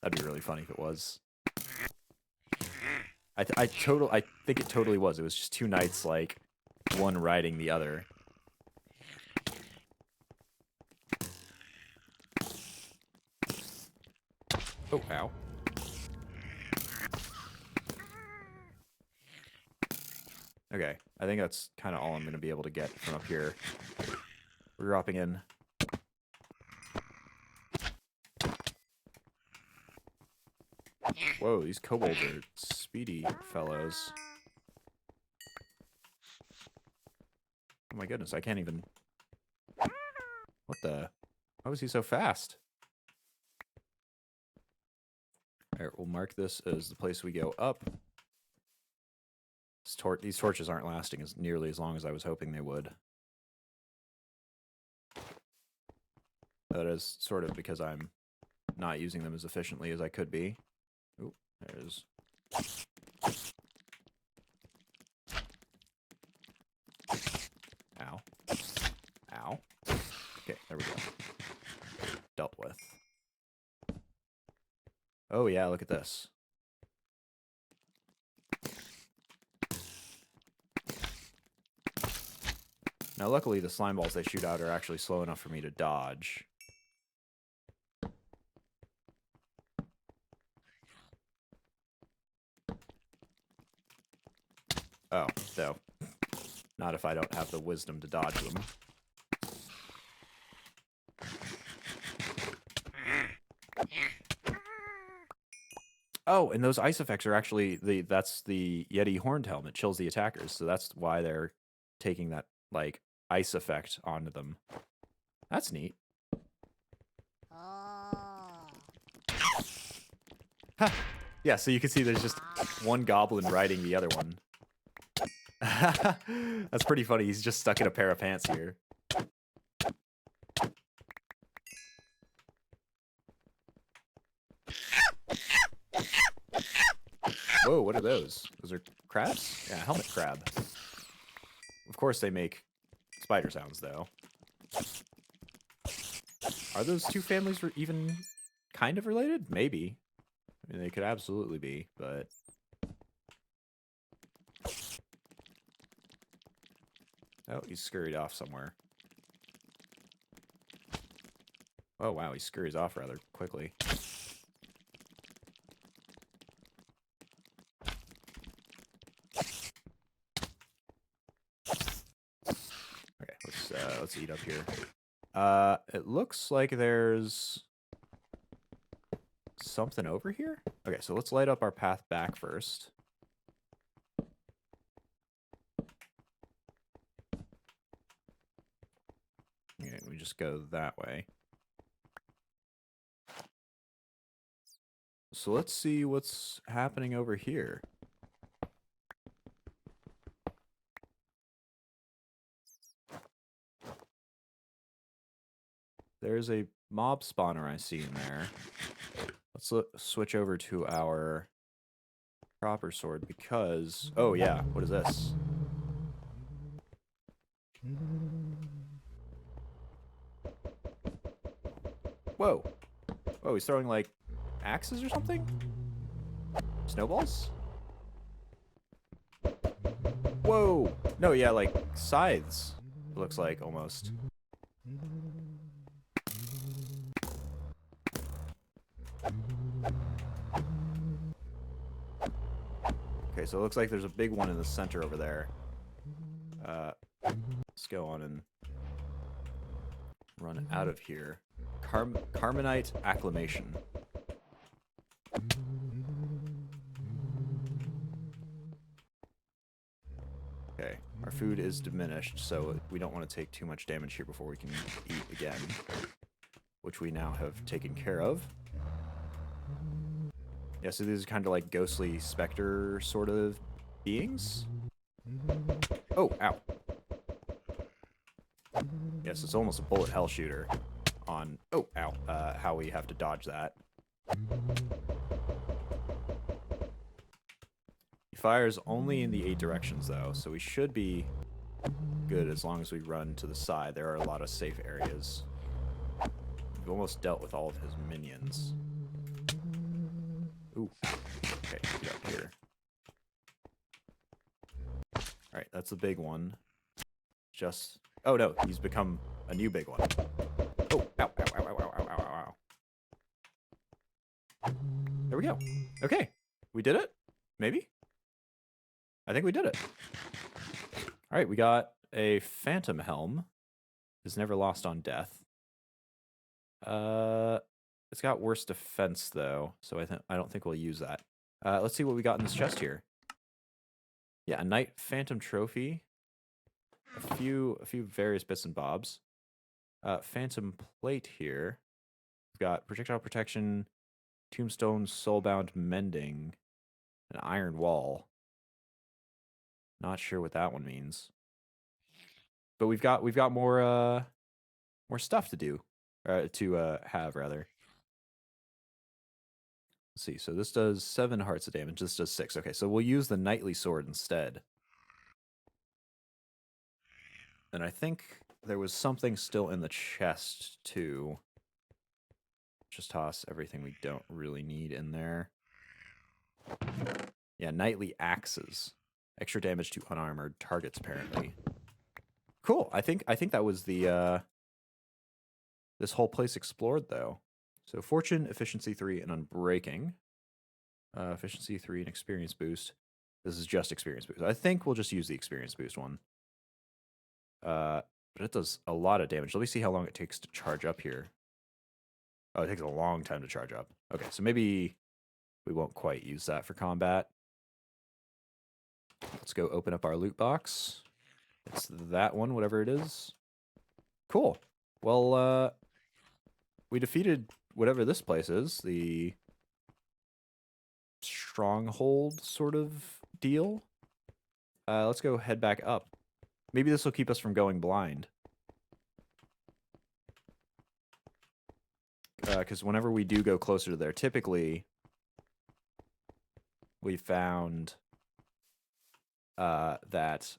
That'd be really funny if it was. I think it totally was. It was just two knights, like, one riding the other. Oh, ow. Okay, I think that's kind of all I'm going to be able to get from up here. We're dropping in. Whoa, these kobolds are speedy fellows. Oh my goodness, I can't even... What the... Why was he so fast? Alright, we'll mark this as the place we go up. These torches aren't lasting as nearly as long as I was hoping they would. That is sort of because I'm not using them as efficiently as I could be. Ooh, there's... Ow. Ow. Okay, there we go. Dealt with. Oh yeah, look at this. Now luckily the slime balls they shoot out are actually slow enough for me to dodge. Oh, no. Not if I don't have the wisdom to dodge them. Oh, and those ice effects are actually that's the Yeti horned helmet chills the attackers, so that's why they're taking that like ice effect onto them. That's neat. Huh. Yeah, so you can see there's just one goblin riding the other one. That's pretty funny. He's just stuck in a pair of pants here. Whoa, what are those? Those are crabs? Yeah, helmet crab. Of course they make spider sounds, though. Are those two families even kind of related? Maybe. I mean, they could absolutely be, but... Oh, he's scurried off somewhere. Oh, wow, he scurries off rather quickly. Okay, let's eat up here. It looks like there's something over here. Okay, so let's light up our path back first. Okay, we just go that way. So let's see what's happening over here. There's a mob spawner I see in there. Let's switch over to our proper sword because... Oh yeah, what is this? Whoa. Whoa, he's throwing like axes or something? Snowballs? Whoa! No, yeah, like scythes. It looks like almost. Okay, so it looks like there's a big one in the center over there. Let's go on and run out of here. Hermanite acclamation. Okay, our food is diminished, so we don't want to take too much damage here before we can eat again, which we now have taken care of. Yeah, so these are kind of like ghostly specter sort of beings. Oh, ow. Yes, it's almost a bullet hell shooter on... Oh, ow. How we have to dodge that. He fires only in the 8 directions, though, so we should be good as long as we run to the side. There are a lot of safe areas. We've almost dealt with all of his minions. Ooh. Okay, get up here. Alright, that's the big one. Just... Oh, no, he's become a new big one. Oh, ow, ow, ow, ow, ow, ow, ow, ow. There we go. Okay, we did it? Maybe? I think we did it. Alright, we got a Phantom Helm. Is never lost on death. It's got worse defense, though, so I don't think we'll use that. Let's see what we got in this chest here. Yeah, a Knight Phantom Trophy. A few various bits and bobs. Phantom Plate here. We've got Projectile Protection, Tombstone, Soulbound Mending, an Iron Wall. Not sure what that one means. But we've got more stuff to do. To have, rather. Let's see, so this does 7 hearts of damage. This does 6. Okay, so we'll use the Knightly Sword instead. And I think there was something still in the chest, too. Just toss everything we don't really need in there. Yeah, Knightly Axes. Extra damage to unarmored targets, apparently. Cool. I think that was the this whole place explored, though. So Fortune, Efficiency 3, and Unbreaking. Efficiency 3 and Experience Boost. This is just Experience Boost. I think we'll just use the Experience Boost one. But it does a lot of damage. Let me see how long it takes to charge up here. Oh, it takes a long time to charge up. Okay, so maybe we won't quite use that for combat. Let's go open up our loot box. It's that one, whatever it is. Cool. Well, we defeated whatever this place is. The stronghold sort of deal. Let's go head back up. Maybe this will keep us from going blind. Because whenever we do go closer to there, typically we found that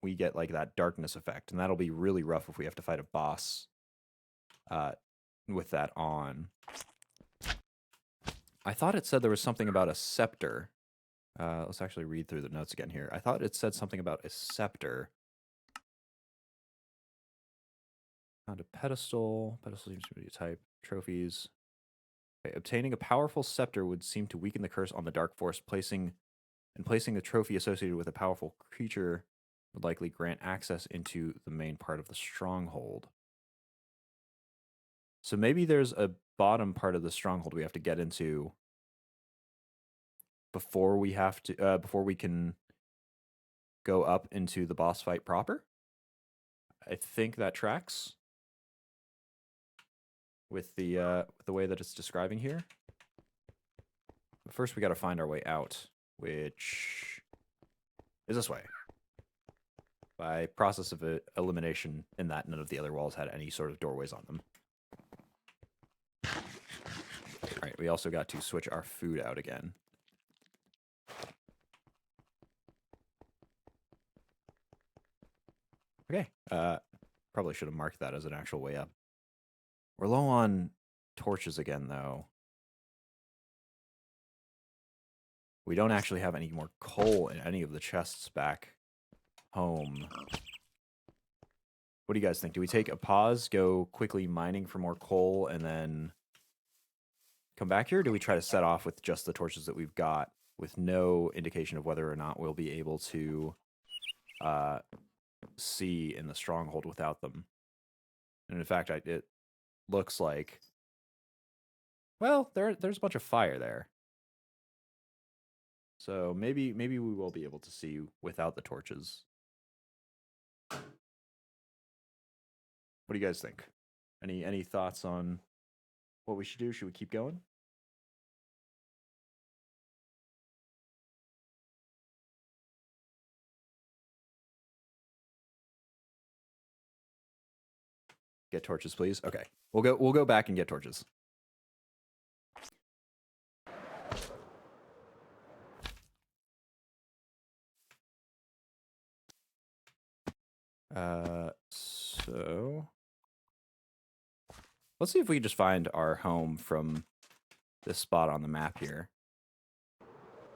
we get like that darkness effect, and that'll be really rough if we have to fight a boss with that on. I thought it said there was something about a scepter. Let's actually read through the notes again here. I thought it said something about a scepter. Found a pedestal. Pedestal seems to be a type. Trophies. Okay, obtaining a powerful scepter would seem to weaken the curse on the dark force. Placing the trophy associated with a powerful creature would likely grant access into the main part of the stronghold. So maybe there's a bottom part of the stronghold we have to get into before we have to before we can go up into the boss fight proper. I think that tracks with the way that it's describing here. But first we got to find our way out, which is this way. By process of elimination, in that none of the other walls had any sort of doorways on them. Alright, we also got to switch our food out again. Okay, probably should have marked that as an actual way up. We're low on torches again, though. We don't actually have any more coal in any of the chests back home. What do you guys think? Do we take a pause, go quickly mining for more coal, and then come back here? Or do we try to set off with just the torches that we've got with no indication of whether or not we'll be able to see in the stronghold without them? And in fact, it looks like, well, there's a bunch of fire there. So maybe we will be able to see without the torches. What do you guys think? Any thoughts on what we should do? Should we keep going? Get torches, please. Okay. We'll go back and get torches. So let's see if we can just find our home from this spot on the map here.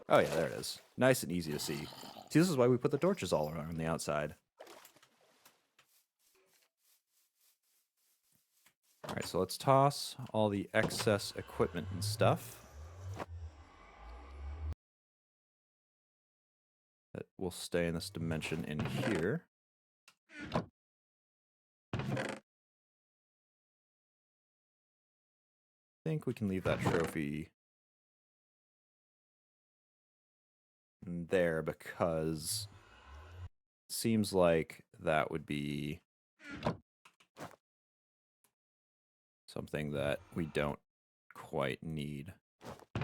Oh yeah, there it is. Nice and easy to see. See, this is why we put the torches all around the outside. All right, so let's toss all the excess equipment and stuff that will stay in this dimension in here. I think we can leave that trophy there because it seems like that would be something that we don't quite need. All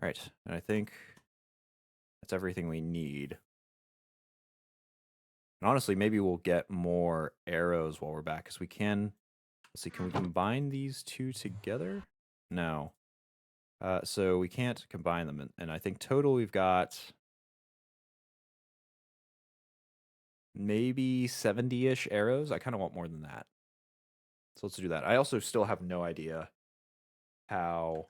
right, and I think that's everything we need. And honestly, maybe we'll get more arrows while we're back, because we can... Let's see, can we combine these two together? No. So we can't combine them, and I think total we've got maybe 70-ish arrows. I kind of want more than that. So let's do that. I also still have no idea how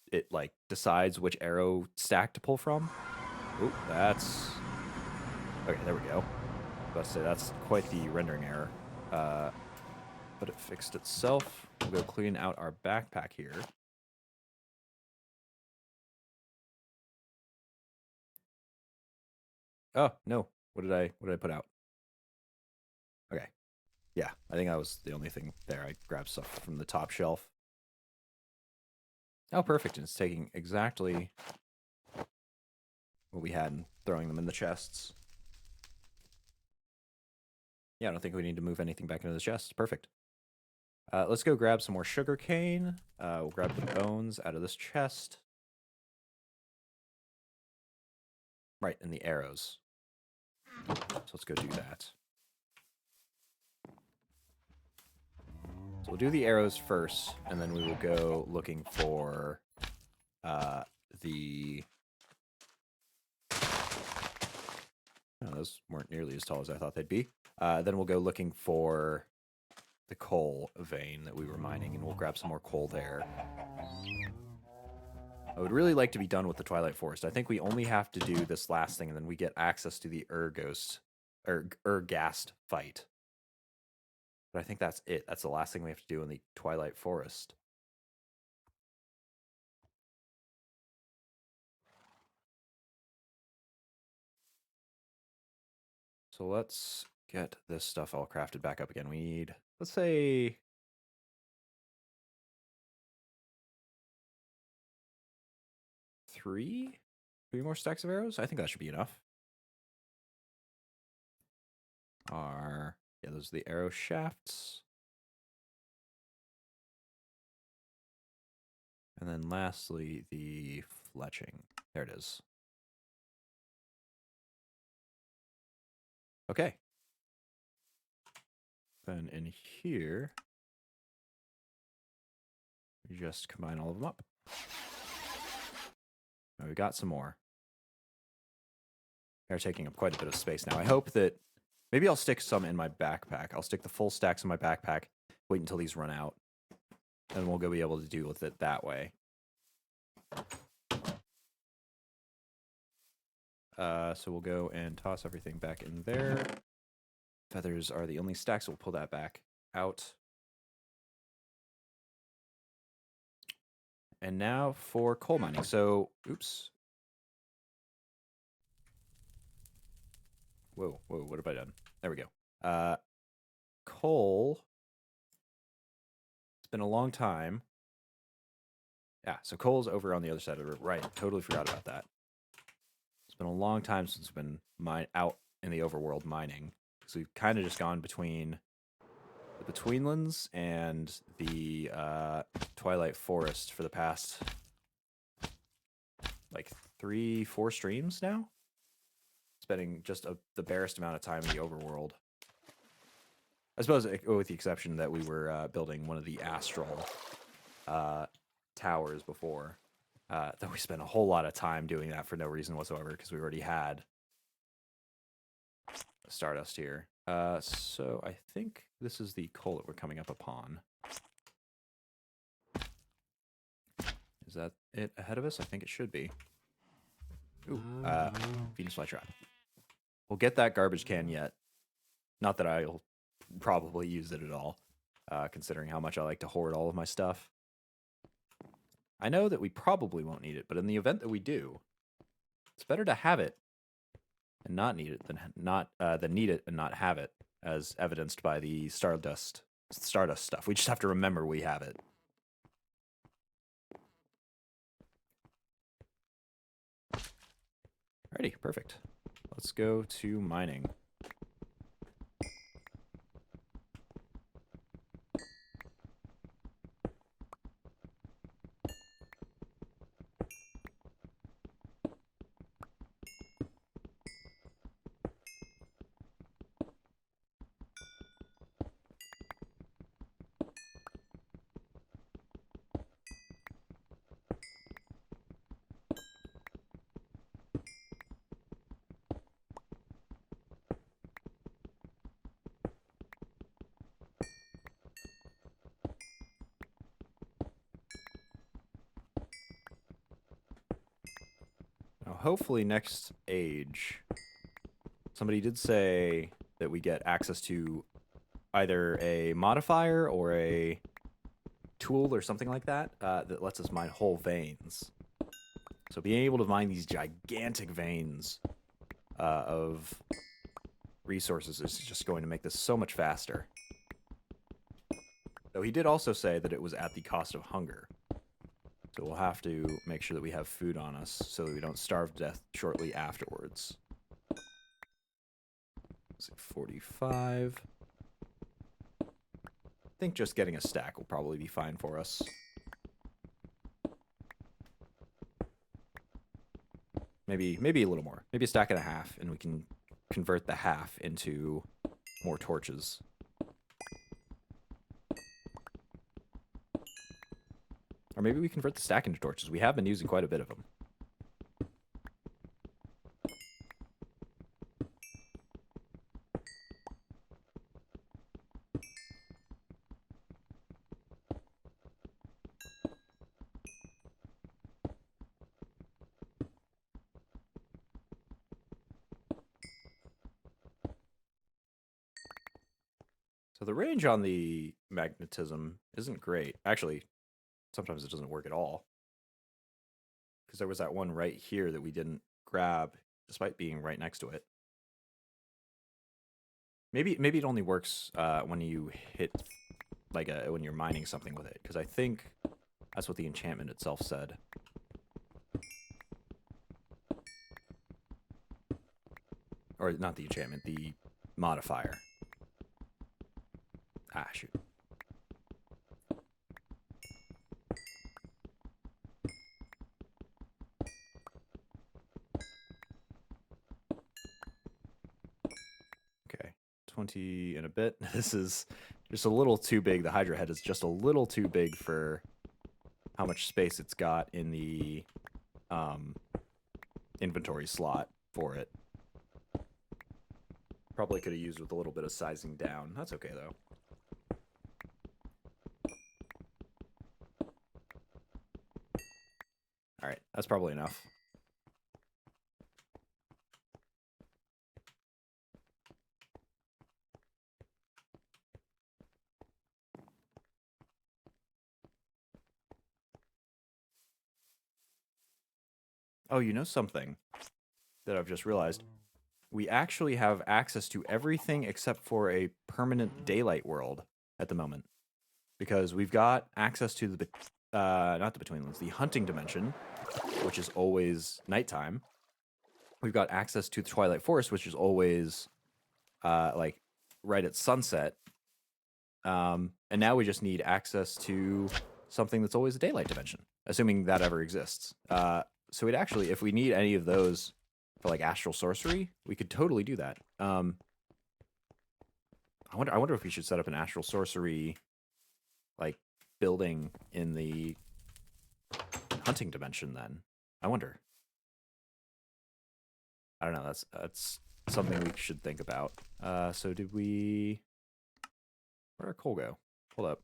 it like decides which arrow stack to pull from. Oh, that's okay. There we go. Let's say that's quite the rendering error. But it fixed itself. We'll go clean out our backpack here. Oh no! What did I put out? Okay, yeah, I think that was the only thing there. I grabbed stuff from the top shelf. Oh, perfect! And it's taking exactly what we had and throwing them in the chests. Yeah, I don't think we need to move anything back into the chest. Perfect. Let's go grab some more sugar cane. We'll grab the bones out of this chest. Right, and the arrows. So let's go do that. So we'll do the arrows first, and then we will go looking for the... Oh, those weren't nearly as tall as I thought they'd be. Then we'll go looking for the coal vein that we were mining, and we'll grab some more coal there. I would really like to be done with the Twilight Forest. I think we only have to do this last thing, and then we get access to the Urghast fight. But I think that's it. That's the last thing we have to do in the Twilight Forest. So let's get this stuff all crafted back up again. We need, let's say, 3 more stacks of arrows. I think that should be enough. Yeah, those are the arrow shafts. And then lastly, the fletching. There it is. Okay. Then in here, we just combine all of them up. Now we got some more. They're taking up quite a bit of space now. I hope that maybe I'll stick some in my backpack. I'll stick the full stacks in my backpack, wait until these run out, and we'll go be able to deal with it that way. So we'll go and toss everything back in there. Feathers are the only stacks, so we'll pull that back out. And now for coal mining. So, oops. Whoa, what have I done? There we go. Coal. It's been a long time. Yeah, so coal's over on the other side of the river. Right, totally forgot about that. It's been a long time since we've been out in the overworld mining. So we've kind of just gone between the Betweenlands and the Twilight Forest for the past, like, 3-4 streams now? spending just the barest amount of time in the overworld. I suppose, with the exception that we were building one of the astral towers before. That we spent a whole lot of time doing that for no reason whatsoever because we already had Stardust here. So I think this is the coal that we're coming up upon. Is that it ahead of us? I think it should be. Ooh, Venus flytrap. We'll get that garbage can yet. Not that I'll probably use it at all, considering how much I like to hoard all of my stuff. I know that we probably won't need it, but in the event that we do, it's better to have it and not need it than need it and not have it, as evidenced by the Stardust stuff. We just have to remember we have it. Alrighty, perfect. Let's go to mining. Hopefully next age, somebody did say that we get access to either a modifier or a tool or something like that that lets us mine whole veins. So being able to mine these gigantic veins of resources is just going to make this so much faster. Though he did also say that it was at the cost of hunger. So we'll have to make sure that we have food on us so that we don't starve to death shortly afterwards. Let's see, 45. I think just getting a stack will probably be fine for us. Maybe a little more. Maybe a stack and a half, and we can convert the half into more torches. Or maybe we convert the stack into torches. We have been using quite a bit of them. So the range on the magnetism isn't great. Actually, sometimes it doesn't work at all. Because there was that one right here that we didn't grab, despite being right next to it. Maybe it only works when you hit, like, when you're mining something with it. Because I think that's what the enchantment itself said. Or not the enchantment, the modifier. Ah, shoot. Okay, 20 and a bit. This is just a little too big. The Hydra head is just a little too big for how much space it's got in the inventory slot for it. Probably could have used with a little bit of sizing down. That's okay, though. Alright, that's probably enough. Oh, you know something that I've just realized? We actually have access to everything except for a permanent daylight world at the moment. Because we've got access to the, not the Betweenlands, the hunting dimension, which is always nighttime. We've got access to the Twilight Forest, which is always, like, right at sunset. And now we just need access to something that's always a daylight dimension, assuming that ever exists. So we'd actually, if we need any of those for like astral sorcery, we could totally do that. I wonder if we should set up an astral sorcery like building in the hunting dimension then. I wonder. I don't know. That's something we should think about. So did we... Where'd our coal go? Hold up.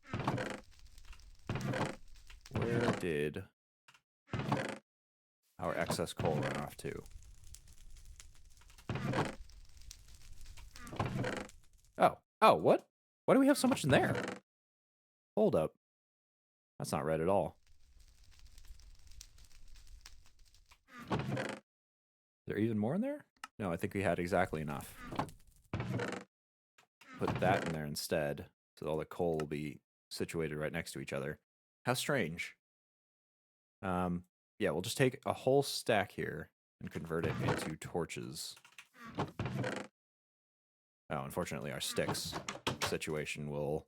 Where did our excess coal run off to? Oh, what? Why do we have so much in there? Hold up. That's not right at all. Is there even more in there? No, I think we had exactly enough. Put that in there instead, so all the coal will be situated right next to each other. How strange. Yeah, we'll just take a whole stack here and convert it into torches. Oh, unfortunately, our sticks situation will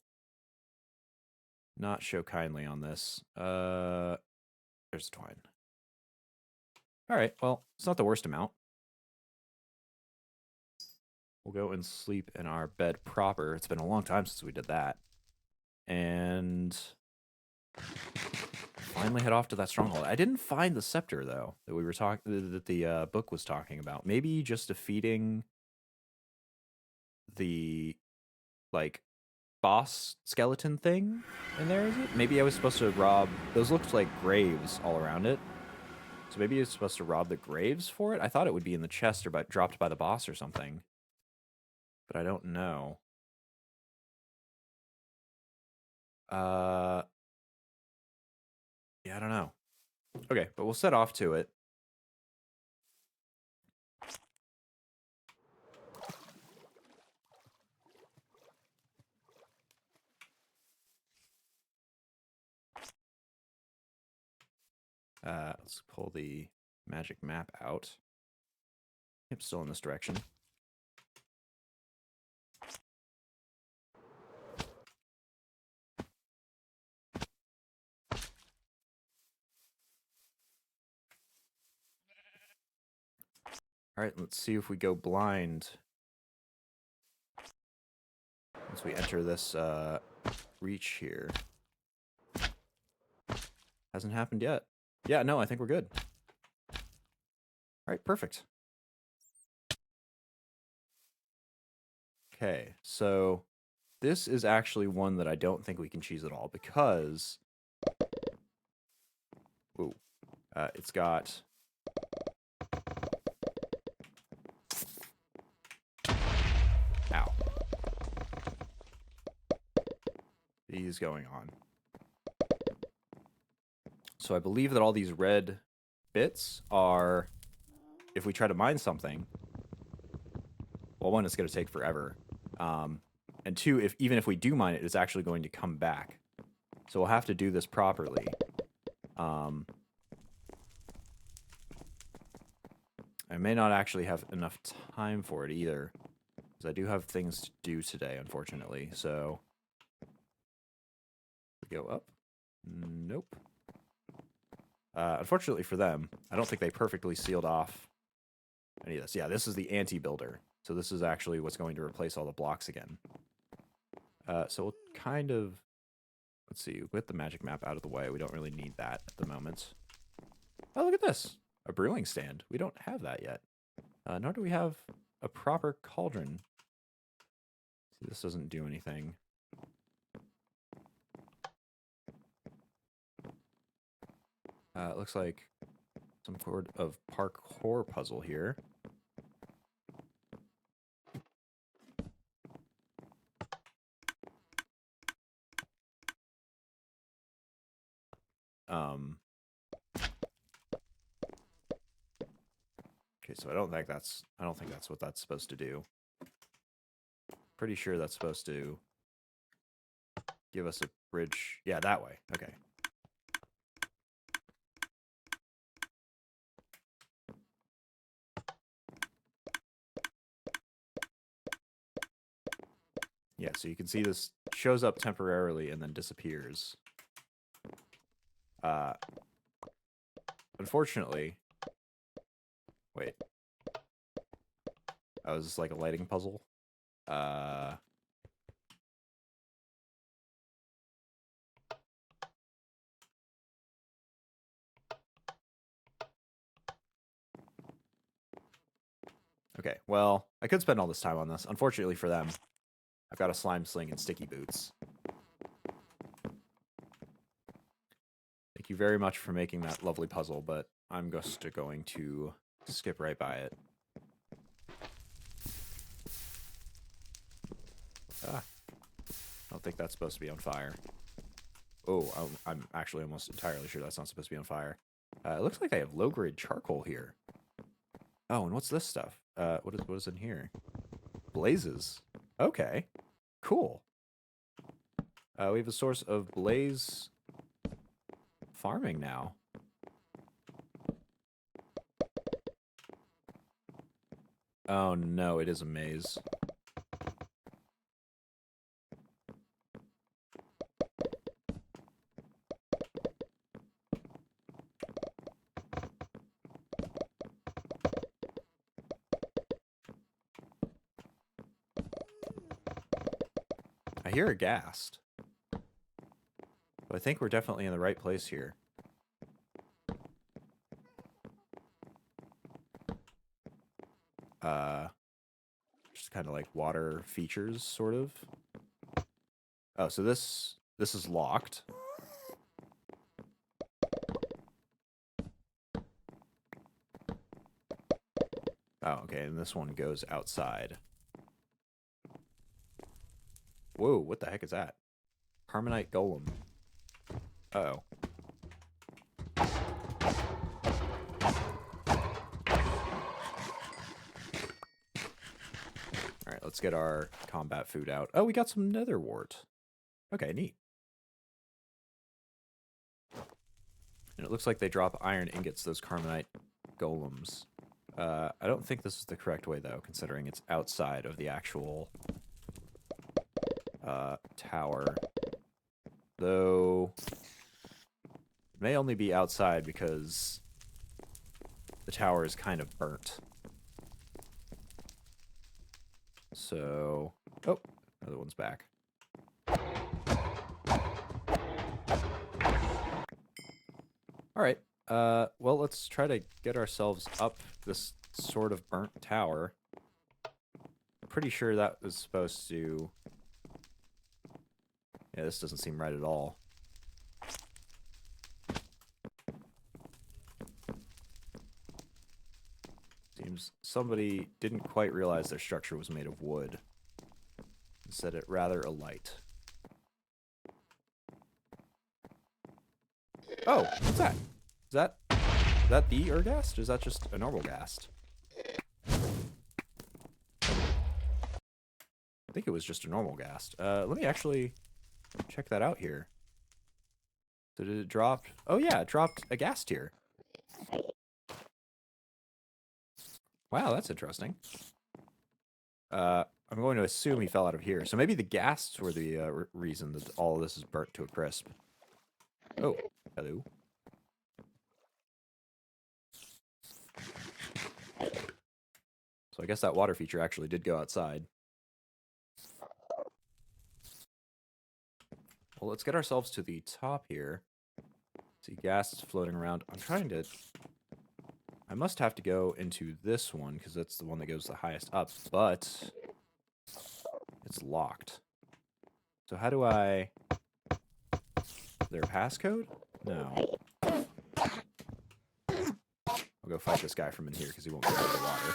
not show kindly on this. There's the twine. All right, well, it's not the worst amount. We'll go and sleep in our bed proper. It's been a long time since we did that. And finally head off to that stronghold. I didn't find the scepter, though, that we were talking, that the book was talking about. Maybe just defeating the, like, boss skeleton thing in there, is it? Maybe I was supposed to rob... Those looked like graves all around it. So maybe you're supposed to rob the graves for it? I thought it would be in the chest or dropped by the boss or something. But I don't know. Yeah, I don't know. Okay, but we'll set off to it. Let's pull the magic map out. Yep, still in this direction. All right, let's see if we go blind once we enter this reach here. Hasn't happened yet. Yeah, no, I think we're good. All right, perfect. Okay, so this is actually one that I don't think we can cheese at all because... Ooh, it's got... Ow. These going on. So I believe that all these red bits are, if we try to mine something, well, one, it's going to take forever. And two, even if we do mine it, it's actually going to come back. So we'll have to do this properly. I may not actually have enough time for it either, because I do have things to do today, unfortunately. So we go up. Nope. Unfortunately for them, I don't think they perfectly sealed off any of this. Yeah, this is the anti-builder. So this is actually what's going to replace all the blocks again. So we'll kind of, let's see, with the magic map out of the way, we don't really need that at the moment. Oh, look at this. A brewing stand. We don't have that yet. Nor do we have a proper cauldron. See, this doesn't do anything. It looks like some sort of parkour puzzle here. Okay, so I don't think that's what that's supposed to do. Pretty sure that's supposed to give us a bridge. Yeah, that way. Okay. Yeah, so you can see this shows up temporarily and then disappears. Unfortunately, wait. Oh, is this like a lighting puzzle? Okay, well, I could spend all this time on this. Unfortunately for them, I've got a slime sling and sticky boots. Thank you very much for making that lovely puzzle, but I'm just going to skip right by it. Ah, I don't think that's supposed to be on fire. Oh, I'm actually almost entirely sure that's not supposed to be on fire. It looks like they have low-grade charcoal here. Oh, and what's this stuff? What is in here? Blazes. Okay, cool. We have a source of blaze farming now. Oh no, it is a maze. I hear a ghast. But I think we're definitely in the right place here. Just kind of like water features, sort of. Oh, so this is locked. Oh, okay, and this one goes outside. Whoa, what the heck is that? Hermanite Golem. Uh-oh. Alright, let's get our combat food out. Oh, we got some nether wart. Okay, neat. And it looks like they drop iron ingots, those Hermanite golems. I don't think this is the correct way, though, considering it's outside of the actual tower. Though, it may only be outside because the tower is kind of burnt. So, oh, another one's back. All right. Well, let's try to get ourselves up this sort of burnt tower. Pretty sure that was supposed to... Yeah, this doesn't seem right at all. Seems somebody didn't quite realize their structure was made of wood. And set it rather alight. Oh, what's that? Is that the Urghast, or is that just a normal ghast? I think it was just a normal ghast. Let me actually check that out here. Did it drop? Oh yeah, it dropped a ghast here. Wow, that's interesting. I'm going to assume he fell out of here. So maybe the ghasts were the reason that all of this is burnt to a crisp. Oh, hello. So I guess that water feature actually did go outside. Well, let's get ourselves to the top here. See ghasts floating around. I'm trying to... I must have to go into this one, because that's the one that goes the highest up, but it's locked. So how do I... Is there a passcode? No. I'll go fight this guy from in here, because he won't get out of the water.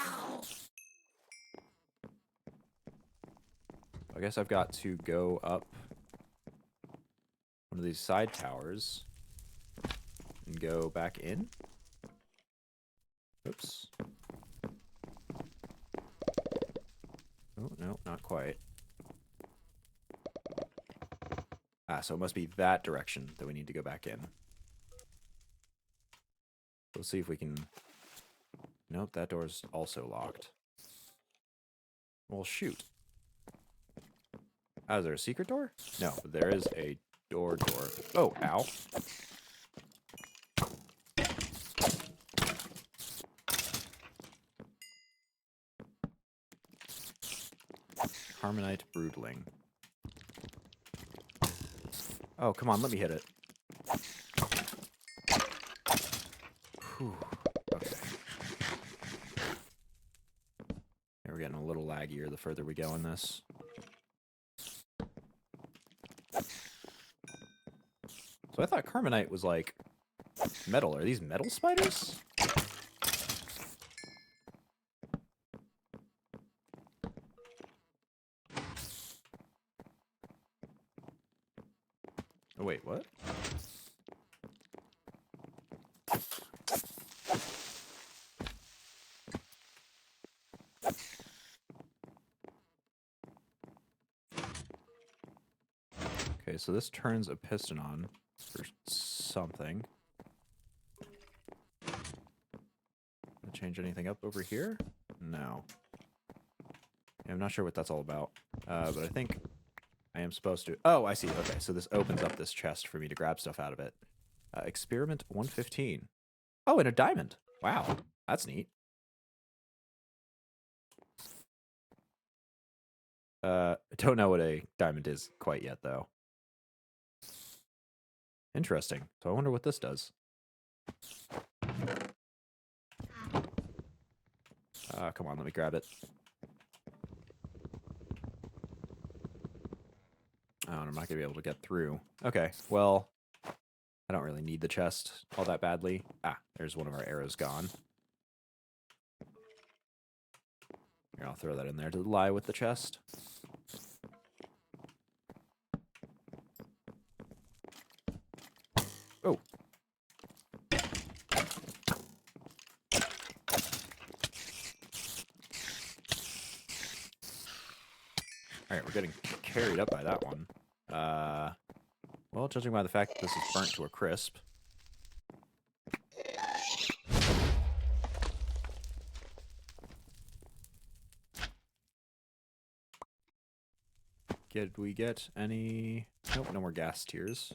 I guess I've got to go up one of these side towers and go back in. Oops. Oh, no, not quite. Ah, so it must be that direction that we need to go back in. Let's see if we can... Nope, that door's also locked. Well, shoot. Oh, is there a secret door? No, but there is a door. Oh, ow. Hermanite broodling. Oh, come on, let me hit it. Whew. Okay. We're getting a little laggier the further we go in this. So I thought Hermanite was like metal. Are these metal spiders? Oh, wait, what? Okay, so this turns a piston on for something. Change anything up over here? No. Yeah, I'm not sure what that's all about. But I think I am supposed to... Oh, I see. Okay, so this opens up this chest for me to grab stuff out of it. Experiment 115. Oh, and a diamond. Wow, that's neat. I don't know what a diamond is quite yet, though. Interesting. So I wonder what this does. Come on, let me grab it. Oh, and I'm not going to be able to get through. Okay, well, I don't really need the chest all that badly. Ah, there's one of our arrows gone. Here, I'll throw that in there to lie with the chest. Oh. Alright, we're getting carried up by that one. Well, judging by the fact that this is burnt to a crisp. Did we get any... Nope, no more gas tiers.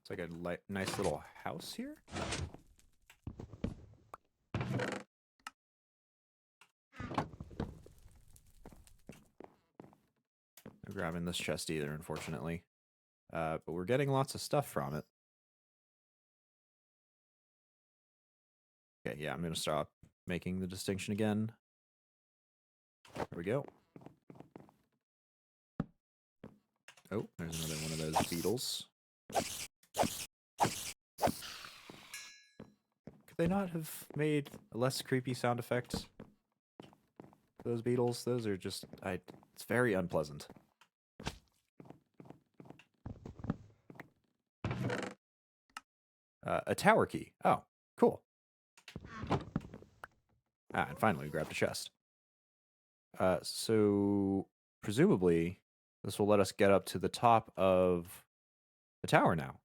It's like a nice little house here. No grabbing this chest either, unfortunately. But we're getting lots of stuff from it. Okay, yeah, I'm going to stop making the distinction again. There we go. Oh, there's another one of those beetles. Could they not have made a less creepy sound effect? Those beetles, those are just... it's very unpleasant. A tower key. Oh, cool. Ah, and finally we grabbed a chest. So presumably this will let us get up to the top of the tower now.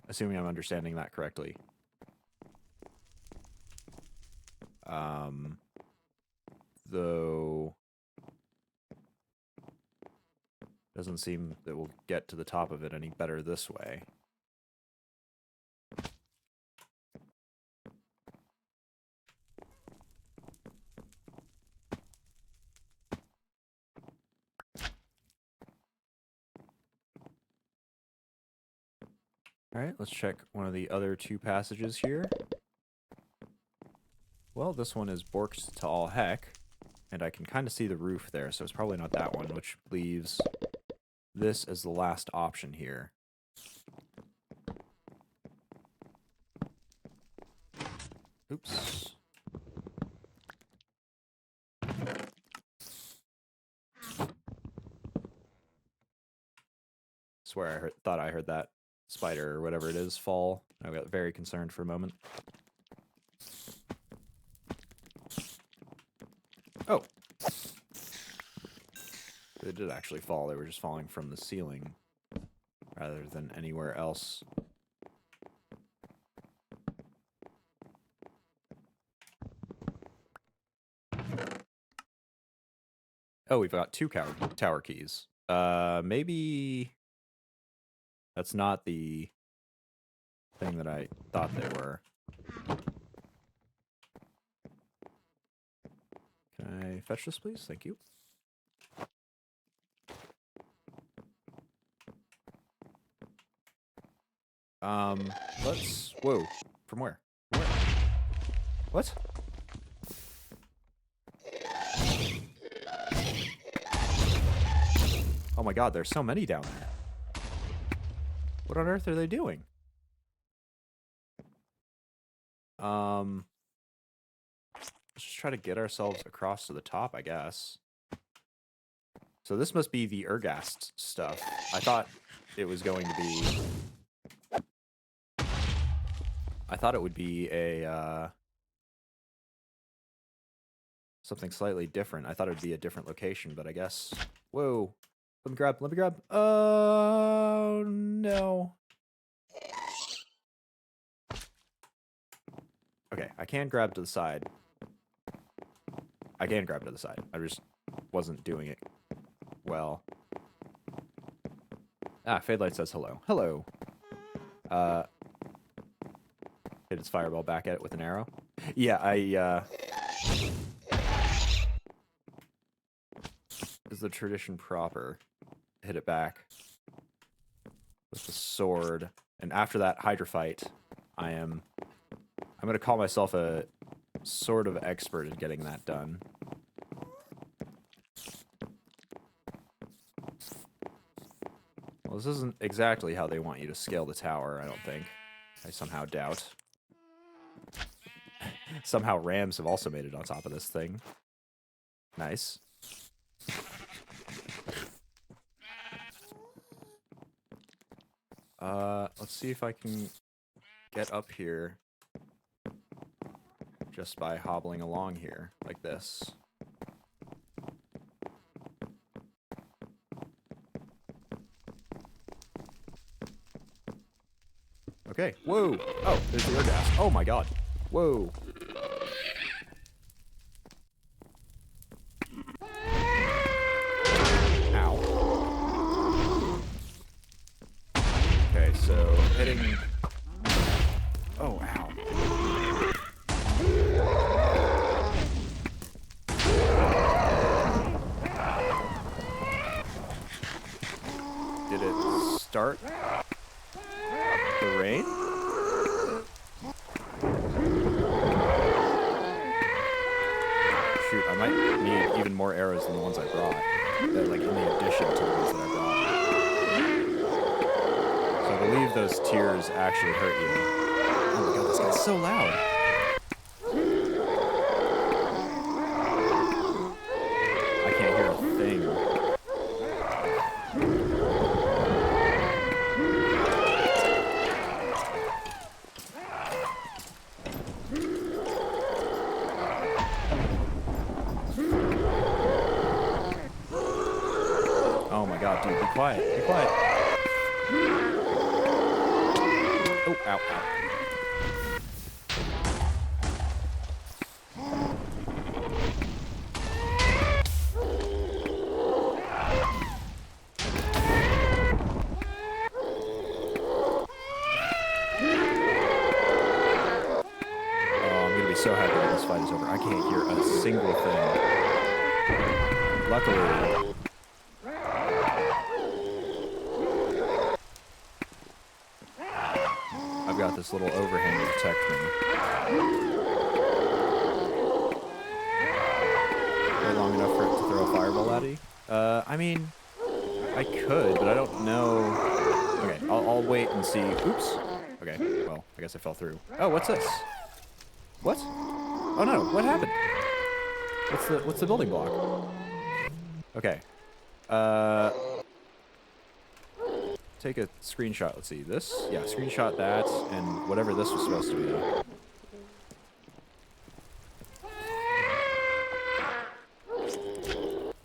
Assuming I'm understanding that correctly. Though doesn't seem that we'll get to the top of it any better this way. Alright, let's check one of the other two passages here. Well, this one is borked to all heck, and I can kind of see the roof there, so it's probably not that one, which leaves this as the last option here. Oops. Swear thought I heard that spider or whatever it is fall. I got very concerned for a moment. Oh. They did actually fall. They were just falling from the ceiling rather than anywhere else. Oh, we've got 2 tower keys. Maybe that's not the thing that I thought they were. Can I fetch this, please? Thank you. Let's... Whoa. From where? From where? What? Oh my god, there's so many down there. What on earth are they doing? Let's just try to get ourselves across to the top, I guess. So this must be the Ergast stuff. I thought it was going to be... I thought it would be a, something slightly different. I thought it would be a different location, but I guess... Whoa. Let me grab. Oh, no. Okay, I can grab to the side. I just wasn't doing it well. Ah, Fadelight says hello. Hello. Hit its fireball back at it with an arrow. Yeah, is the tradition proper. Hit it back with the sword. And after that Hydra fight, I'm going to call myself a sort of expert in getting that done. Well, this isn't exactly how they want you to scale the tower, I don't think. I somehow doubt. Somehow rams have also made it on top of this thing. Nice. Let's see if I can get up here just by hobbling along here, like this. Okay, whoa! Oh, there's the Ergast. Oh my god. Whoa. Ow. Okay, so hitting... Oh, ow. Did it start the rain? Shoot, I might need even more arrows than the ones I brought. Like, in the addition to the ones that I brought. So I believe those tears actually hurt you. Oh my god, this guy's so loud. I can't hear a thing. Oh my god, dude, be quiet. Be quiet. Oh, ow, ow. So happy when this fight is over. I can't hear a single thing. Luckily, I've got this little overhang to protect me. Wait long enough for it to throw a fireball at you? I mean, I could, but I don't know. Okay, I'll wait and see. Oops. Okay, well, I guess I fell through. Oh, what's this? What? Oh no, what happened? What's the building block? Okay. Take a screenshot. Let's see. This? Yeah, screenshot that and whatever this was supposed to be.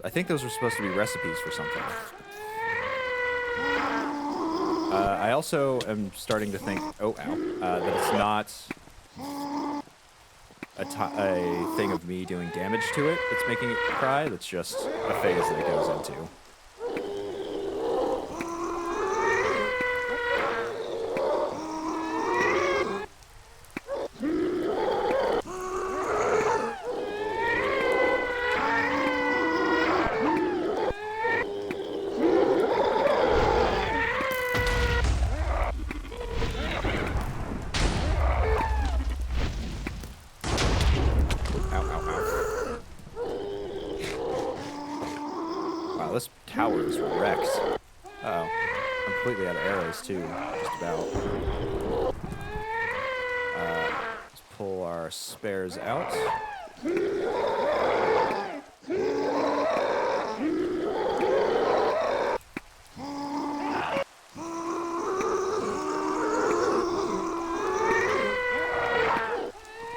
I think those were supposed to be recipes for something. I also am starting to think, oh, ow, that it's not... a thing of me doing damage to it that's making it cry. That's just a phase that it goes into. This tower is wrecked. Uh-oh. I'm completely out of arrows, too. Just about. Let's pull our spares out.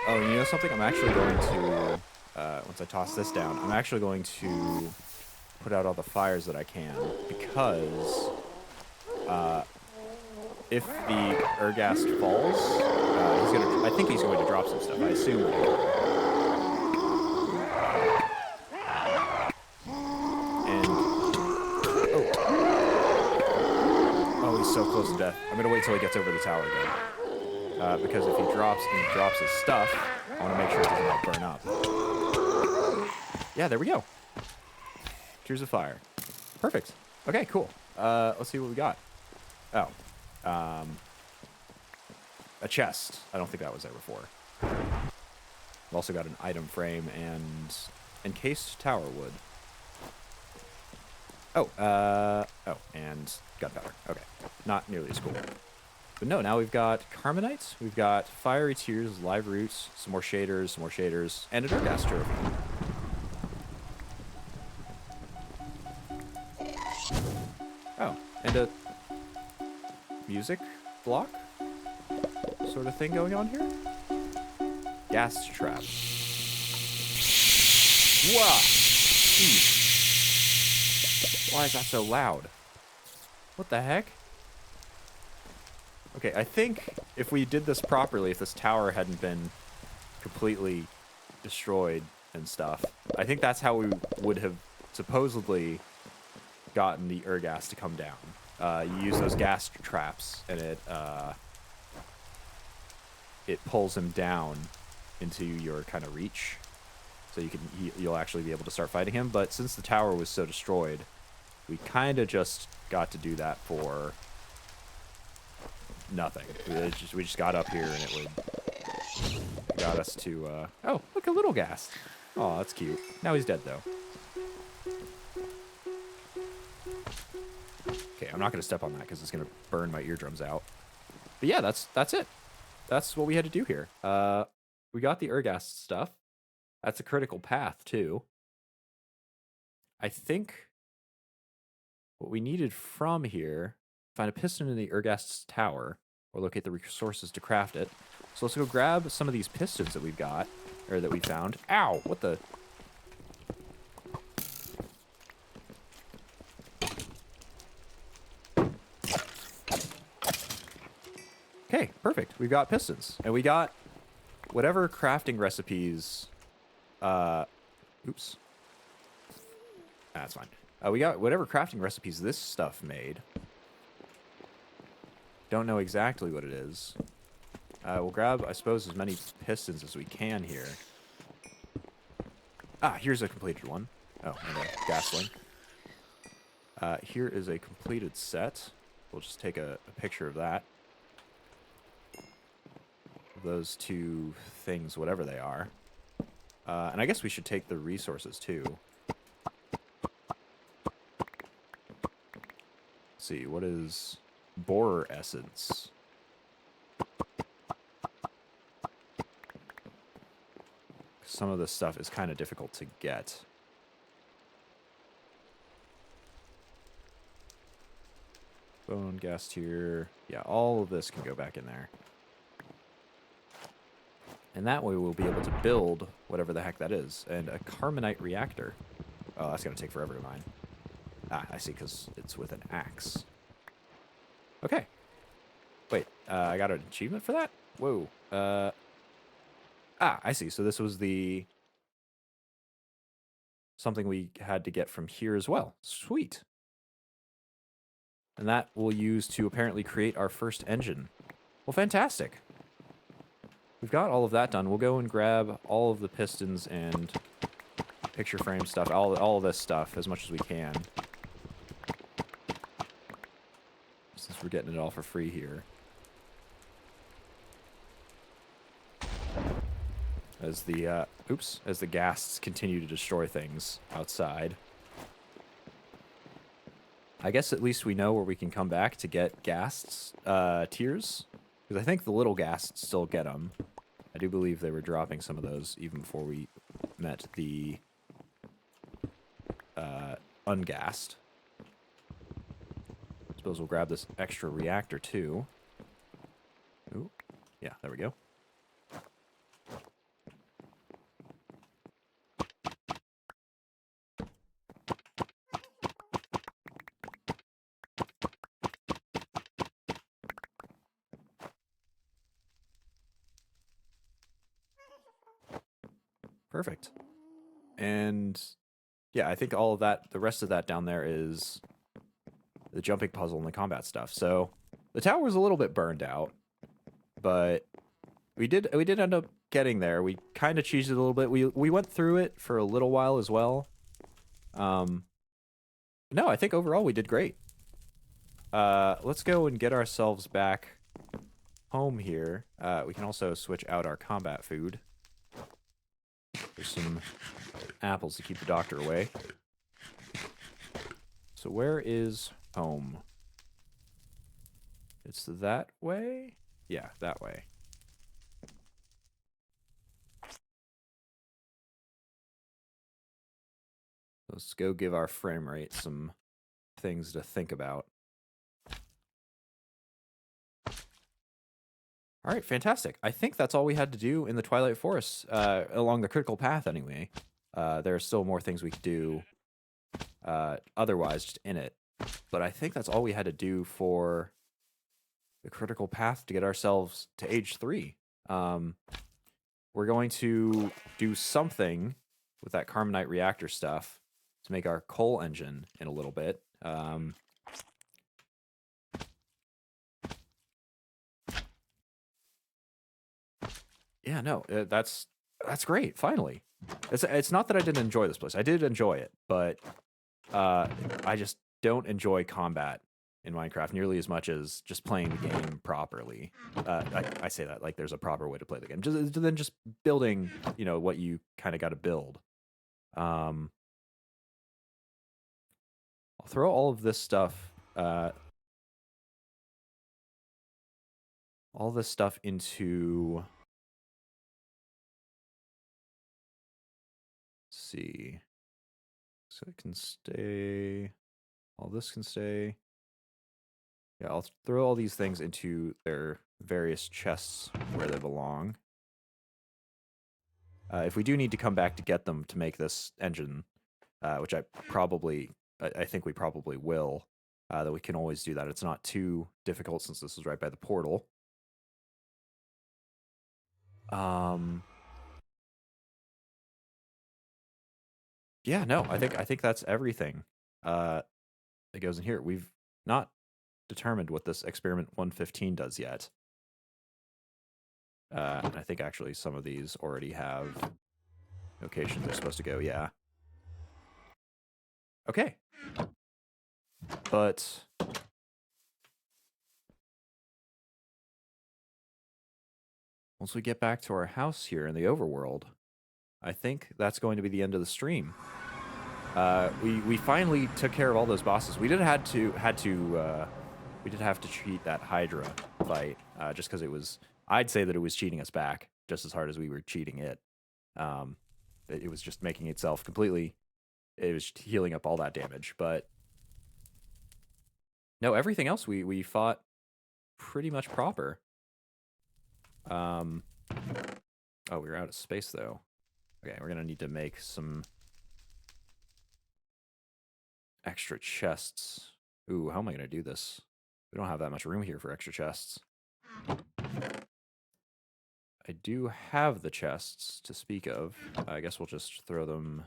Oh, you know something? I'm actually going to, once I toss this down, I'm actually going to put out all the fires that I can, because if the Ergast falls, I think he's going to drop some stuff. I assume. And oh, he's so close to death. I'm gonna wait till he gets over the tower again, because if he drops his stuff, I want to make sure it doesn't like burn up. Yeah, there we go. Tears of fire. Perfect. Okay, cool. Let's see what we got. Oh. A chest. I don't think that was there before. I've also got an item frame and encased tower wood. Oh, and gunpowder. Okay. Not nearly as cool. But no, now we've got Carmenites, we've got fiery tears, live roots, some more shaders, and an Ergast trophy. Oh, and a music block sort of thing going on here. Gas trap. Wow! Why is that so loud? What the heck? Okay, I think if we did this properly, if this tower hadn't been completely destroyed and stuff, I think that's how we would have supposedly gotten the Ergast to come down. You use those gas traps, and it pulls him down into your kind of reach, so you'll actually be able to start fighting him. But since the tower was so destroyed, we kind of just got to do that for nothing. We just got up here, and it got us to. Oh, look, a little ghast. Oh, that's cute. Now he's dead though. Okay, I'm not going to step on that because it's going to burn my eardrums out. But yeah, that's it. That's what we had to do here. We got the Ergast stuff. That's a critical path, too. I think what we needed from here, find a piston in the Ergast's tower, or locate the resources to craft it. So let's go grab some of these pistons that we've got, or that we found. Ow! What the... Okay, perfect. We've got pistons. And we got whatever crafting recipes... Oops. That's fine. We got whatever crafting recipes this stuff made. Don't know exactly what it is. We'll grab, I suppose, as many pistons as we can here. Ah, here's a completed one. Oh, and a gasling. Here is a completed set. We'll just take a picture of that. Those two things, whatever they are. And I guess we should take the resources, too. Let's see, what is borer essence? Some of this stuff is kind of difficult to get. Bone, gas tier. Yeah, all of this can go back in there. And that way we'll be able to build whatever the heck that is. And a Carmenite reactor. Oh, that's going to take forever to mine. Ah, I see, because it's with an axe. Okay. Wait, I got an achievement for that? Whoa. Ah, I see. So this was the something we had to get from here as well. Sweet. And that we'll use to apparently create our first engine. Well, fantastic. We've got all of that done. We'll go and grab all of the pistons and picture frame stuff, all of this stuff as much as we can. Since we're getting it all for free here. As the, as the ghasts continue to destroy things outside. I guess at least we know where we can come back to get ghasts, tiers. Because I think the little ghasts still get them. I do believe they were dropping some of those even before we met the, ungassed. Suppose we'll grab this extra reactor too. Ooh, yeah, there we go. Perfect. And yeah, I think all of that, the rest of that down there is the jumping puzzle and the combat stuff. So the tower was a little bit burned out, but we did end up getting there. We kind of cheesed it a little bit. We went through it for a little while as well. No, I think overall we did great. Let's go and get ourselves back home here. We can also switch out our combat food. There's some apples to keep the doctor away. So where is home? It's that way? Yeah, that way. Let's go give our frame rate some things to think about. All right, fantastic. I think that's all we had to do in the Twilight Forest, along the critical path anyway. There are still more things we could do otherwise just in it. But I think that's all we had to do for the critical path to get ourselves to age 3. We're going to do something with that Hermanite reactor stuff to make our coal engine in a little bit. Yeah, no, that's great. Finally, it's not that I didn't enjoy this place. I did enjoy it, but I just don't enjoy combat in Minecraft nearly as much as just playing the game properly. I say that like there's a proper way to play the game. Just building, you know, what you kind of got to build. I'll throw all of this stuff. All this stuff into. See, so it can stay, all this can stay. Yeah, I'll throw all these things into their various chests where they belong. If we do need to come back to get them to make this engine, which I think we probably will, that we can always do that. It's not too difficult since this is right by the portal. Yeah, no, I think that's everything that goes in here. We've not determined what this experiment 115 does yet. And I think actually some of these already have locations they're supposed to go, yeah. Okay. But once we get back to our house here in the overworld, I think that's going to be the end of the stream. We finally took care of all those bosses. We did have to cheat that Hydra fight, just because it was. I'd say that it was cheating us back just as hard as we were cheating it. It was just making itself completely. It was healing up all that damage, but no, everything else we fought pretty much proper. Oh, we were out of space though. Okay, we're gonna need to make some extra chests. Ooh, how am I gonna do this? We don't have that much room here for extra chests. I I do have the chests to speak of. I guess we'll just throw them.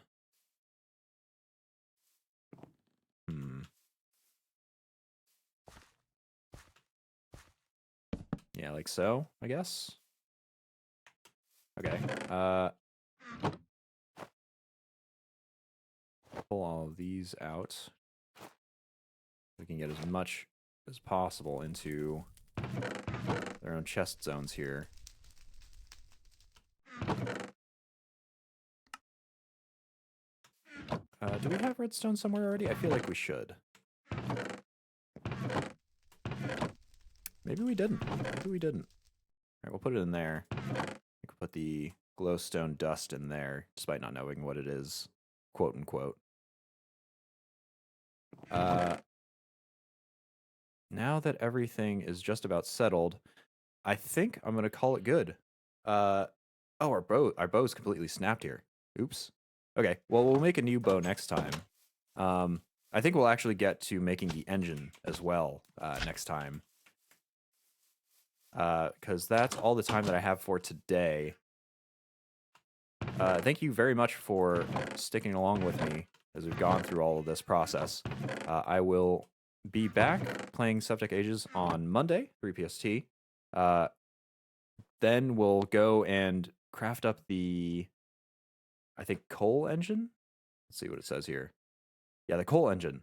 Yeah, like so, I guess. Okay. Pull all of these out. We can get as much as possible into their own chest zones here. Do we have redstone somewhere already? I feel like we should. Maybe we didn't. Maybe we didn't. All right, we'll put it in there. I think we'll put the glowstone dust in there, despite not knowing what it is, quote unquote. Now that everything is just about settled, I think I'm gonna call it good. Oh, our bow's completely snapped here. Oops. Okay, well, we'll make a new bow next time. I think we'll actually get to making the engine as well next time. Because that's all the time that I have for today. Thank you very much for sticking along with me as we've gone through all of this process. I will be back playing Sevtech Ages on Monday, 3 PST. Then we'll go and craft up the, I think, coal engine? Let's see what it says here. Yeah, the coal engine.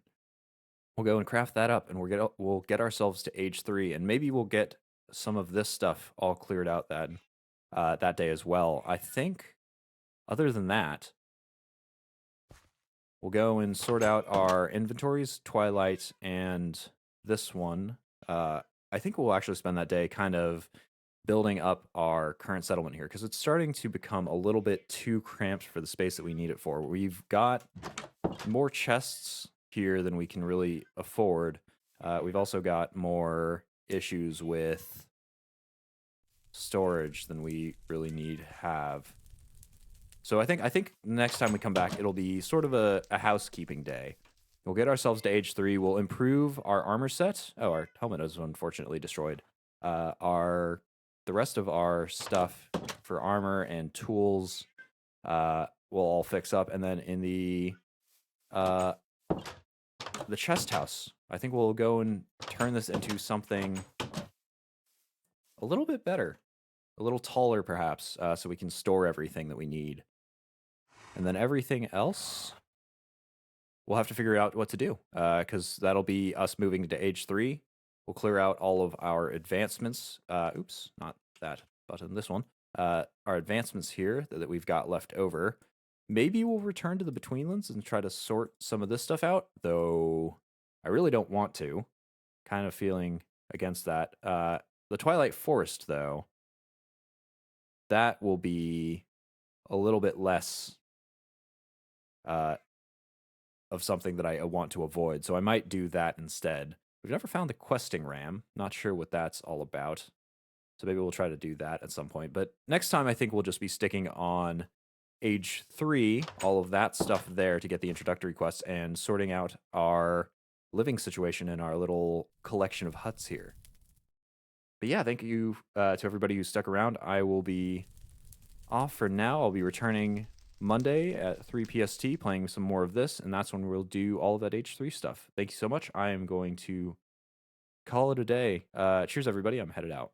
We'll go and craft that up, and we'll get ourselves to age 3, and maybe we'll get some of this stuff all cleared out that day as well. I think, other than that, we'll go and sort out our inventories, Twilight, and this one. I think we'll actually spend that day kind of building up our current settlement here, because it's starting to become a little bit too cramped for the space that we need it for. We've got more chests here than we can really afford. We've also got more issues with storage than we really need to have. So I think next time we come back, it'll be sort of a housekeeping day. We'll get ourselves to age 3. We'll improve our armor set. Oh, our helmet is unfortunately destroyed. The rest of our stuff for armor and tools we'll all fix up. And then in the chest house, I think we'll go and turn this into something a little bit better. A little taller, perhaps, so we can store everything that we need. And then everything else, we'll have to figure out what to do, because that'll be us moving to age 3. We'll clear out all of our advancements. Oops, not that button, this one. Our advancements here that we've got left over. Maybe we'll return to the Betweenlands and try to sort some of this stuff out, though I really don't want to. Kind of feeling against that. The Twilight Forest, though, that will be a little bit less of something that I want to avoid, so I might do that instead. We've never found the questing ram. Not sure what that's all about, so maybe we'll try to do that at some point. But next time, I think we'll just be sticking on age 3, all of that stuff there to get the introductory quests, and sorting out our living situation in our little collection of huts here. But yeah, thank you to everybody who stuck around. I will be off for now. I'll be returning Monday at 3 PST, playing some more of this, and that's when we'll do all of that H3 stuff. Thank you so much. I am going to call it a day. Cheers, everybody. I'm headed out.